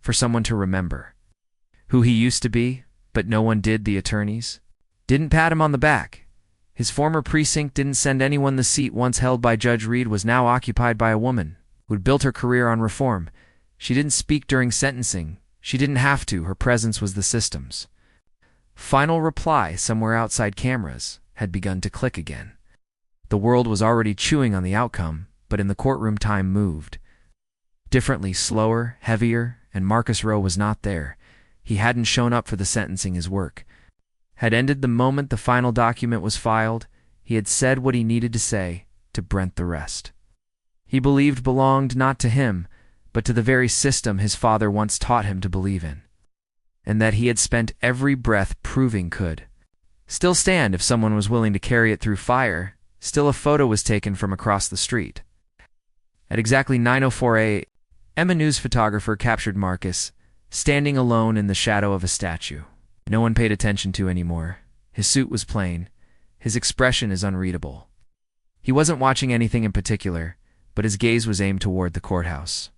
for someone to remember who he used to be. But no one did. The attorneys didn't pat him on the back. His former precinct didn't send anyone. The seat once held by Judge Reed was now occupied by a woman who'd built her career on reform. She didn't speak during sentencing. She didn't have to. Her presence was the system's final reply. Somewhere outside, cameras had begun to click again. The world was already chewing on the outcome, but in the courtroom time moved differently, slower, heavier, and Marcus Rowe was not there. He hadn't shown up for the sentencing. His work had ended the moment the final document was filed. He had said what he needed to say. To Brent, the rest he believed belonged not to him, but to the very system his father once taught him to believe in, and that he had spent every breath proving could still stand if someone was willing to carry it through fire. Still, a photo was taken from across the street. At exactly 9:04 a.m., a news photographer captured Marcus standing alone in the shadow of a statue. No one paid attention to anymore. His suit was plain. His expression is unreadable. He wasn't watching anything in particular, but his gaze was aimed toward the courthouse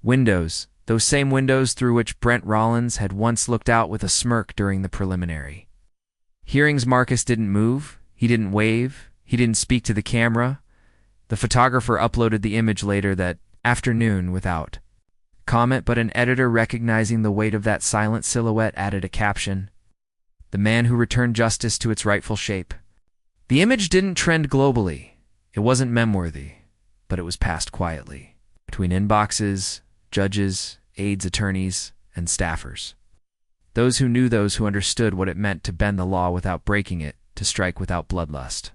windows, those same windows through which Brent Rollins had once looked out with a smirk during the preliminary hearings. Marcus didn't move. He didn't wave. He didn't speak to the camera. The photographer uploaded the image later that afternoon without comment, but an editor, recognizing the weight of that silent silhouette, added a caption: "The man who returned justice to its rightful shape." The image didn't trend globally. It wasn't meme-worthy, but it was passed quietly between inboxes, judges, aides, attorneys, and staffers. Those who knew, those who understood what it meant to bend the law without breaking it, to strike without bloodlust,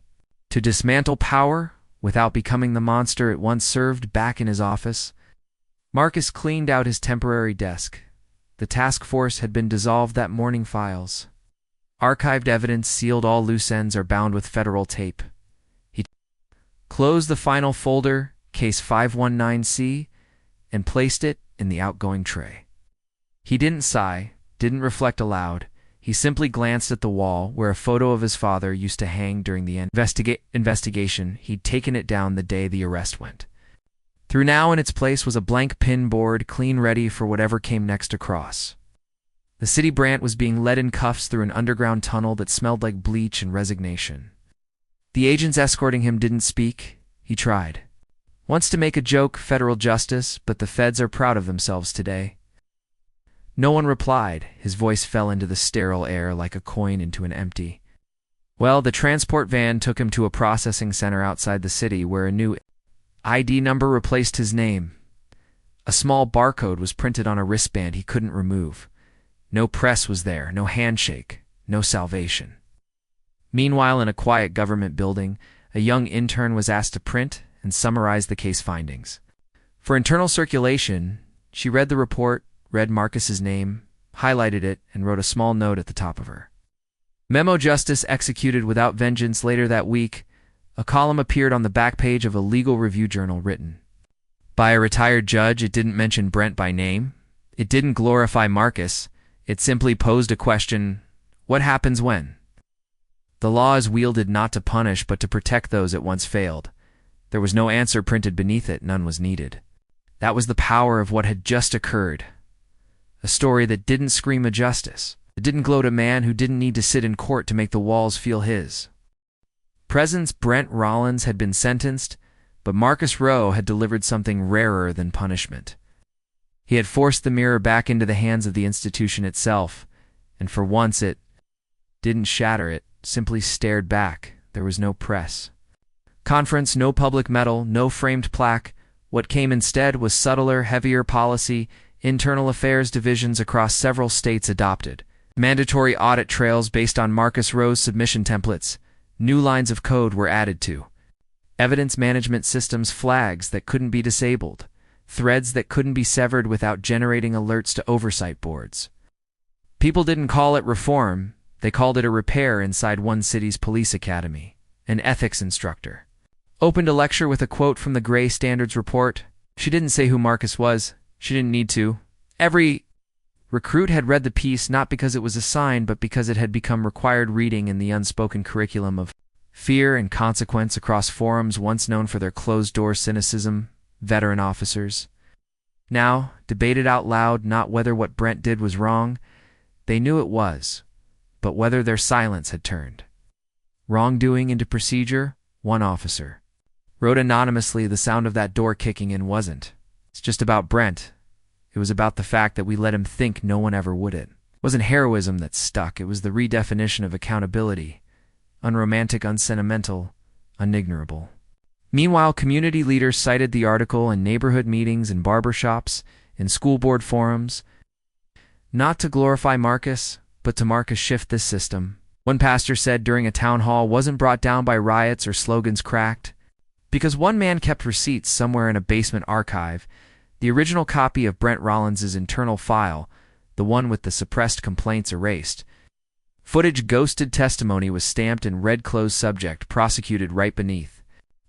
to dismantle power without becoming the monster it once served. Back in his office, Marcus cleaned out his temporary desk. The task force had been dissolved that morning. Files, archived evidence, sealed. All loose ends are bound with federal tape. He closed the final folder, case 519C, and placed it in the outgoing tray. He didn't sigh, didn't reflect aloud. He simply glanced at the wall where a photo of his father used to hang during the investigation. He'd taken it down the day the arrest went through. Now in its place was a blank pin board, clean, ready for whatever came next across the city. Brant was being led in cuffs through an underground tunnel that smelled like bleach and resignation. The agents escorting him didn't speak. He tried once to make a joke, federal justice, but the feds are proud of themselves today. No one replied. His voice fell into the sterile air like a coin into an empty well. The transport van took him to a processing center outside the city where a new ID number replaced his name. A small barcode was printed on a wristband he couldn't remove. No press was there, no handshake, no salvation. Meanwhile, in a quiet government building, a young intern was asked to print and summarize the case findings. For internal circulation, she read the report, read Marcus's name, highlighted it, and wrote a small note at the top of her. Memo Justice executed without vengeance. Later that week, a column appeared on the back page of a legal review journal written by a retired judge. It didn't mention Brent by name. It didn't glorify Marcus. It simply posed a question: what happens when? The law is wielded not to punish but to protect those it once failed. There was no answer printed beneath it. None was needed. That was the power of what had just occurred. A story that didn't scream a justice. It didn't gloat a man who didn't need to sit in court to make the walls feel his presence. Brent Rollins had been sentenced, but Marcus Rowe had delivered something rarer than punishment. He had forced the mirror back into the hands of the institution itself, and for once it didn't shatter it, simply stared back. There was no press conference, no public medal, no framed plaque. What came instead was subtler, heavier policy. Internal affairs divisions across several states adopted mandatory audit trails based on Marcus Rowe's submission templates. New lines of code were added to evidence management systems, flags that couldn't be disabled, threads that couldn't be severed without generating alerts to oversight boards. People didn't call it reform, they called it a repair. Inside one city's police academy, an ethics instructor opened a lecture with a quote from the Gray Standards report. She didn't say who Marcus was. She didn't need to. Every recruit had read the piece not because it was assigned, but because it had become required reading in the unspoken curriculum of fear and consequence across forums once known for their closed-door cynicism. Veteran officers now debated out loud not whether what Brent did was wrong, they knew it was, but whether their silence had turned wrongdoing into procedure. One officer wrote anonymously, "The sound of that door kicking in wasn't just about Brent. It was about the fact that we let him think no one ever would. It wasn't heroism that stuck. It was the redefinition of accountability. Unromantic, unsentimental, unignorable." Meanwhile, community leaders cited the article in neighborhood meetings, in barbershops, in school board forums, not to glorify Marcus, but to mark a shift this system. One pastor said during a town hall wasn't brought down by riots or slogans cracked, because one man kept receipts somewhere in a basement archive. The original copy of Brent Rollins's internal file, the one with the suppressed complaints erased. Footage ghosted testimony was stamped in red closed subject, prosecuted right beneath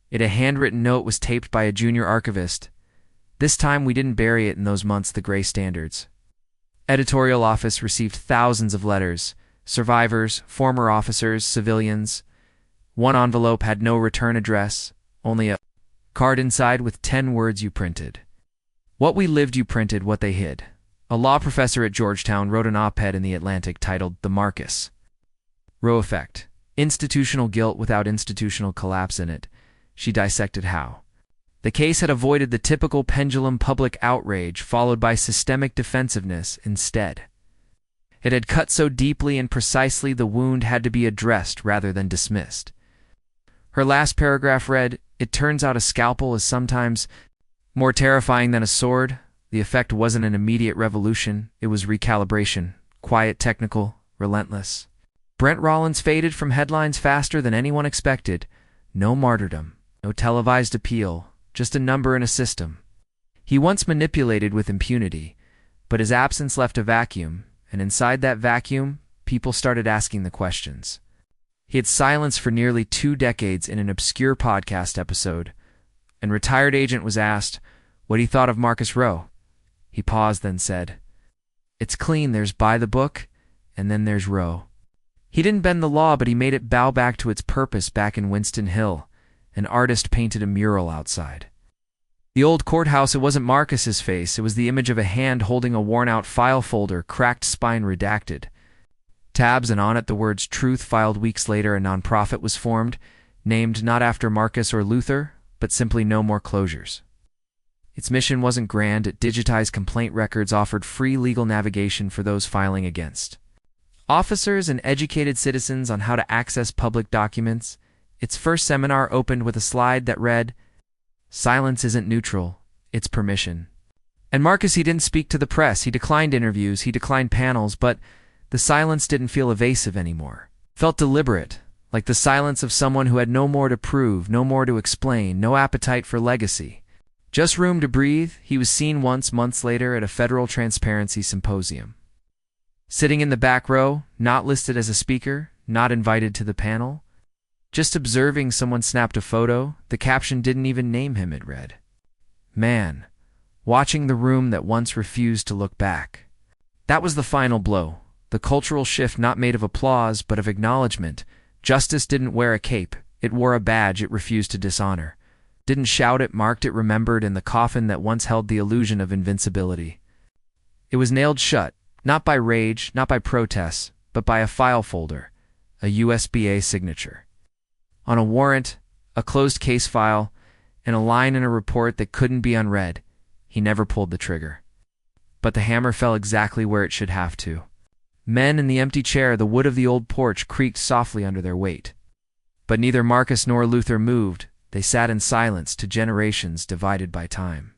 it. A handwritten note was taped by a junior archivist. This time we didn't bury it in those months. The Gray Standards editorial office received thousands of letters. Survivors, former officers, civilians. One envelope had no return address, only a card inside with 10 words: "You printed what we lived, you printed what they hid." A law professor at Georgetown wrote an op-ed in The Atlantic titled "The Marcus Rowe Effect: Institutional Guilt Without Institutional Collapse." In it, she dissected how the case had avoided the typical pendulum public outrage followed by systemic defensiveness. Instead, it had cut so deeply and precisely the wound had to be addressed rather than dismissed. Her last paragraph read, "It turns out a scalpel is sometimes more terrifying than a sword." The effect wasn't an immediate revolution, it was recalibration, quiet, technical, relentless. Brent Rollins faded from headlines faster than anyone expected. No martyrdom, no televised appeal, just a number in a system he once manipulated with impunity, but his absence left a vacuum. And inside that vacuum, people started asking the questions he had silenced for nearly 2 decades. In an obscure podcast episode, an retired agent was asked what he thought of Marcus Rowe. He paused, then said, "It's clean. There's by the book, and then there's Rowe." He didn't bend the law, but he made it bow back to its purpose. Back in Winston Hill, an artist painted a mural outside the old courthouse. It wasn't Marcus's face, it was the image of a hand holding a worn-out file folder, cracked spine, redacted tabs, and on it the words "Truth." Filed weeks later, a nonprofit was formed, named not after Marcus or Luther, but simply "No More Closures." Its mission wasn't grand. It digitized complaint records, offered free legal navigation for those filing against officers, and educated citizens on how to access public documents. Its first seminar opened with a slide that read, "Silence isn't neutral, it's permission." And Marcus, he didn't speak to the press, he declined interviews, he declined panels, but the silence didn't feel evasive anymore. It felt deliberate, like the silence of someone who had no more to prove, no more to explain, no appetite for legacy. Just room to breathe. He was seen once, months later, at a federal transparency symposium. Sitting in the back row, not listed as a speaker, not invited to the panel, just observing someone snapped a photo, the caption didn't even name him, it read. Man, watching the room that once refused to look back. That was the final blow, the cultural shift not made of applause but of acknowledgement. Justice didn't wear a cape, it wore a badge it refused to dishonor. Didn't shout it, marked it, remembered in the coffin that once held the illusion of invincibility. It was nailed shut, not by rage, not by protests, but by a file folder, a USB-A signature. On a warrant, a closed case file, and a line in a report that couldn't be unread, he never pulled the trigger. But the hammer fell exactly where it should have to. Men in the empty chair, the wood of the old porch creaked softly under their weight. But neither Marcus nor Luther moved. They sat in silence to generations divided by time.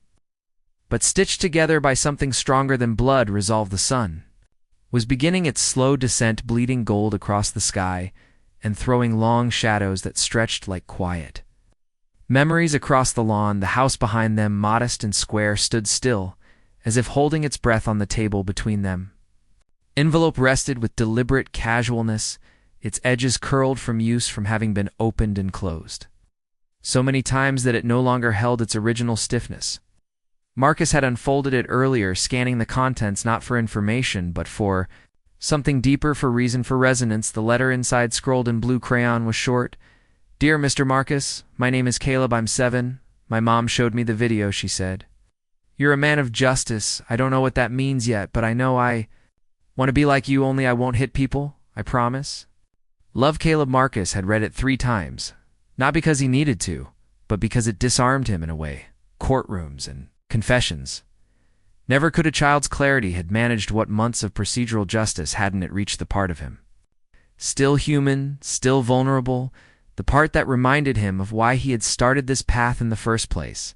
But stitched together by something stronger than blood, resolve, the sun was beginning its slow descent, bleeding gold across the sky and throwing long shadows that stretched like quiet memories across the lawn. The house behind them, modest and square, stood still, as if holding its breath on the table between them. Envelope rested with deliberate casualness, its edges curled from use, from having been opened and closed so many times that it no longer held its original stiffness. Marcus had unfolded it earlier, scanning the contents not for information but for something deeper, for reason, for resonance. The letter inside, scrolled in blue crayon, was short. Dear Mr. Marcus, my name is Caleb, I'm 7. My mom showed me the video, she said. You're a man of justice. I don't know what that means yet, but I know I want to be like you, only I won't hit people, I promise. Love, Caleb. Marcus had read it 3 times. Not because he needed to, but because it disarmed him in a way. Courtrooms and confessions. Never could a child's clarity had managed what months of procedural justice hadn't it reached the part of him. Still human, still vulnerable, the part that reminded him of why he had started this path in the first place.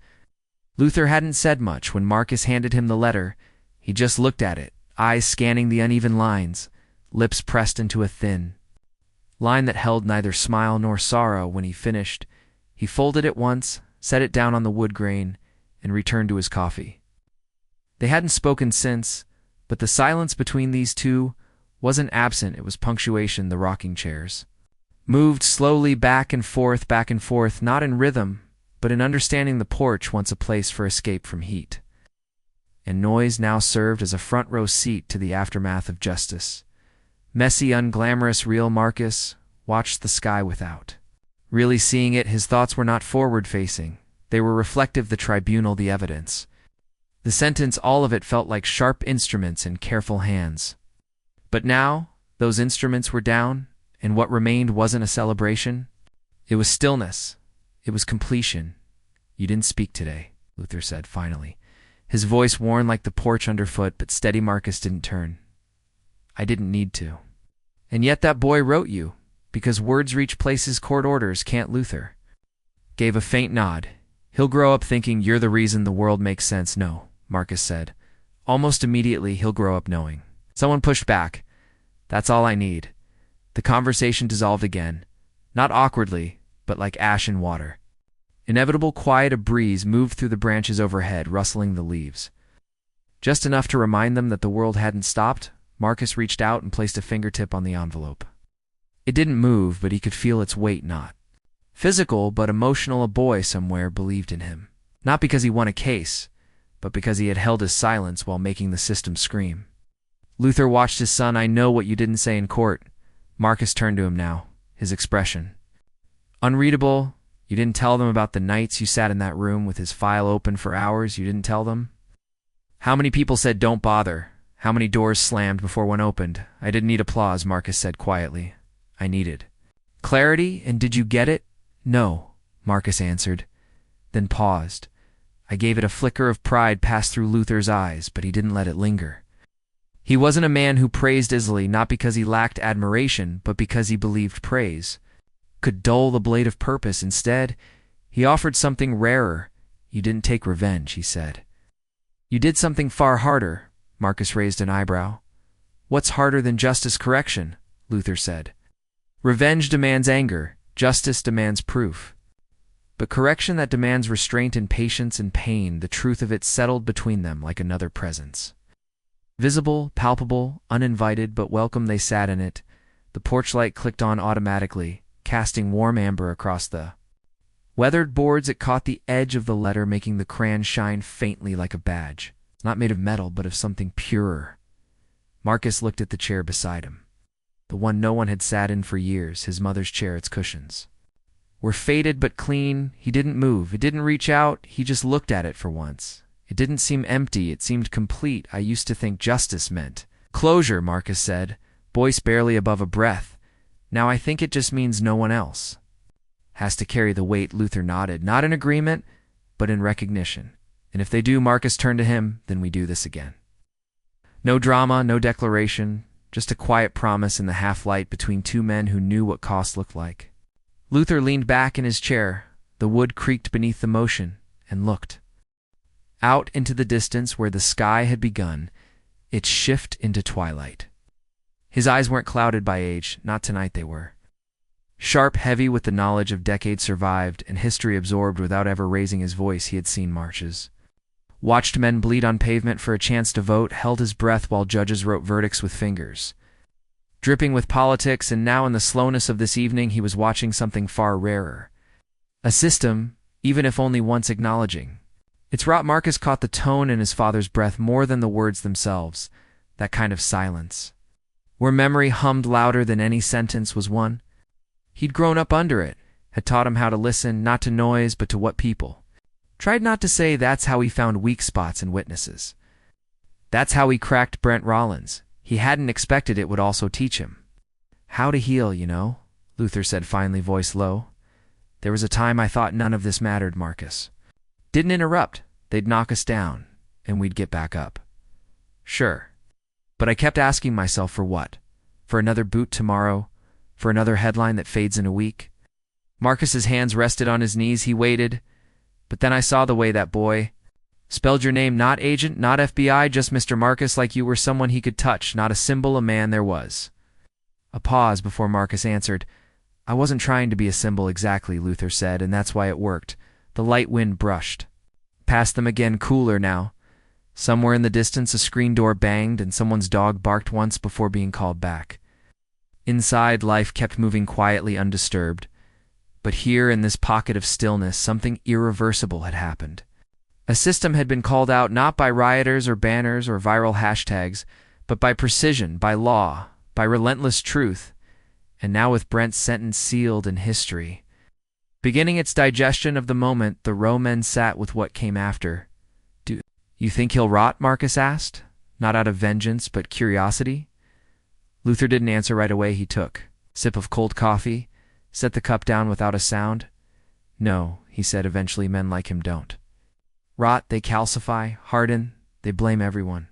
Luther hadn't said much when Marcus handed him the letter. He just looked at it, eyes scanning the uneven lines, lips pressed into a thin line that held neither smile nor sorrow. When he finished, he folded it once, set it down on the wood grain, and returned to his coffee. They hadn't spoken since, but the silence between these two wasn't absent, it was punctuation. The rocking chairs moved slowly back and forth, not in rhythm, but in understanding. The porch, once a place for escape from heat and noise, now served as a front row seat to the aftermath of justice. Messy, unglamorous, real. Marcus watched the sky without really seeing it. His thoughts were not forward-facing. They were reflective, the tribunal, the evidence. The sentence, all of it felt like sharp instruments in careful hands. But now, those instruments were down, and what remained wasn't a celebration. It was stillness. It was completion. You didn't speak today, Luther said finally, his voice worn like the porch underfoot, but steady. Marcus didn't turn. I didn't need to. And yet that boy wrote you, because words reach places court orders can't. Luther gave a faint nod. He'll grow up thinking you're the reason the world makes sense. No, Marcus said. Almost immediately, he'll grow up knowing. Someone pushed back. That's all I need. The conversation dissolved again, not awkwardly, but like ash in water. Inevitable quiet. A breeze moved through the branches overhead, rustling the leaves. Just enough to remind them that the world hadn't stopped. Marcus reached out and placed a fingertip on the envelope. It didn't move, but he could feel its weight, not physical, but emotional. A boy somewhere believed in him. Not because he won a case, but because he had held his silence while making the system scream. Luther watched his son. I know what you didn't say in court. Marcus turned to him now, his expression unreadable. You didn't tell them about the nights you sat in that room with his file open for hours. You didn't tell them. How many people said don't bother? How many doors slammed before one opened? I didn't need applause, Marcus said quietly. I needed clarity. And did you get it? No, Marcus answered, then paused. I gave it. A flicker of pride passed through Luther's eyes, but he didn't let it linger. He wasn't a man who praised easily, not because he lacked admiration, but because he believed praise could dull the blade of purpose. Instead, he offered something rarer. You didn't take revenge, he said. You did something far harder. Marcus raised an eyebrow. What's harder than justice? Correction, Luther said. Revenge demands anger. Justice demands proof. But correction that demands restraint and patience and pain, the truth of it settled between them like another presence. Visible, palpable, uninvited, but welcome they sat in it. The porch light clicked on automatically, casting warm amber across the weathered boards. It caught the edge of the letter, making the crayon shine faintly like a badge. Not made of metal, but of something purer. Marcus looked at the chair beside him. The one no one had sat in for years, his mother's chair, its cushions were faded but clean. He didn't move. It didn't reach out. He just looked at it for once. It didn't seem empty. It seemed complete. I used to think justice meant closure, Marcus said, voice barely above a breath. Now I think it just means no one else has to carry the weight. Luther nodded, not in agreement, but in recognition. And if they do, Marcus turned to him, then we do this again. No drama, no declaration, just a quiet promise in the half-light between two men who knew what cost looked like. Luther leaned back in his chair. The wood creaked beneath the motion, and looked out into the distance where the sky had begun its shift into twilight. His eyes weren't clouded by age, not tonight they were. Sharp, heavy with the knowledge of decades survived and history absorbed. Without ever raising his voice, he had seen marches, watched men bleed on pavement for a chance to vote, held his breath while judges wrote verdicts with fingers dripping with politics, and now in the slowness of this evening he was watching something far rarer. A system, even if only once acknowledging its rot. Marcus caught the tone in his father's breath more than the words themselves, that kind of silence, where memory hummed louder than any sentence was one. He'd grown up under it, had taught him how to listen, not to noise, but to what people tried not to say. That's how he found weak spots in witnesses. That's how he cracked Brent Rollins. He hadn't expected it would also teach him how to heal, you know, Luther said finally, voice low. There was a time I thought none of this mattered, Marcus. Didn't interrupt. They'd knock us down, and we'd get back up. Sure. But I kept asking myself for what? For another boot tomorrow? For another headline that fades in a week? Marcus's hands rested on his knees. He waited. But then I saw the way that boy spelled your name. Not agent, not FBI, just Mr. Marcus, like you were someone he could touch, not a symbol, a man. There was a pause before Marcus answered. I wasn't trying to be a symbol exactly, Luther said, and that's why it worked. The light wind brushed past them again, cooler now. Somewhere in the distance a screen door banged and someone's dog barked once before being called back. Inside, life kept moving quietly, undisturbed. But here, in this pocket of stillness, something irreversible had happened. A system had been called out not by rioters or banners or viral hashtags, but by precision, by law, by relentless truth. And now with Brent's sentence sealed in history, beginning its digestion of the moment, the row men sat with what came after. Do you think he'll rot? Marcus asked, not out of vengeance, but curiosity. Luther didn't answer right away. He took a sip of cold coffee, set the cup down without a sound. No, he said eventually, men like him don't rot. They calcify, harden, they blame everyone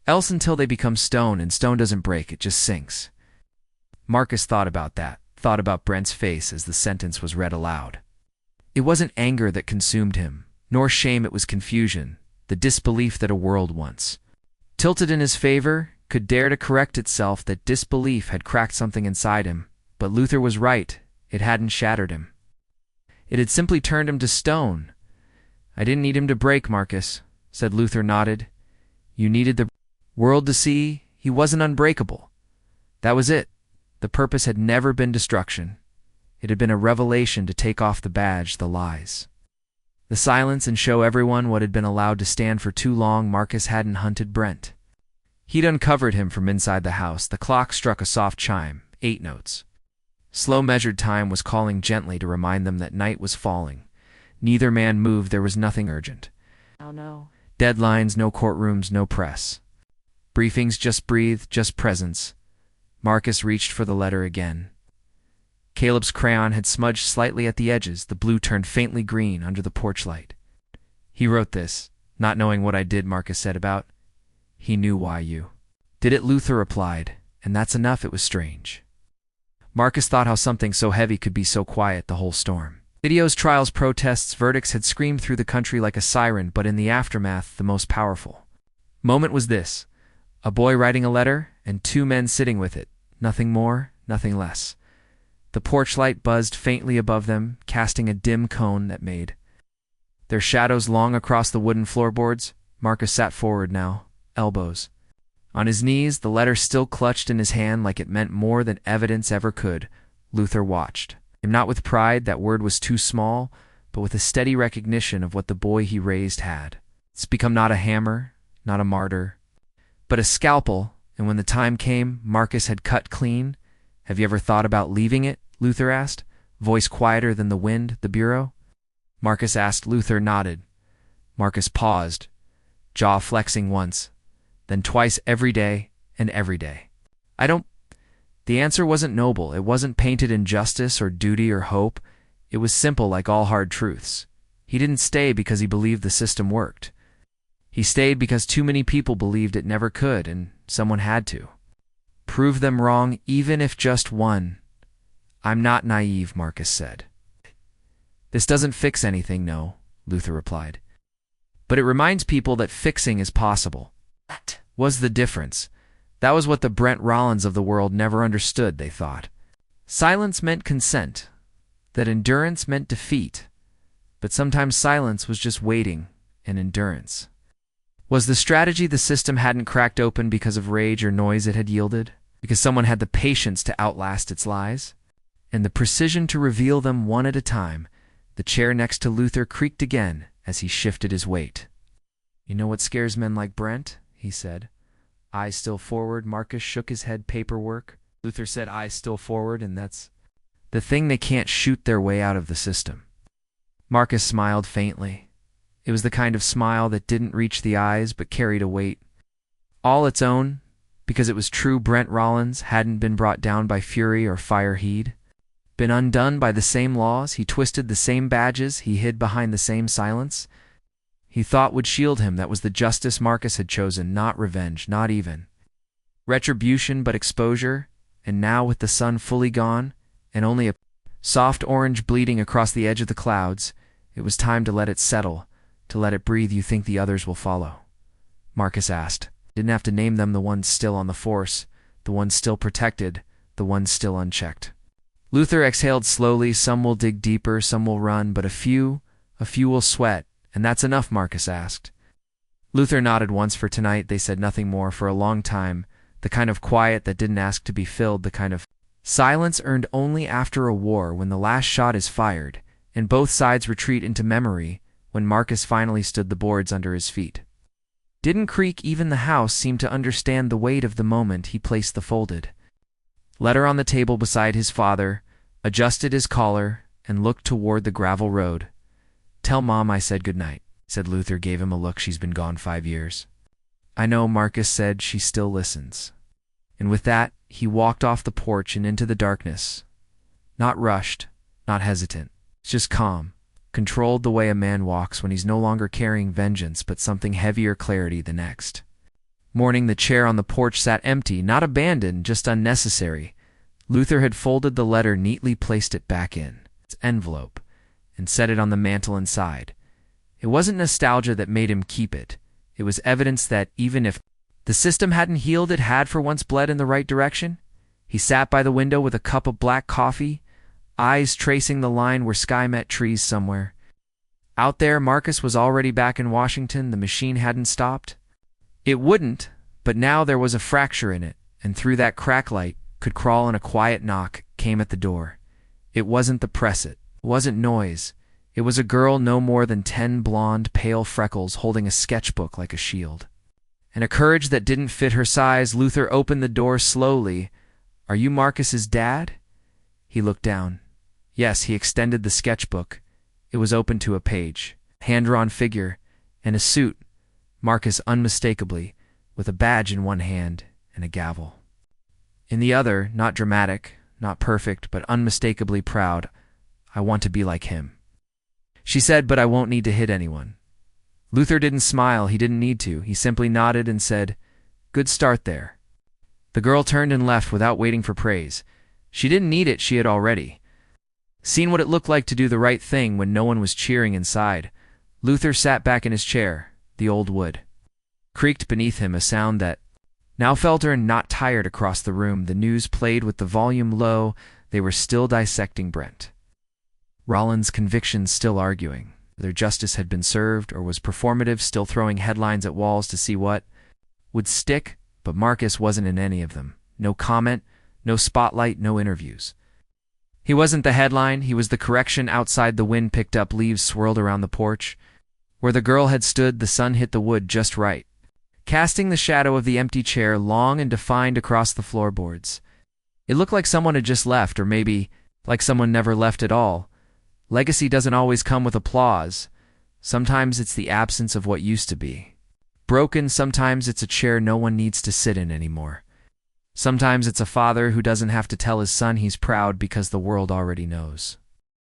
else until they become stone, and stone doesn't break, it just sinks. Marcus thought about that, thought about Brent's face as the sentence was read aloud. It wasn't anger that consumed him, nor shame, it was confusion, the disbelief that a world once tilted in his favor could dare to correct itself. That disbelief had cracked something inside him, but Luther was right, it hadn't shattered him. It had simply turned him to stone. I didn't need him to break, Marcus, said Luther, nodded. You needed the world to see he wasn't unbreakable. That was it. The purpose had never been destruction. It had been a revelation to take off the badge, the lies, the silence, and show everyone what had been allowed to stand for too long. Marcus hadn't hunted Brent. He'd uncovered him from inside the house. The clock struck a soft chime, 8 notes. Slow measured time was calling gently to remind them that night was falling. Neither man moved. There was nothing urgent. Oh no. Deadlines, no courtrooms, no press. Briefings, just breathe, just presence. Marcus reached for the letter again. Caleb's crayon had smudged slightly at the edges. The blue turned faintly green under the porch light. He wrote this, not knowing what I did, Marcus said. About he knew why you did it, Luther replied, and that's enough. It was strange. Marcus thought how something so heavy could be so quiet the whole storm. Videos, trials, protests, verdicts had screamed through the country like a siren, but in the aftermath, the most powerful moment was this. A boy writing a letter, and 2 men sitting with it. Nothing more, nothing less. The porch light buzzed faintly above them, casting a dim cone that made their shadows long across the wooden floorboards. Marcus sat forward now, elbows On his knees, the letter still clutched in his hand like it meant more than evidence ever could, Luther watched. And not with pride, that word was too small, but with a steady recognition of what the boy he raised had. It's become not a hammer, not a martyr, but a scalpel, and when the time came, Marcus had cut clean. Have you ever thought about leaving it? Luther asked, voice quieter than the wind, the bureau. Marcus asked. Luther nodded. Marcus paused, jaw flexing once, then twice every day and every day. I don't. The answer wasn't noble. It wasn't painted in justice or duty or hope. It was simple like all hard truths. He didn't stay because he believed the system worked. He stayed because too many people believed it never could, and someone had to. Prove them wrong, even if just one. I'm not naive, Marcus said. This doesn't fix anything, no, Luther replied. But it reminds people that fixing is possible. That was the difference. That was what the Brent Rollins of the world never understood, they thought. Silence meant consent, that endurance meant defeat, but sometimes silence was just waiting and endurance. Was the strategy the system hadn't cracked open because of rage or noise it had yielded? Because someone had the patience to outlast its lies? And the precision to reveal them one at a time? The chair next to Luther creaked again as he shifted his weight. You know what scares men like Brent? He said. Eyes still forward. Marcus shook his head. Paperwork. Luther said eyes still forward, and that's the thing. They can't shoot their way out of the system. Marcus smiled faintly. It was the kind of smile that didn't reach the eyes but carried a weight. All its own, because it was true. Brent Rollins hadn't been brought down by fury or fire. He'd been undone by the same laws. He twisted the same badges. He hid behind the same silence he thought would shield him. That was the justice Marcus had chosen, not revenge, not even retribution, but exposure. And now, with the sun fully gone and only a soft orange bleeding across the edge of the clouds, it was time to let it settle, to let it breathe. You think the others will follow? Marcus asked. Didn't have to name them. The ones still on the force, the ones still protected, the ones still unchecked. Luther exhaled slowly. Some will dig deeper, some will run, but a few will sweat. And that's enough, Marcus asked. Luther nodded once. For tonight, they said nothing more. For a long time, the kind of quiet that didn't ask to be filled, the kind of silence earned only after a war, when the last shot is fired, and both sides retreat into memory, when Marcus finally stood the boards under his feet. Didn't creak. Even the house seemed to understand the weight of the moment. He placed the folded letter on the table beside his father, adjusted his collar, and looked toward the gravel road. Tell Mom I said goodnight, said Luther. Gave him a look. She's been gone 5 years. I know, Marcus said. She still listens. And with that, he walked off the porch and into the darkness. Not rushed, not hesitant, just calm, controlled, the way a man walks when he's no longer carrying vengeance but something heavier, clarity. The next morning, the chair on the porch sat empty, not abandoned, just unnecessary. Luther had folded the letter neatly, placed it back in its envelope, and set it on the mantel inside. It wasn't nostalgia that made him keep it. It was evidence that, even if the system hadn't healed, it had for once bled in the right direction. He sat by the window with a cup of black coffee, eyes tracing the line where sky met trees somewhere. Out there, Marcus was already back in Washington. The machine hadn't stopped. It wouldn't, but now there was a fracture in it, and through that crack light could crawl, and a quiet knock came at the door. It wasn't the press it. It wasn't noise. It was a girl, no more than 10, blonde, pale freckles, holding a sketchbook like a shield. And a courage that didn't fit her size. Luther opened the door slowly. Are you Marcus's dad? He looked down. Yes. He extended the sketchbook. It was open to a page, hand-drawn figure, and a suit. Marcus unmistakably, with a badge in one hand and a gavel in the other. Not dramatic, not perfect, but unmistakably proud. I want to be like him, she said, but I won't need to hit anyone. Luther didn't smile. He didn't need to. He simply nodded and said, good start there. The girl turned and left without waiting for praise. She didn't need it. She had already seen what it looked like to do the right thing when no one was cheering inside. Luther sat back in his chair. The old wood creaked beneath him, a sound that now felt earned, not tired. Across the room, the news played with the volume low. They were still dissecting Brent Rollins' convictions, still arguing whether justice had been served or was performative, still throwing headlines at walls to see what would stick. but Marcus wasn't in any of them. No comment, no spotlight, no interviews. He wasn't the headline, he was the correction. Outside, the wind picked up, leaves swirled around the porch. Where the girl had stood, the sun hit the wood just right, casting the shadow of the empty chair long and defined across the floorboards. It looked like someone had just left, or maybe like someone never left at all. Legacy doesn't always come with applause. Sometimes it's the absence of what used to be. Broken, sometimes it's a chair no one needs to sit in anymore. Sometimes it's a father who doesn't have to tell his son he's proud because the world already knows.